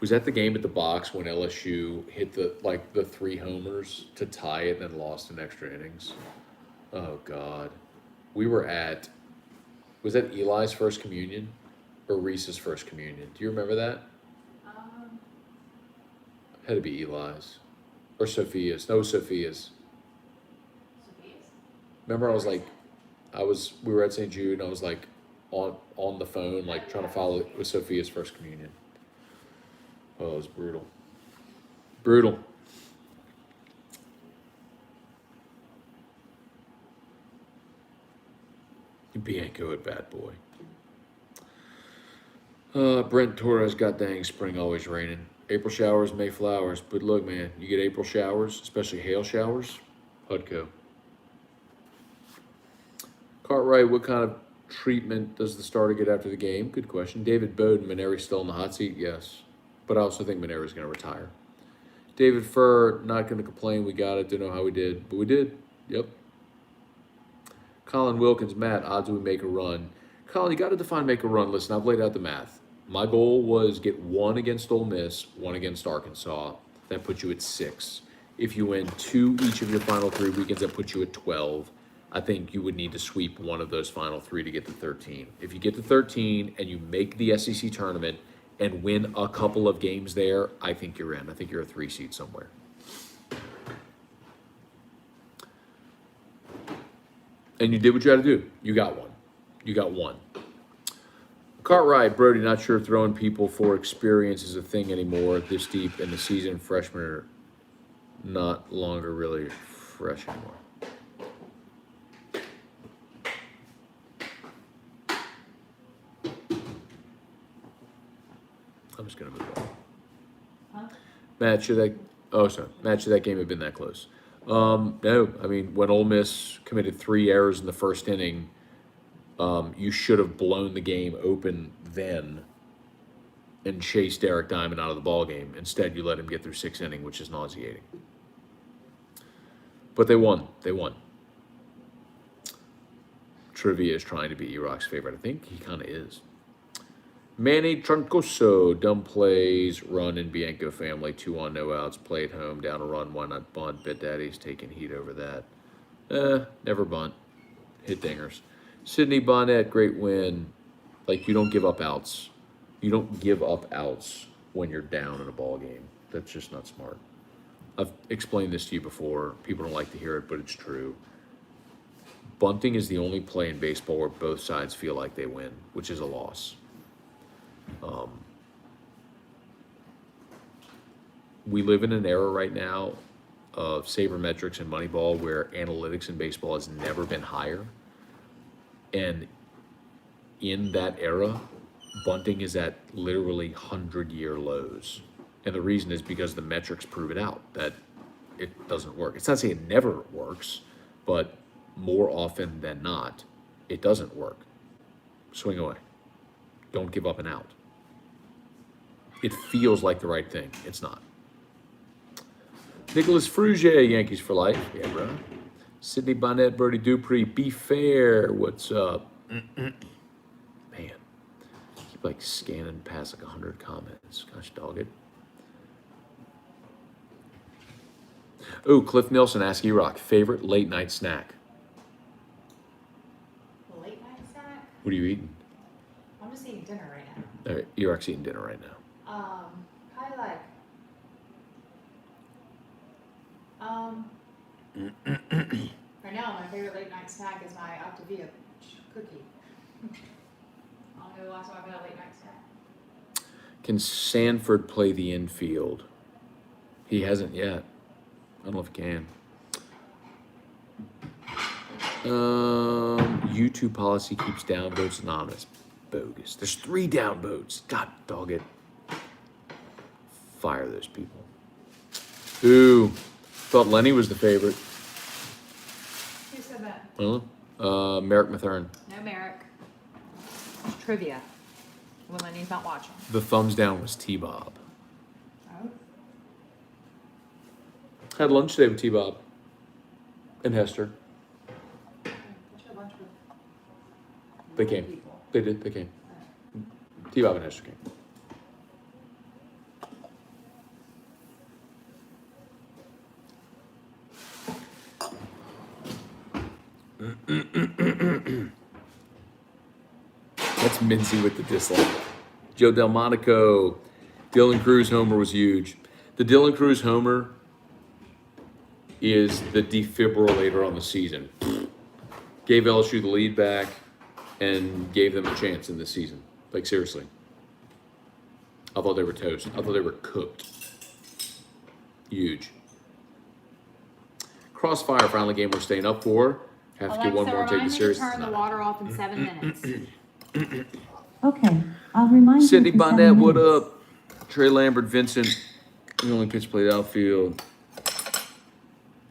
Was that the game at the box when LSU hit the 3 homers to tie it and then lost in extra innings? Oh God. Was that Eli's first communion or Reese's first communion? Do you remember that? Had to be Eli's. Or Sophia's. No, Sophia's. Remember we were at St. Jude and I was like on the phone, like trying to follow it with Sophia's first communion. Oh, it was brutal. Brutal. Bianco at Bad Boy. Brent Torres, god dang, spring always raining. April showers, May flowers. But look, man, you get April showers, especially hail showers, Hudco. Cartwright, what kind of treatment does the starter get after the game? Good question. David Bowden, Maneri still in the hot seat? Yes. But I also think Maneri's going to retire. David Furr, not going to complain. We got it. Don't know how we did, but we did. Yep. Colin Wilkins, Matt, odds we make a run. Colin, you got to define make a run. Listen, I've laid out the math. My goal was get 1 against Ole Miss, 1 against Arkansas. That puts you at 6. If you win 2 each of your final 3 weekends, that puts you at 12. I think you would need to sweep one of those final 3 to get to 13. If you get to 13 and you make the SEC tournament and win a couple of games there, I think you're in. I think you're a 3 seed somewhere. And you did what you had to do. You got one. You got one. Cartwright, Brody, not sure if throwing people for experience is a thing anymore this deep in the season. Freshmen are not longer really fresh anymore. I'm just going to move on. Matt, should that game have been that close? No, I mean, when Ole Miss committed 3 errors in the first inning, you should have blown the game open then and chased Derek Diamond out of the ball game. Instead, you let him get through 6 innings, which is nauseating. But they won. They won. Trivia is trying to be E-Rock's favorite. I think he kind of is. Manny Troncoso, dumb plays, run in Bianco family, 2 on, no outs, play at home, down a run, why not bunt? Bet Daddy's taking heat over that. Never bunt. Hit dingers. Sidney Bonnet, great win. Like, you don't give up outs. You don't give up outs when you're down in a ball game. That's just not smart. I've explained this to you before. People don't like to hear it, but it's true. Bunting is the only play in baseball where both sides feel like they win, which is a loss. We live in an era right now of sabermetrics and Moneyball where analytics in baseball has never been higher. And in that era, bunting is at literally 100-year lows. And the reason is because the metrics prove it out that it doesn't work. It's not saying it never works, but more often than not, it doesn't work. Swing away. Don't give up an out. It feels like the right thing. It's not. Nicholas Frugier, Yankees for life. Yeah, bro. Sidney Bonnet, Brody Dupree, be fair. What's up? Man, keep like scanning past like 100 comments. Gosh, dog it. Oh, Cliff Nelson, Ask E-Rock, favorite late night snack? Late night snack? What are you eating? I'm just eating dinner right now. All right, E-Rock's eating dinner right now. Probably like, right now, my favorite late night snack is my Optavia cookie. I don't know the last time I've had a late night snack. Can Sanford play the infield? He hasn't yet. I don't know if he can. YouTube policy keeps downvotes anonymous. Bogus. There's 3 downvotes. God dog it. Fire those people. Ooh, thought Lenny was the favorite. Who said that? I don't know. Merrick Mathern. No, Merrick. It's trivia. When Lenny's not watching. The thumbs down was T-Bob. Oh. Had lunch today with T-Bob and Hester. What's your lunch with? They came. People. They did. They came. T-Bob and Hester came. That's Mincy with the dislike. Joe Delmonico. Dylan Cruz homer was huge. The Dylan Cruz homer is the defibrillator on the season. Gave LSU the lead back and gave them a chance in this season. Like, seriously. I thought they were toast. I thought they were cooked. Huge. Crossfire finally game we're staying up for. Have to get one more and take the series Turn the tonight. water off in 7 minutes. Okay, I'll remind Sidney you for 7 Bonnet, what minutes. up? Trey Lambert, Vincent. The only pitch played outfield.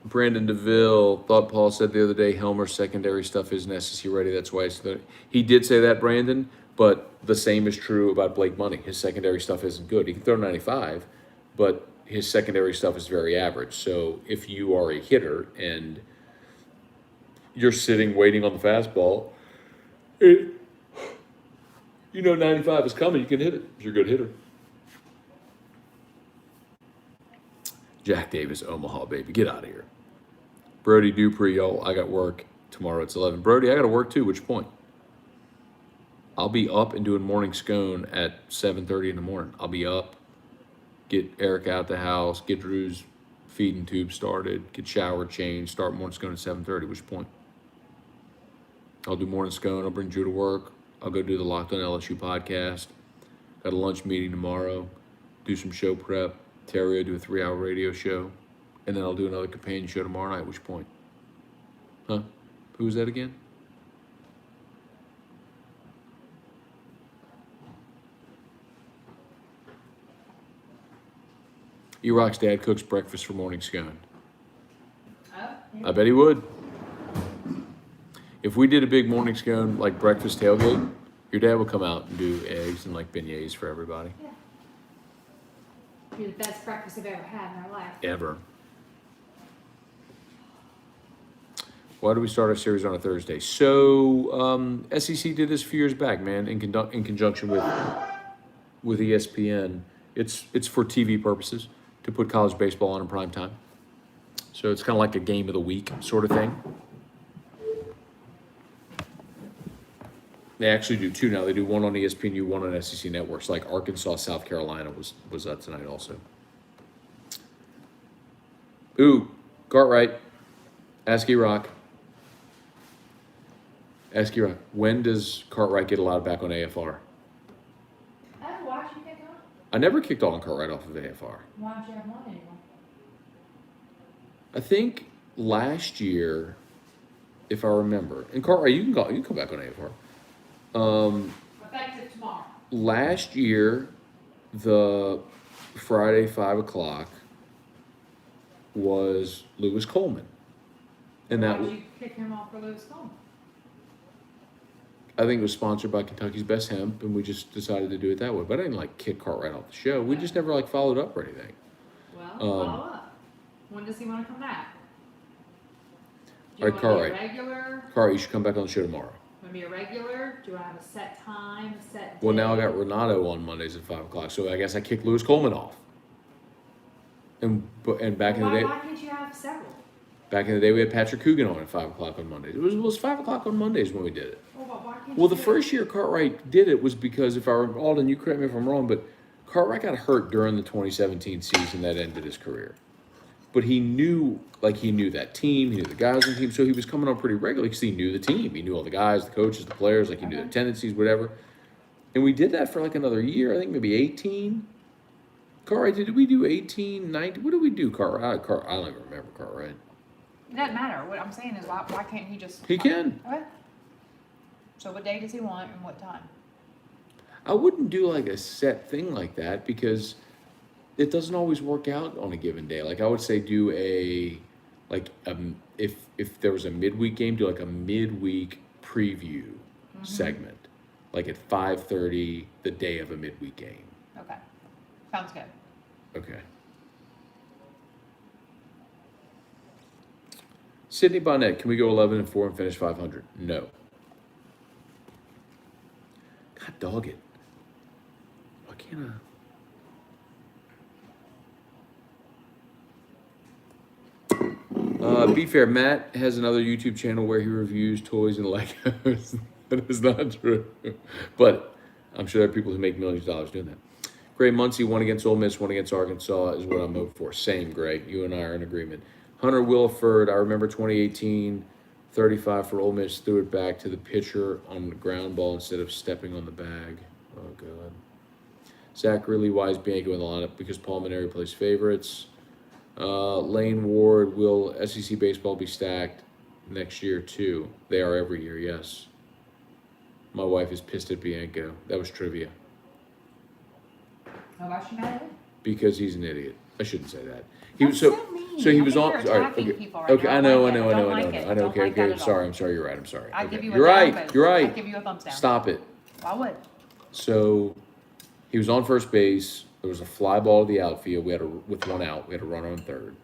Brandon DeVille thought Paul said the other day Helmer's secondary stuff isn't SEC ready. That's why he did say that, Brandon. But the same is true about Blake Money. His secondary stuff isn't good. He can throw 95, but his secondary stuff is very average. So if you are a hitter and you're sitting waiting on the fastball, you know 95 is coming. You can hit it if you're a good hitter. Jack Davis, Omaha, baby. Get out of here. Brody Dupree, y'all, I got work tomorrow. It's 11. Brody, I got to work too. Which point? I'll be up and doing morning scone at 7:30 in the morning. I'll be up, get Eric out the house, get Drew's feeding tube started, get shower changed, start morning scone at 7:30. Which point? I'll do morning scone. I'll bring Drew to work. I'll go do the Locked On LSU podcast. Got a lunch meeting tomorrow. Do some show prep. Terry will do a 3-hour radio show. And then I'll do another companion show tomorrow night. Which point? Huh? Who was that again? E-Rock's dad cooks breakfast for morning scone. Oh, I bet he would. If we did a big morning scone, like breakfast tailgate, your dad would come out and do eggs and like beignets for everybody. yeah. Be the best breakfast I've ever had in our life. Ever. Why do we start our series on a Thursday? So, SEC did this a few years back, man, in conjunction with ESPN. It's for TV purposes, to put college baseball on in prime time. So it's kind of like a game of the week sort of thing. They actually do two now. They do one on ESPNU, one on SEC Networks. Like Arkansas, South Carolina was tonight also. Ooh, Cartwright. Ask E-Rock. Ask E-Rock. When does Cartwright get allowed back on AFR? Oh, why don't you kick off? I never kicked Alden Cartwright off of AFR. Why don't you have one anymore? I think last year, if I remember, and Cartwright, you can come back on AFR. Effective tomorrow. Last year, the Friday 5 o'clock was Lewis Coleman, and Why that would you kick him off for Lewis Coleman? I think it was sponsored by Kentucky's Best Hemp, and we just decided to do it that way. But I didn't like kick Cartwright off the show. We just never like followed up or anything. Well, follow up. When does he want to come back? Do All you right, want to be a Cartwright. regular? Cartwright, you should come back on the show tomorrow. Want to be a regular? Do I have a set time, a set day? Well, now I got Renato on Mondays at 5 o'clock, so I guess I kicked Lewis Coleman off. And back in the day, Why can't you have several? back in the day, we had Patrick Coogan on at 5 o'clock on Mondays. It was 5 o'clock on Mondays when we did it. Well, why can't Well, you the do first year Cartwright did it was because if I remember, Alden, you correct me if I'm wrong, but Cartwright got hurt during the 2017 season that ended his career. But he knew that team, he knew the guys on the team, so he was coming on pretty regularly because he knew the team. He knew all the guys, the coaches, the players, like he knew their tendencies, whatever. And we did that for like another year, I think maybe 18. Cartwright, did we do 18, 19? What did we do, Cartwright? I don't even remember Cartwright. It doesn't matter. What I'm saying is, why can't he just? He can. Okay. So what day does he want and what time? I wouldn't do like a set thing like that because it doesn't always work out on a given day. Like I would say do if there was a midweek game, do like a midweek preview segment. Like at 5:30 the day of a midweek game. Okay. Sounds good. Okay. Sydney Bonnet, can we go 11-4 and finish 500? No. God dog it. Why can't I? Be fair, Matt has another YouTube channel where he reviews toys and Legos. That is not true. But I'm sure there are people who make millions of dollars doing that. Gray Muncie, one against Ole Miss, one against Arkansas is what I'm hoping for. Same, Gray. You and I are in agreement. Hunter Williford, I remember 2018, 35 for Ole Miss, threw it back to the pitcher on the ground ball instead of stepping on the bag. Oh, God. Zach Ridley, why is Bianco in the lineup? Because Paul Maneri plays favorites. Lane Ward, will SEC baseball be stacked next year, too? They are every year, yes. My wife is pissed at Bianco. That was trivia. Why is she mad at him? Because he's an idiot. I shouldn't say that. He was That's so mean. so he I was think on. you're All right, attacking okay, people right okay. now. I know. I don't like it. Okay, Don't like that okay. at all. Sorry, I'm sorry. You're right. I'm sorry. I Okay. give you a You're right. thumbs up. You're right. I give you a thumbs down. Stop it. I would. So he was on first base. There was a fly ball to the outfield. With one out. We had a runner on third.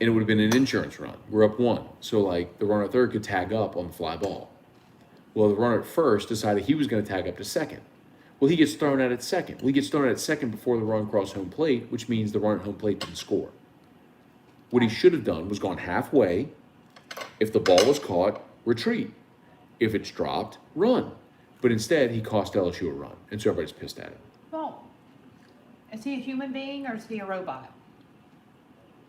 And it would have been an insurance run. We're up one. So like the runner at third could tag up on the fly ball. Well, the runner at first decided he was going to tag up to second. Well, he gets thrown out at second. Well, he gets thrown out at second before the run crossed home plate, which means the runner at home plate didn't score. What he should have done was gone halfway. If the ball was caught, retreat. If it's dropped, run. But instead, he cost LSU a run, and so everybody's pissed at him. Well, is he a human being or is he a robot?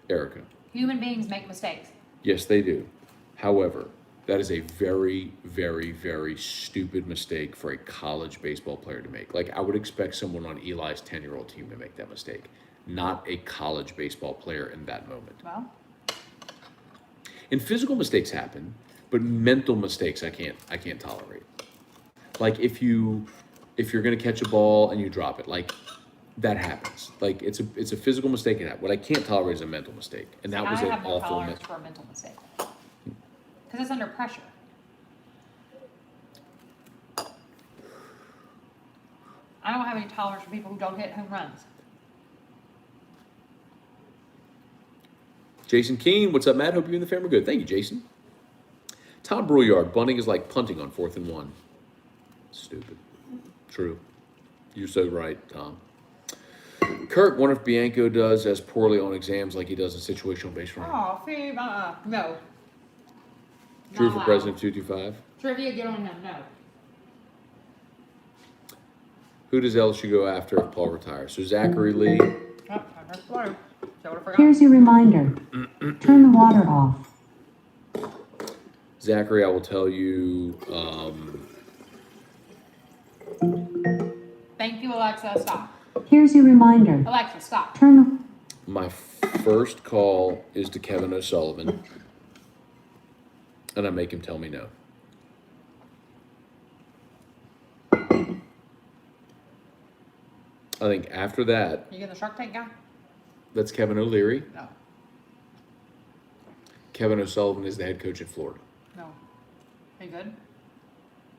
Erica. Human beings make mistakes. Yes, they do. However, that is a very, very, very stupid mistake for a college baseball player to make. Like, I would expect someone on Eli's 10-year-old team to make that mistake, not a college baseball player in that moment. Well, And physical mistakes happen, but mental mistakes I can't tolerate. Like if you're gonna catch a ball and you drop it, like that happens. Like it's a physical mistake. What I can't tolerate is a mental mistake, and that was I an have no awful tolerance for a mental mistake because it's under pressure. I don't have any tolerance for people who don't hit home runs. Jason Keene, what's up, Matt? Hope you and the family are good. Thank you, Jason. Tom Brouillard, bunting is like punting on 4th and 1. Stupid. True. You're so right, Tom. Kirk, wonder if Bianco does as poorly on exams like he does in situational based running. Oh, see, no. True Not for allowed. President 225. Trivia, get on him. No. Who does LSU go after if Paul retires? So Zachary Lee. Oh, I pressed the water. So I would have forgot. Here's your reminder. Turn the water off. Zachary, I will tell you. Thank you, Alexa. Stop. Here's your reminder. Alexa, stop. Turn the My first call is to Kevin O'Sullivan, and I make him tell me no. I think after that, You getting the Shark Tank guy? that's Kevin O'Leary. No. Kevin O'Sullivan is the head coach at Florida. No. Are you good?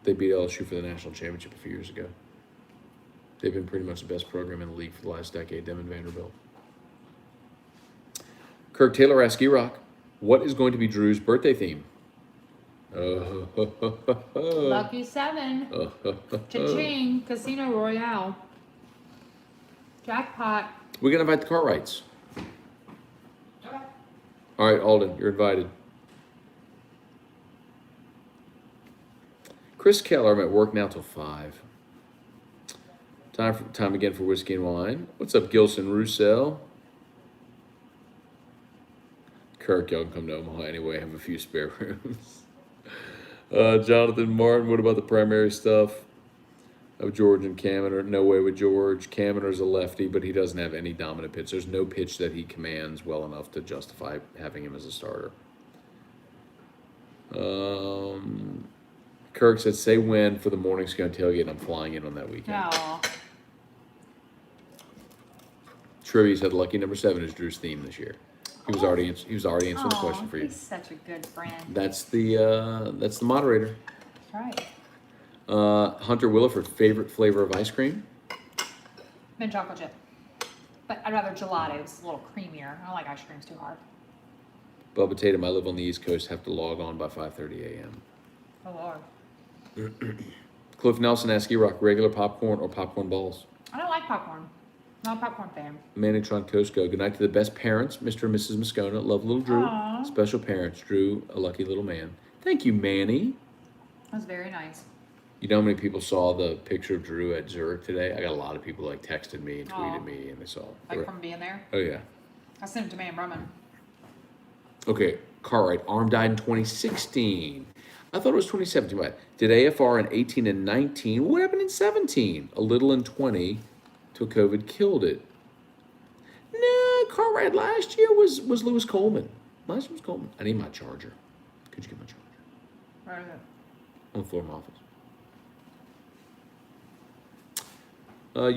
They beat LSU for the national championship a few years ago. They've been pretty much the best program in the league for the last decade, them and Vanderbilt. Kirk Taylor asks E-Rock, what is going to be Drew's birthday theme? Lucky 7. Cha-ching. Casino Royale. Jackpot. We're going to invite the Cartwrights. Okay. All right, Alden, you're invited. Chris Keller, I'm at work now till 5. Time again for whiskey and wine. What's up, Gilson Roussel? Kirk, y'all can come to Omaha anyway. I have a few spare rooms. Jonathan Martin, what about the primary stuff of George and Kaminer? No way with George. Kaminer's a lefty, but he doesn't have any dominant pitch. There's no pitch that he commands well enough to justify having him as a starter. Kirk said, say when for the morning scone tailgate. I'm flying in on that weekend. No. Trivia said lucky number 7 is Drew's theme this year. He was already answering the question for you. He's such a good friend. That's the moderator. That's right. Hunter Williford, favorite flavor of ice cream? Mint chocolate chip. But I'd rather gelato. It's a little creamier. I don't like ice creams too hard. Bubba Tatum, I live on the East Coast, have to log on by 5:30 a.m. Oh, Lord. Cliff Nelson asks E-Rock, regular popcorn or popcorn balls? I don't like popcorn. Not a popcorn fan. Manny Tronkosco, good night to the best parents, Mr. and Mrs. Moscona. Love little Drew. Aw. Special parents, Drew, a lucky little man. Thank you, Manny. That was very nice. You know how many people saw the picture of Drew at Zurich today? I got a lot of people like texted me and tweeted Aw. me, and they saw. Like from being there. Oh yeah. I sent it to Man Brumman. Okay, Cartwright. Arm died in 2016. I thought it was 2017. But did AFR in 18 and 19? What happened in 17? A little in 20 till COVID killed it. No, Cartwright last year was Lewis Coleman. Last year was Coleman. I need my charger. Could you get my charger? Where is it? On the floor of my office.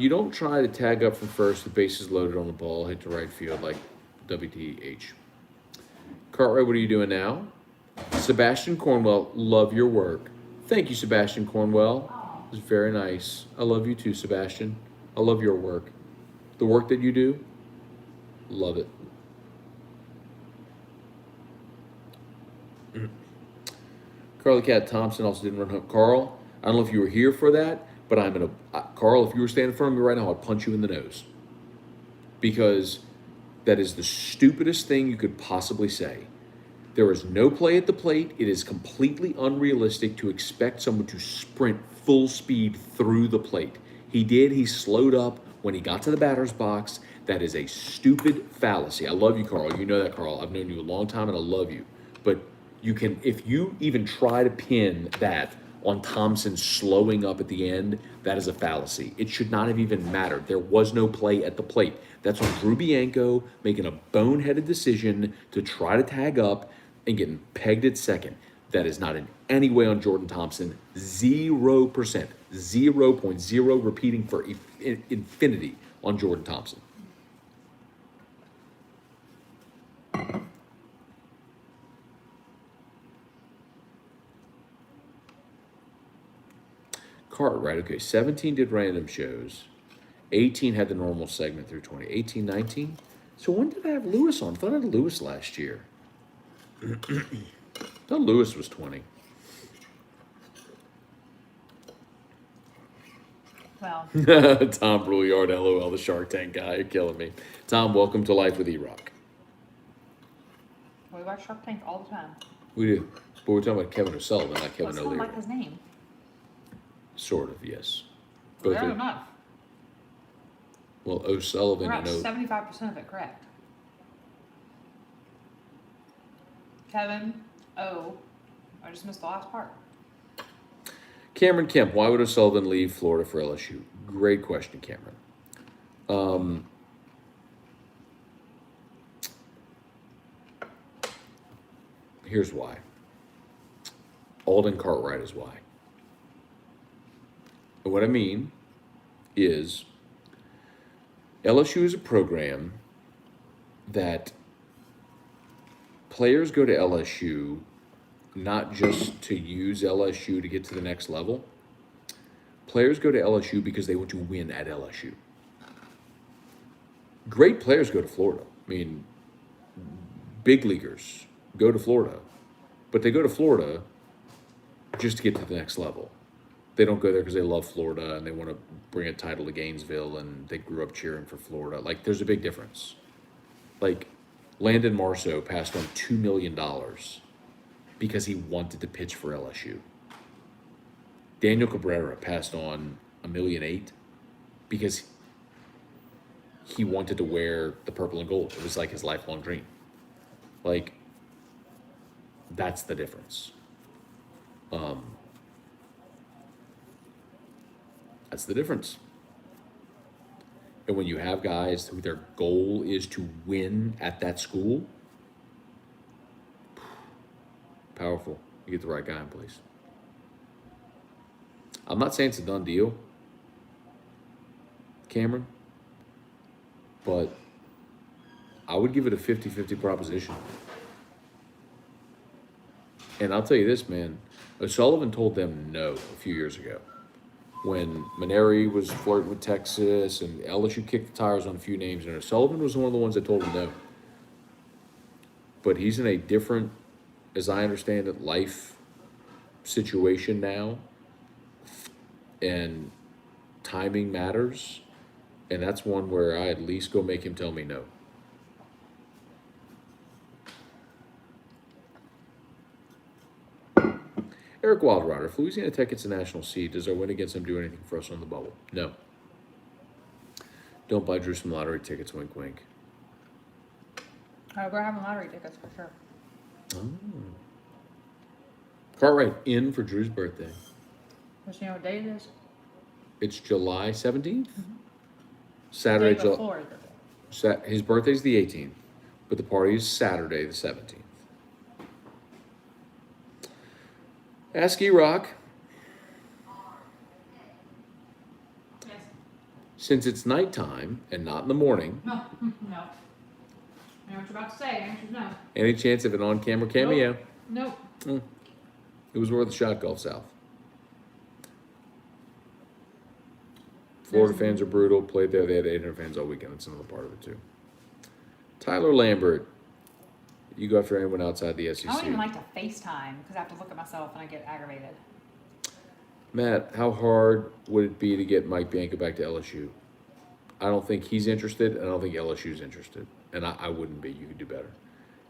You don't try to tag up from first, the bases loaded on the ball, hit to right field like WTH. Cartwright, what are you doing now? Sebastian Cornwell, love your work. Thank you, Sebastian Cornwell. It's very nice. I love you too, Sebastian. I love your work. The work that you do, love it. Carly Cat Thompson also didn't run home. Carl, I don't know if you were here for that, but Carl, if you were standing in front of me right now, I'd punch you in the nose. Because that is the stupidest thing you could possibly say. There is no play at the plate. It is completely unrealistic to expect someone to sprint full speed through the plate. He did. He slowed up when he got to the batter's box. That is a stupid fallacy. I love you, Carl. You know that, Carl. I've known you a long time and I love you. But you can, if you even try to pin that on Thompson slowing up at the end, that is a fallacy. It should not have even mattered. There was no play at the plate. That's on Drew Bianco making a boneheaded decision to try to tag up and getting pegged at second. That is not in any way on Jordan Thompson. 0%. 0.0 repeating for infinity on Jordan Thompson. Cartwright, okay, 17 did random shows. 18 had the normal segment through 20. 18, 19. So when did I have Lewis on? I thought I had Lewis last year. I thought Lewis was 20. Well, Tom Brouillard, LOL, the Shark Tank guy. You're killing me. Tom, welcome to Life with E-Rock. we watch Shark Tank all the time. We do. But we're talking about Kevin O'Sullivan, not Kevin Let's not O'Leary. like his name. Sort of, yes. Both Fair are, enough. well, O'Sullivan We're and at O. 75% of it correct. Kevin, O. I just missed the last part. Cameron Kemp, why would O'Sullivan leave Florida for LSU? Great question, Cameron. Here's why. Alden Cartwright is why. And what I mean is LSU is a program that players go to LSU not just to use LSU to get to the next level. Players go to LSU because they want to win at LSU. Great players go to Florida. I mean, big leaguers go to Florida, but they go to Florida just to get to the next level. They don't go there because they love Florida and they want to bring a title to Gainesville and they grew up cheering for Florida. Like, there's a big difference. Like, Landon Marceau passed on $2 million because he wanted to pitch for LSU. Daniel Cabrera passed on $1.8 million because he wanted to wear the purple and gold. It was like his lifelong dream. Like, that's the difference. That's the difference. And when you have guys who their goal is to win at that school, powerful. You get the right guy in place. I'm not saying it's a done deal, Cameron, but I would give it a 50-50 proposition. And I'll tell you this, man. O'Sullivan told them no a few years ago when Maneri was flirting with Texas and LSU kicked the tires on a few names, and O'Sullivan was one of the ones that told him no. But he's in a different, as I understand it, life situation now, and timing matters, and that's one where I at least go make him tell me no. Eric Wildrider, if Louisiana Tech gets a national seed, does our win against them do anything for us on the bubble? No. Don't buy Drew some lottery tickets, wink, wink. We're having lottery tickets for sure. Oh. Cartwright in for Drew's birthday. Does you know what day it is? It's July 17th? Mm-hmm. Saturday, Day before his birthday. his birthday's the 18th, but the party is Saturday, the 17th. Ask E-Rock, Yes. since it's nighttime and not in the morning, No. No. I know what you're about to say. Answer's no. any chance of an on-camera cameo? Nope. It was worth a shot, Gulf South. Florida fans are brutal. Played there. They had 800 fans all weekend. That's another part of it, too. Tyler Lambert. You go after anyone outside the SEC. I don't even like to FaceTime because I have to look at myself and I get aggravated. Matt, how hard would it be to get Mike Bianco back to LSU? I don't think he's interested, and I don't think LSU's interested. And I wouldn't be. You could do better.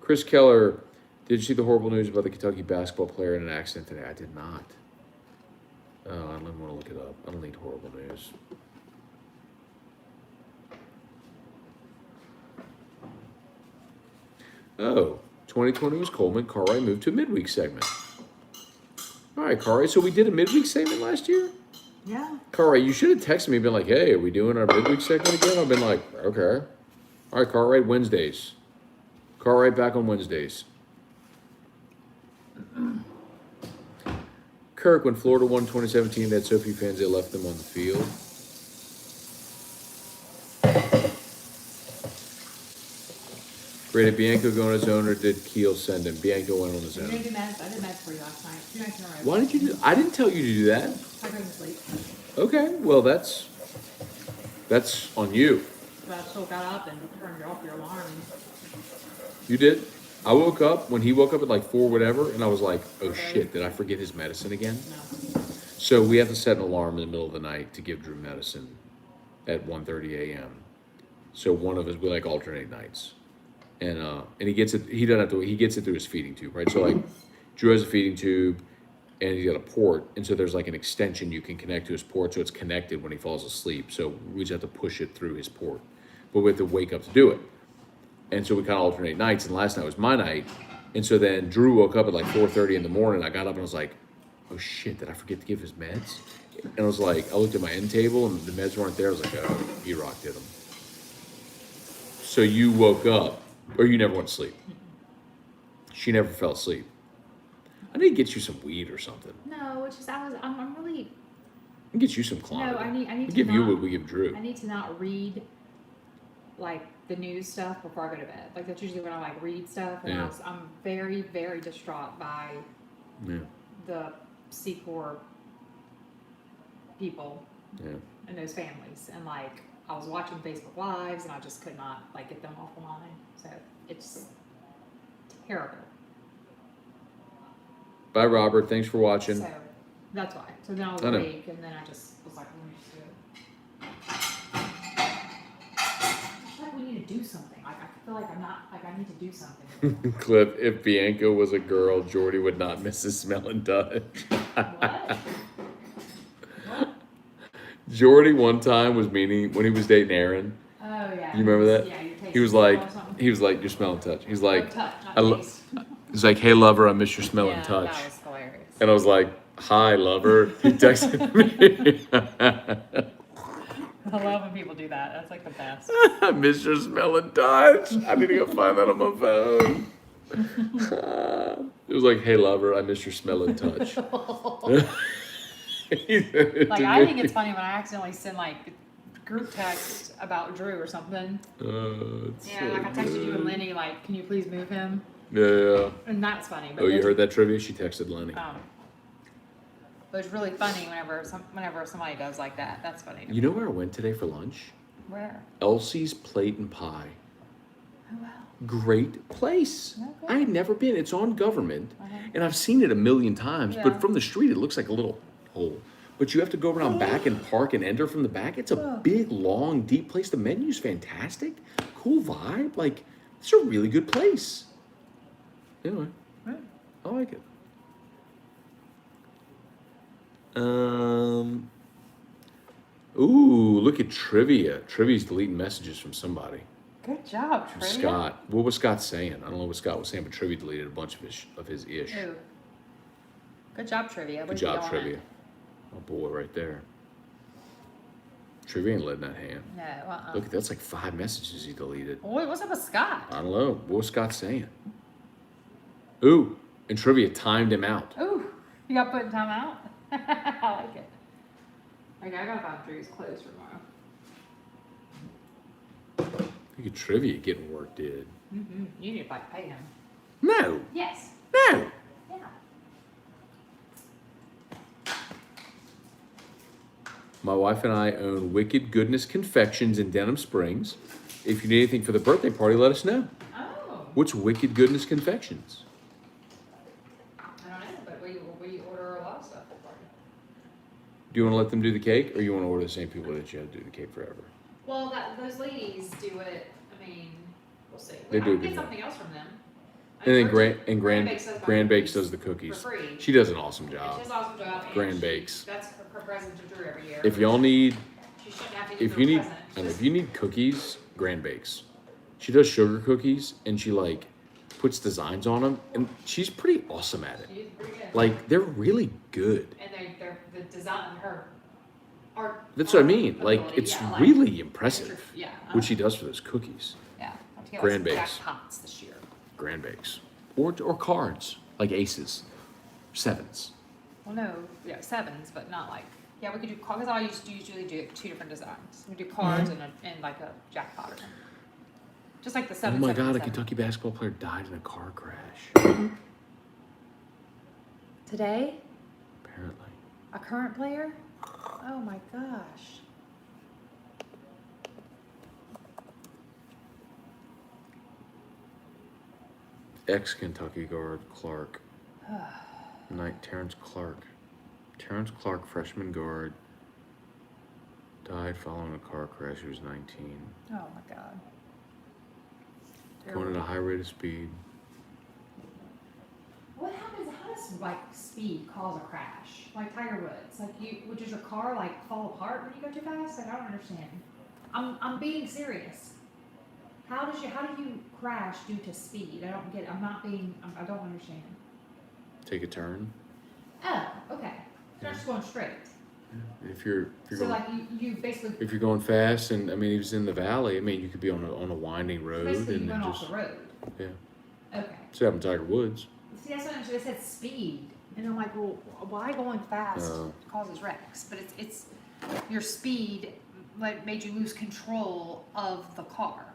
Chris Keller, did you see the horrible news about the Kentucky basketball player in an accident today? I did not. Oh, I don't even want to look it up. I don't need horrible news. Oh, 2020 was Coleman. Cartwright moved to a midweek segment. All right, Cartwright. So we did a midweek segment last year? Yeah. Cartwright, you should have texted me and been like, hey, are we doing our midweek segment again? I've been like, okay. All right, Cartwright, Wednesdays. Cartwright back on Wednesdays. Kirk, when Florida won 2017, they had so few fans they left them on the field. Great, did Bianco go on his own or did Keel send him? Bianco went on his You own. didn't do meds. I did meds for you last night. 2 nights in a row. Why did you do? I didn't tell you to do that. I couldn't sleep. Okay, well that's on you. But I still got up and turned off your alarm. You did. I woke up when he woke up at like 4 whatever, and I was like, oh shit, did I forget his medicine again? No. So we have to set an alarm in the middle of the night to give Drew medicine at 1:30 a.m. So one of us, we like alternate nights. And he gets it, he doesn't have to, he gets it through his feeding tube, right? So like, Drew has a feeding tube, and he's got a port, and so there's like an extension you can connect to his port, so it's connected when he falls asleep. So we just have to push it through his port, but we have to wake up to do it. And so we kind of alternate nights, and last night was my night, and so then Drew woke up at like 4:30 in the morning. I got up and I was like, "Oh shit, did I forget to give his meds?" And I was like, I looked at my end table and the meds weren't there. I was like, "Oh, he rocked did them." So you woke up, or you never went to sleep. She never fell asleep. I need to get you some weed or something. No, it's just I'm really. I can get you some Klonopin. No, I need We to give you not- what we give Drew. I need to not read like the news stuff before I go to bed. Like that's usually when I like read stuff, and Yeah. I'm very, very distraught by Yeah, the C-Corps people yeah. and those families. And like I was watching Facebook Lives, and I just could not like get them off the line. So it's terrible. Bye, Robert. Thanks for watching. So that's why. So then I was I know. awake, and then I just was like, let me just do it. I feel like we need to do something. Like I feel like I'm not like I need to do something. Clip, if Bianca was a girl, Jordy would not miss his smell and touch. What? Jordy one time was meaning when he was dating Aaron. Oh yeah. You remember that? Yeah, you He was like, you're smell and touch. He's like, touch, I not lo- taste. he's like, hey lover, I miss your smell Yeah, and touch. that was hilarious. And I was like, hi lover. He texted me. I love when people do that. That's like the best. I miss your smell and touch. I need to go find that on my phone. It was like, hey lover, I miss your smell and touch. Like I think it's funny when I accidentally send like group text about Drew or something. It's Yeah, like I texted you and Lenny, like, can you please move him? Yeah. And that's funny. But Oh, you then- heard that trivia? She texted Lenny. But it's really funny whenever somebody does like that. That's funny. You know where I went today for lunch? Where? Elsie's Plate and Pie. Oh wow. Great place. Okay. I had never been. It's on Government, Uh-huh. and I've seen it a million times. Yeah. But from the street, it looks like a little hole. But you have to go around back and park and enter from the back. It's a Oh. big, long, deep place. The menu's fantastic. Cool vibe. Like, it's a really good place. Anyway, Right. I like it. Ooh, look at trivia. Trivia's deleting messages from somebody. Good job, From Trivia. Scott. What was Scott saying? I don't know what Scott was saying, but Trivia deleted a bunch of his ish. Ooh. Good job, Trivia. Good What'd you job, go on Trivia. it? Oh boy, right there. Trivia ain't letting that hand. No, Look, that's like 5 messages he deleted. Wait, what's up with Scott? I don't know. What was Scott saying? Ooh, and Trivia timed him out. Ooh, you got put in time out? I like it. Okay, I gotta find Drew's clothes for tomorrow. Look at Trivia getting work did. Mm-hmm. You need to like pay him. No, Yes. no. Yeah. My wife and I own Wicked Goodness Confections in Denham Springs. If you need anything for the birthday party, let us know. Oh. What's Wicked Goodness Confections? I don't know, but we order a lot of stuff for the party. Do you want to let them do the cake, or you want to order the same people that you had to do the cake forever? Well, those ladies do it. I mean, we'll see. They I do can a get good something else from them. I And mean, then Grand Bakes does the cookies. for free. She does an awesome And job. she does an awesome job. and Grand she- Bakes. That's her present to Drew every year. If y'all need, She shouldn't have to give if her you a need, present. She and just- if you need cookies, Grand Bakes. She does sugar cookies, and she like puts designs on them, and she's pretty awesome at it. She's pretty good. Like they're really good. And they're the design, her art. That's what I art mean. Like ability, it's yeah, like, really impressive Yeah. what she does for those cookies. Yeah. I'll get Grand some Bakes. jackpots this year. Grand Bakes, or cards like aces, 7s. Well, no, yeah, 7s, but not like. Yeah, we could do because I usually do 2 different designs. We do cards and like a jackpot or something. Just like the 7. Oh my 7, God! A 7. Kentucky basketball player died in a car crash. Today, Apparently. a current player. Oh my gosh. Ex-Kentucky guard Clark. Terrence Clark. Terrence Clark, freshman guard, died following a car crash. He was 19. Oh my god. Going at a high rate of speed. What happens? How does like speed cause a crash? Like Tiger Woods, like does your car like fall apart when you go too fast? Like, I don't understand. I'm being serious. How do you crash due to speed? I don't get. I don't understand. Take a turn. Oh, okay. So I'm just going straight. If you're So going, like you basically if you're going fast, and I mean, he was in the valley. I mean, you could be on a winding road, basically you and then went off just the road. yeah. Okay. So happened to Tiger Woods. See, that's what I'm saying. It said speed, and I'm like, well, why going fast Oh. causes wrecks? But it's your speed like made you lose control of the car.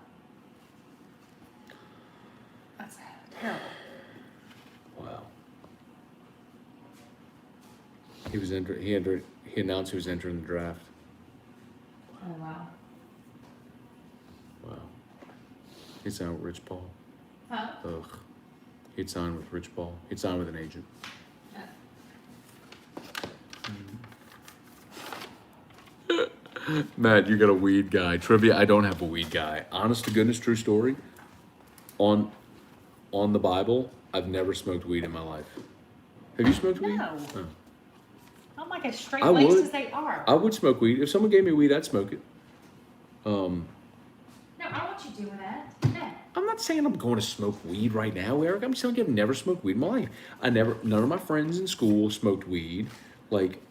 That's terrible. Wow. He announced he was entering the draft. Oh wow. Wow. He signed with Rich Paul. Huh? Ugh. He'd signed with Rich Paul. He'd signed with an agent. Matt, you got a weed guy. Trivia, I don't have a weed guy. Honest to goodness, true story. On the Bible, I've never smoked weed in my life. Have you smoked weed? No. Oh. I'm like as straight I laced would. as they are. I would smoke weed. If someone gave me weed, I'd smoke it. No, I want you doing that. No. I'm not saying I'm going to smoke weed right now, Eric. I'm saying I've never smoked weed in my life. None of my friends in school smoked weed. Like,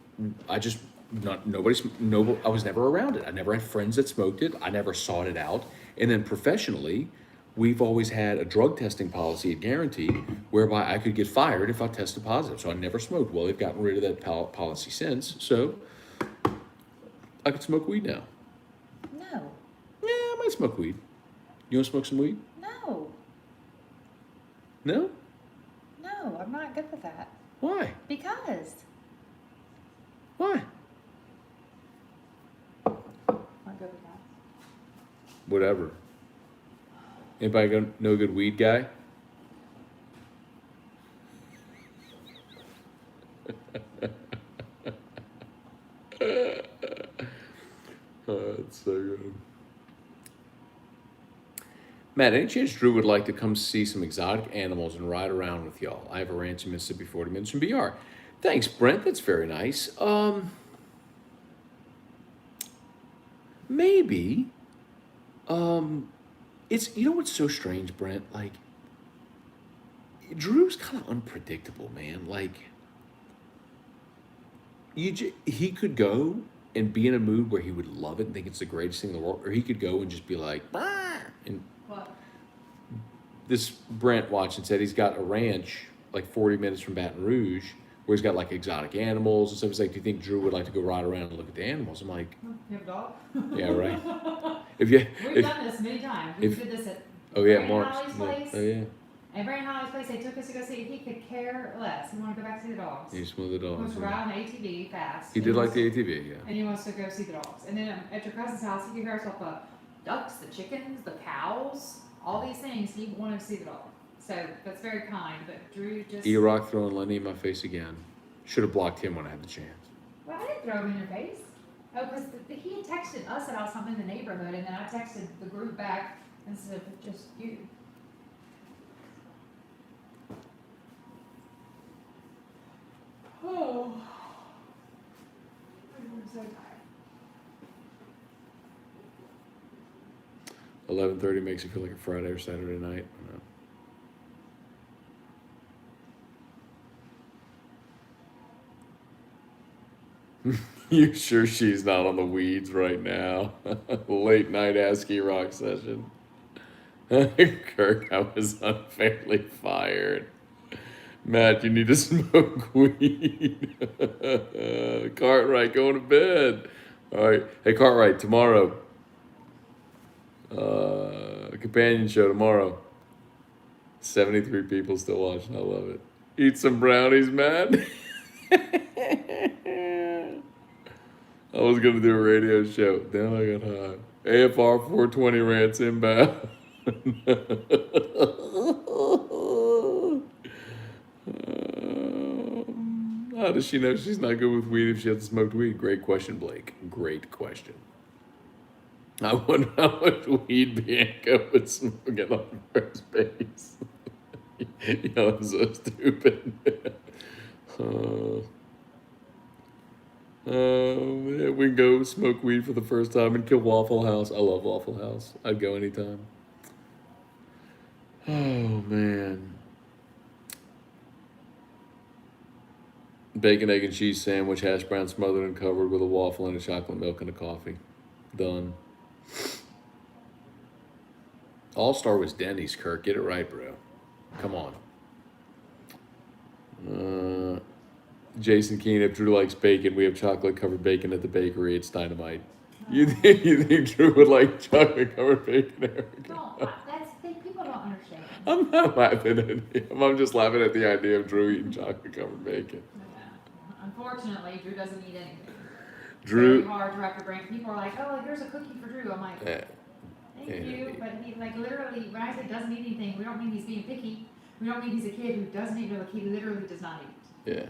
I just, I was never around it. I never had friends that smoked it. I never sought it out. And then professionally, we've always had a drug testing policy at Guarantee whereby I could get fired if I tested positive. So I never smoked. Well, they've gotten rid of that policy since. So I could smoke weed now. No. Yeah, I might smoke weed. You want to smoke some weed? No. No? No, I'm not good with that. Why? Because Why? I'm not good with that. Whatever. Anybody know a good weed guy? Oh, that's so good. Matt, any chance Drew would like to come see some exotic animals and ride around with y'all? I have a ranch in Mississippi, 40 minutes from BR. Thanks, Brent. That's very nice. Maybe. It's, you know what's so strange, Brent? Like, Drew's kind of unpredictable, man. Like, he could go and be in a mood where he would love it and think it's the greatest thing in the world, or he could go and just be like, "Bah!" And What? this Brent watched and said he's got a ranch like 40 minutes from Baton Rouge where he's got like exotic animals and stuff. He's like, do you think Drew would like to go ride around and look at the animals? I'm like, You have a dog? yeah, right. If you, We've done this many times. We if- did this at oh yeah, Brandon Mark's. Holly's place. Oh yeah. At Brandon Holly's place, they took us to go see. He could care less. He wanted to go back to see the dogs. He's one of the He wants dogs. to Yeah. ride on the ATV fast. He and did like wants the to- ATV, yeah. And he wants to go see the dogs. And then at your cousin's house, he could hear himself the ducks, the chickens, the cows, all these things. He wanted to see the dog. So that's very kind. But Drew just. E-Rock throwing Lenny in my face again. Should have blocked him when I had the chance. Well, I didn't throw him in your face. Oh, because he had texted us about something in the neighborhood, and then I texted the group back instead of just you. Oh. I'm so tired. 11:30 makes it feel like a Friday or Saturday night. I know. You sure she's not on the weeds right now? Late night Ask E-Rock session. Kirk, I was unfairly fired. Matt, you need to smoke weed. Cartwright, going to bed. All right. Hey, Cartwright, tomorrow. Companion show tomorrow. 73 people still watching. I love it. Eat some brownies, Matt. I was going to do a radio show. Then I got high. AFR 420 rants inbound. How does she know she's not good with weed if she hasn't smoked weed? Great question, Blake. Great question. I wonder how much weed Bianca would smoke at on first base. You know, it's so stupid. Man, we can go smoke weed for the first time and kill Waffle House. I love Waffle House. I'd go anytime. Oh, man. Bacon, egg, and cheese sandwich, hash brown smothered and covered with a waffle and a chocolate milk and a coffee. Done. All-Star was Denny's, Kirk. Get it right, bro. Come on. Jason Keene, if Drew likes bacon, we have chocolate-covered bacon at the bakery. It's dynamite. You think Drew would like chocolate-covered bacon, Erica? No, people don't understand. I'm not laughing at him. I'm just laughing at the idea of Drew eating chocolate-covered bacon. Yeah. Unfortunately, Drew doesn't eat anything. Drew... Very hard to wrap your brain. People are like, oh, like, here's a cookie for Drew. I'm like, thank you. But he, like, literally, when I say doesn't eat anything, we don't mean he's being picky. We don't mean he's a kid who doesn't eat. Like, he literally does not eat. Yeah.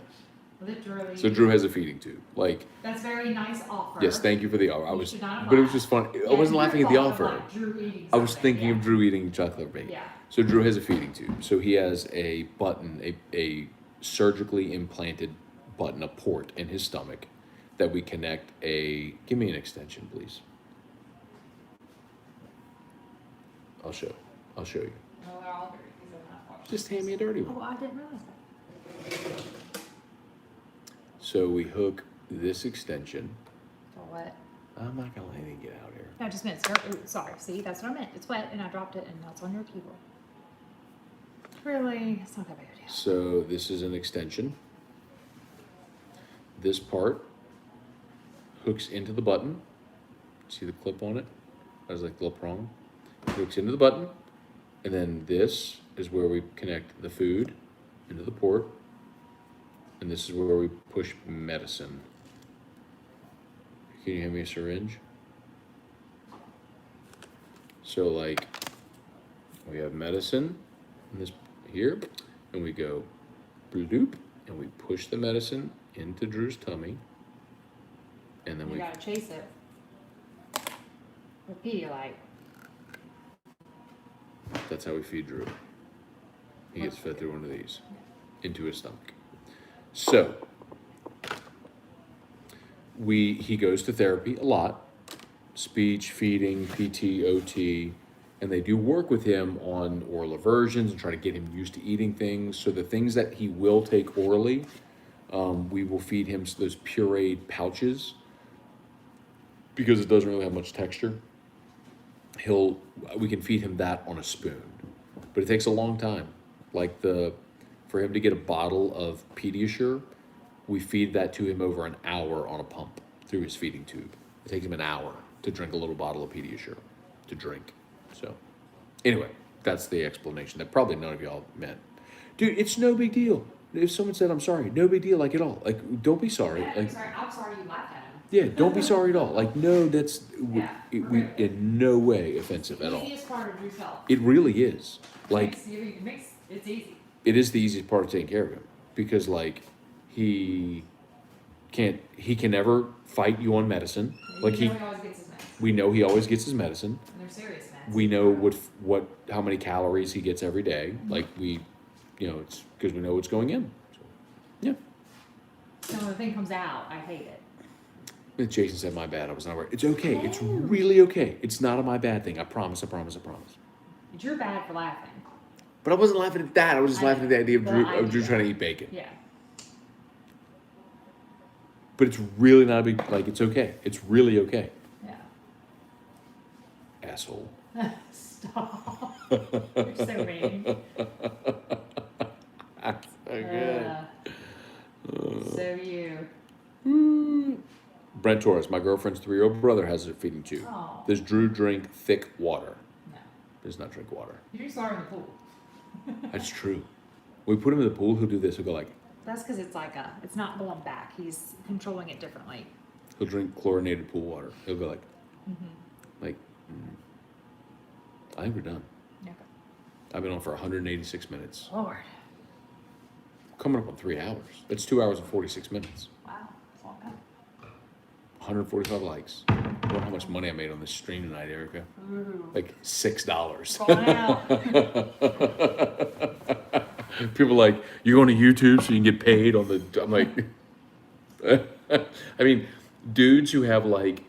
Literally. So Drew has a feeding tube. Like, that's very nice offer. yes, thank you for the offer. Should not have But it was laughed. just fun. Yeah, I wasn't laughing at the your fault offer. of, like, Drew eating I was something, thinking of Drew eating chocolate bacon. Yeah. So Drew has a feeding tube. So he has a button, a surgically implanted button, a port in his stomach that we connect a... Give me an extension, please. I'll show you. No, they're all dirty because they're not washed. Just hand me a dirty one. Oh, I didn't realize that. So we hook this extension. For what? I'm not gonna let anything get out here. No, just meant, sorry, see, that's what I meant. It's wet and I dropped it and now it's on your keyboard. Really, it's not that big a deal. So this is an extension. This part hooks into the button. See the clip on it? There's like a little prong. It hooks into the button. And then this is where we connect the food into the port. And this is where we push medicine. Can you hand me a syringe? So like, we have medicine in this here, and we go bloop, and we push the medicine into Drew's tummy. And then You we gotta chase it with Pedialyte. that's how we feed Drew. He gets fed through one of these into his stomach. So he goes to therapy a lot, speech, feeding, PT, OT, and they do work with him on oral aversions and try to get him used to eating things. So the things that he will take orally, we will feed him those pureed pouches because it doesn't really have much texture. We can feed him that on a spoon, but it takes a long time. Like for him to get a bottle of Pediasure, we feed that to him over an hour on a pump through his feeding tube. It takes him an hour to drink a little bottle of Pediasure to drink. So anyway, that's the explanation that probably none of y'all meant. Dude, it's no big deal. If someone said, I'm sorry, no big deal, like at all. Like, don't be sorry. Yeah, Like, I'm sorry you laughed at him. yeah, don't be sorry at all. Like, no, that's Yeah. we in no way offensive at all. Easiest part of Drew's health. It really is. Like, It's easy. it is the easiest part of taking care of him because like he can never fight you on medicine. Like he always gets his meds. we know he always gets his medicine. And they're serious meds. We know how many calories he gets every day. Like it's because we know what's going in. So, yeah. So when the thing comes out, I hate it. And Jason said, "My bad. I was not aware." It's okay. It's really okay. It's not a my bad thing. I promise. I promise. I promise. You're bad for laughing. But I wasn't laughing at that. I was just laughing at the idea of Drew trying to eat bacon. Yeah. But it's really not a big, like, it's okay. It's really okay. Yeah. Asshole. Stop. You're so mean. That's so good. So you. Brent Torres, my girlfriend's 3-year-old brother has a feeding tube. Oh. Does Drew drink thick water? No. Does not drink water. You just saw her in the pool. That's true. We put him in the pool, he'll do this. He'll go like, That's because it's not going back. He's controlling it differently. he'll drink chlorinated pool water. He'll go like, I think we're done. Okay. I've been on for 186 minutes. Lord. Coming up on 3 hours. That's 2 hours and 46 minutes. Wow. That's a long time. 145 likes. I wonder how much money I made on this stream tonight, Erica. Ooh. Like $6. Falling out. People are like, you're going to YouTube so you can get paid on the. I'm like, I mean, dudes who have like,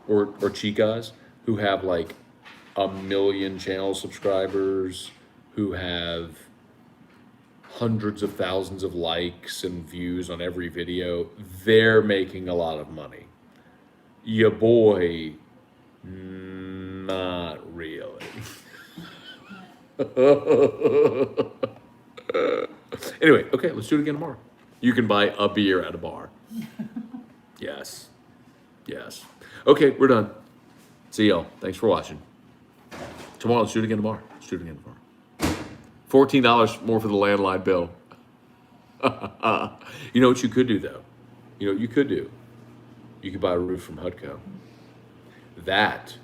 or chicas who have like 1 million channel subscribers, who have hundreds of thousands of likes and views on every video, they're making a lot of money. Your boy, not really. Anyway, okay, let's do it again tomorrow. You can buy a beer at a bar. Yes. Yes. Okay, we're done. See y'all. Thanks for watching. Tomorrow, let's do it again tomorrow. Let's do it again tomorrow. $14 more for the landline bill. You know what you could do, though? You know what you could do? You could buy a roof from Hutco. That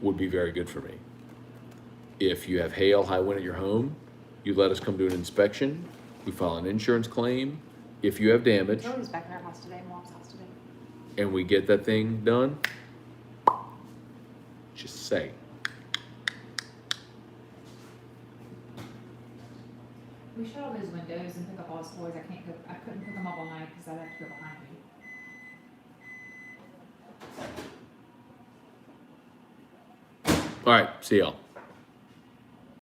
would be very good for me. If you have hail, high wind at your home, you let us come do an inspection. We file an insurance claim. If you have damage, Jordan's back in our house today, Mom's house today. and we get that thing done, just say. We shut all those windows and pick up all his toys. I couldn't pick them up all night because I'd have to go behind me. All right, see y'all.